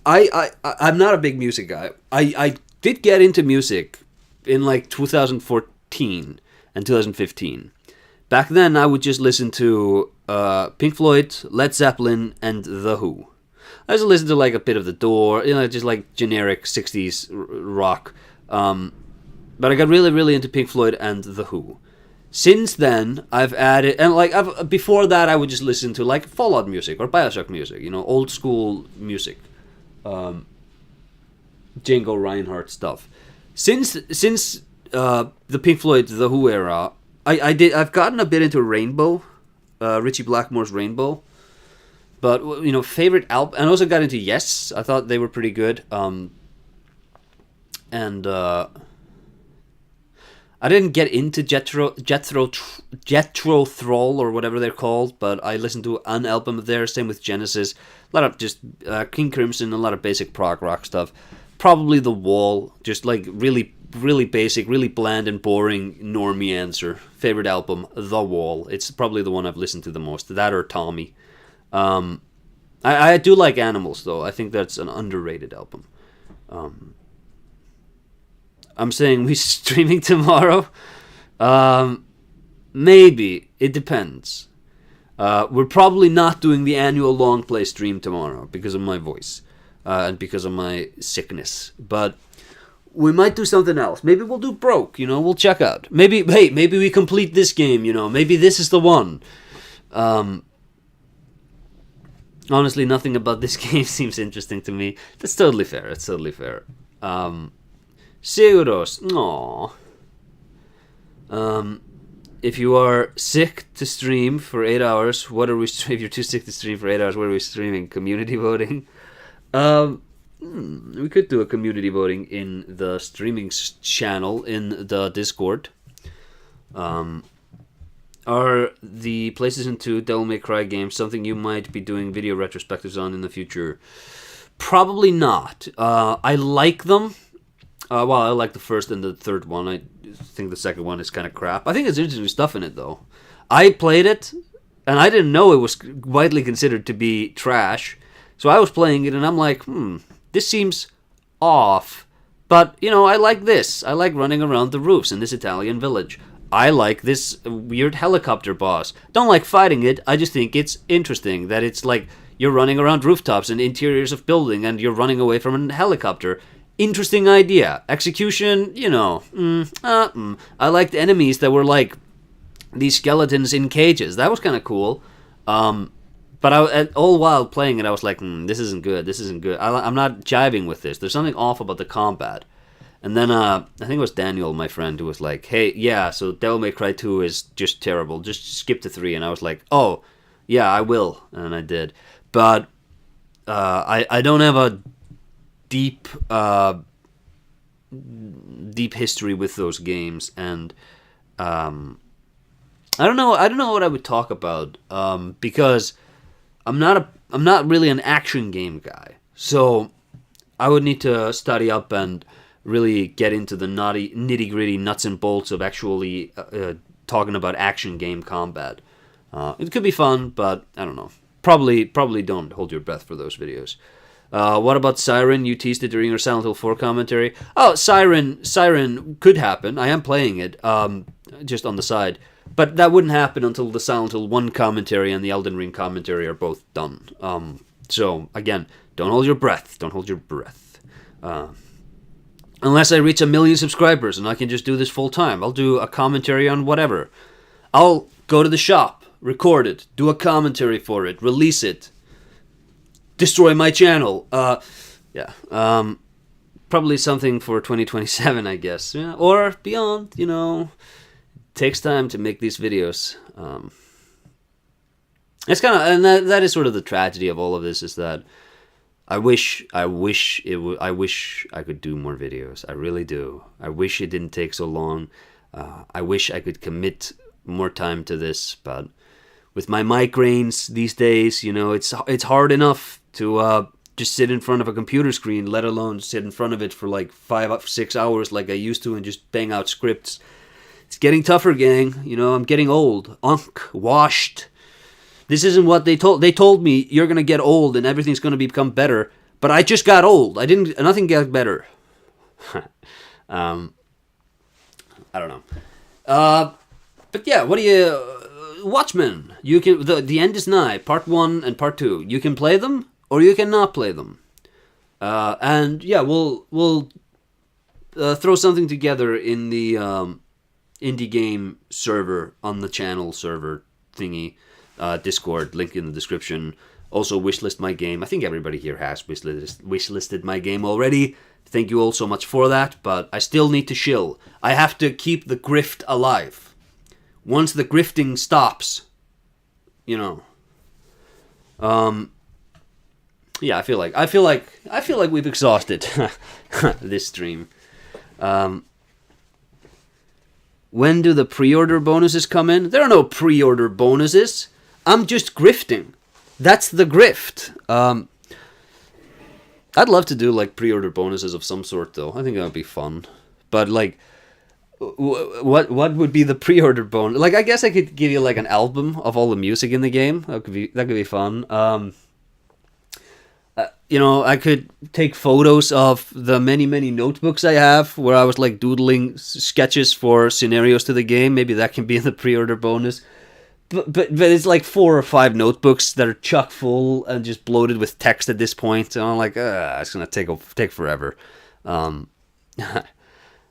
I'm not a big music guy. I did get into music in like 2014 and 2015. Back then, I would just listen to Pink Floyd, Led Zeppelin, and The Who. I used to listen to like a bit of The Door, you know, just like generic 60s rock. But I got really, really into Pink Floyd and The Who. Since then, I've added, and like before that, I would just listen to like Fallout music or Bioshock music, you know, old school music, Django Reinhardt stuff. Since the Pink Floyd, The Who era, I've gotten a bit into Rainbow, Richie Blackmore's Rainbow, but you know, favorite album, and also got into Yes. I thought they were pretty good, and. I didn't get into Jethro Tull or whatever they're called, but I listened to an album of theirs, same with Genesis, a lot of just King Crimson, a lot of basic prog rock stuff. Probably The Wall, just like really, really basic, really bland and boring normie answer. Favorite album, The Wall. It's probably the one I've listened to the most. That or Tommy. I do like Animals, though. I think that's an underrated album. I'm saying we streaming tomorrow. Maybe. It depends. We're probably not doing the annual long play stream tomorrow because of my voice and because of my sickness. But we might do something else. Maybe we'll do Broke. You know, we'll check out. Maybe we complete this game. You know, maybe this is the one. Honestly, nothing about this game seems interesting to me. That's totally fair. It's totally fair. Seguros, aww. if you are sick to stream for 8 hours, what are we? If you're too sick to stream for 8 hours, what are we streaming? Community voting. We could do a community voting in the streaming channel in the Discord. Are the PlayStation 2 Devil May Cry games something you might be doing video retrospectives on in the future? Probably not. I like them. Well, I like the first and the third one. I think the second one is kind of crap. I think there's interesting stuff in it, though. I played it, and I didn't know it was widely considered to be trash. So I was playing it, and I'm like, this seems off. But, you know, I like this. I like running around the roofs in this Italian village. I like this weird helicopter boss. Don't like fighting it. I just think it's interesting that it's like you're running around rooftops and interiors of building, and you're running away from a helicopter. Interesting idea. Execution, you know. I liked enemies that were like these skeletons in cages. That was kind of cool. But all while playing it, I was like, this isn't good. This isn't good. I'm not jiving with this. There's something off about the combat. And then I think it was Daniel, my friend, who was like, hey, yeah, so Devil May Cry 2 is just terrible. Just skip to 3. And I was like, oh, yeah, I will. And I did. But I don't have a deep history with those games, and I don't know what I would talk about, because I'm not really an action game guy, so I would need to study up and really get into the nitty gritty nuts and bolts of actually talking about action game combat. It could be fun, but I don't know. Probably don't hold your breath for those videos. What about Siren? You teased it during your Silent Hill 4 commentary. Oh, Siren could happen. I am playing it, just on the side. But that wouldn't happen until the Silent Hill 1 commentary and the Elden Ring commentary are both done. So, again, don't hold your breath. Don't hold your breath. Unless I reach 1 million subscribers and I can just do this full time. I'll do a commentary on whatever. I'll go to the shop, record it, do a commentary for it, release it. Destroy my channel. Probably something for 2027, I guess. Yeah, or beyond, you know. It takes time to make these videos. It's kind of, and that is sort of the tragedy of all of this, is that I wish I could do more videos. I really do. I wish it didn't take so long. I wish I could commit more time to this, but with my migraines these days, you know, it's hard enough to just sit in front of a computer screen, let alone sit in front of it for like 5 or 6 hours like I used to and just bang out scripts. It's getting tougher, gang. You know, I'm getting old. Washed. This isn't what they told. They told me you're going to get old and everything's going to become better. But I just got old. Nothing got better. I don't know. But yeah, what do you... Watchmen. You can the end is nigh. Part 1 and Part 2. You can play them or you cannot play them. And yeah, we'll throw something together in the indie game server on the channel server thingy, Discord, link in the description. Also, wishlist my game. I think everybody here has wishlisted my game already. Thank you all so much for that, but I still need to shill. I have to keep the grift alive. Once the grifting stops, you know. Yeah, I feel like we've exhausted this stream. When do the pre-order bonuses come in? There are no pre-order bonuses. I'm just grifting. That's the grift. I'd love to do like pre-order bonuses of some sort, though. I think that would be fun. But like, what would be the pre-order bonus? Like, I guess I could give you like an album of all the music in the game. That could be fun. You know, I could take photos of the many notebooks I have where I was like doodling sketches for scenarios to the game. Maybe that can be in the pre-order bonus. But it's like 4 or 5 notebooks that are chock full and just bloated with text at this point. And I'm like, it's gonna take forever.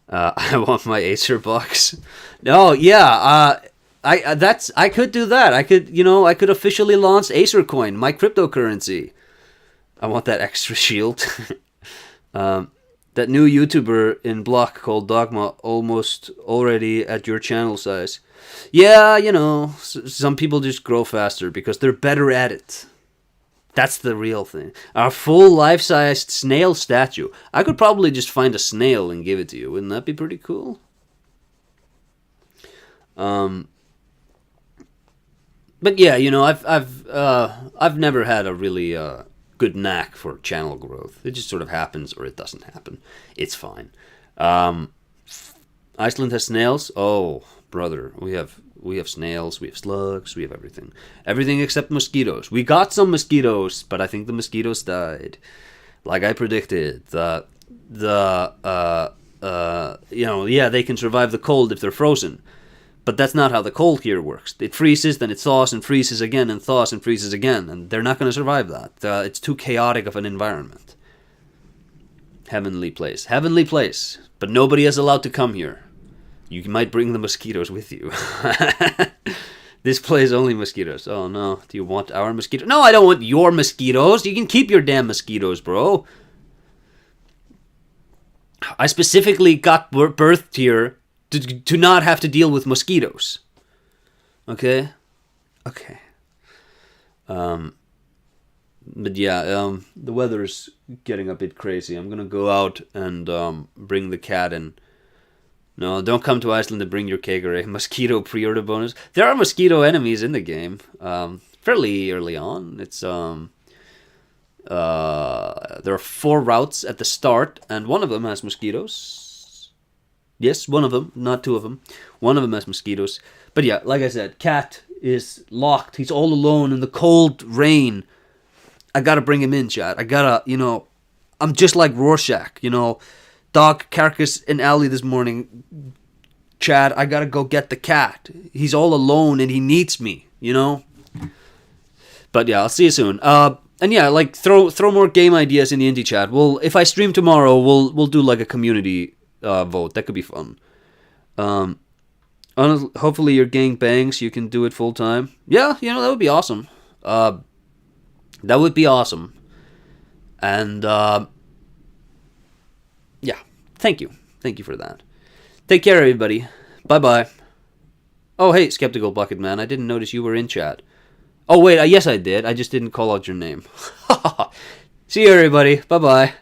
I want my Acer box. No, yeah, I could do that. I could officially launch Acer Coin, my cryptocurrency. I want that extra shield. That new YouTuber in Block called Dogma almost already at your channel size. Yeah, you know, some people just grow faster because they're better at it. That's the real thing. Our full life-sized snail statue. I could probably just find a snail and give it to you. Wouldn't that be pretty cool? But yeah, you know, I've never had a really good knack for channel growth. It just sort of happens or it doesn't happen. It's fine. Iceland has snails. Oh, brother, we have snails, we have slugs, we have everything. Everything except mosquitoes. We got some mosquitoes, but I think the mosquitoes died. Like I predicted. You know, yeah, they can survive the cold if they're frozen. But that's not how the cold here works. It freezes, then it thaws and freezes again, and thaws and freezes again. And they're not going to survive that. It's too chaotic of an environment. Heavenly place. Heavenly place. But nobody is allowed to come here. You might bring the mosquitoes with you. This plays only mosquitoes. Oh no. Do you want our mosquitoes? No, I don't want your mosquitoes. You can keep your damn mosquitoes, bro. I specifically got birthed here to not have to deal with mosquitoes. Okay? Okay. But yeah, the weather's getting a bit crazy. I'm gonna go out and bring the cat in. No, don't come to Iceland to bring your cake or a mosquito pre-order bonus. There are mosquito enemies in the game. Fairly early on. It's there are 4 routes at the start, and one of them has mosquitoes. Yes, one of them, not 2 of them. One of them has mosquitoes. But yeah, like I said, cat is locked. He's all alone in the cold rain. I gotta bring him in, chat. I gotta, you know, I'm just like Rorschach, you know. Dog carcass in alley this morning. Chad, I gotta go get the cat. He's all alone and he needs me, you know. But yeah, I'll see you soon. And yeah, like throw more game ideas in the indie chat. If I stream tomorrow, we'll do like a community vote. That could be fun. Hopefully your gang bangs. You can do it full time. Yeah, you know, that would be awesome. That would be awesome. And yeah, thank you for that. Take care, everybody. Bye. Oh hey, Skeptical Bucket Man, I didn't notice you were in chat. Oh wait, yes I did. I just didn't call out your name. See you, everybody. Bye.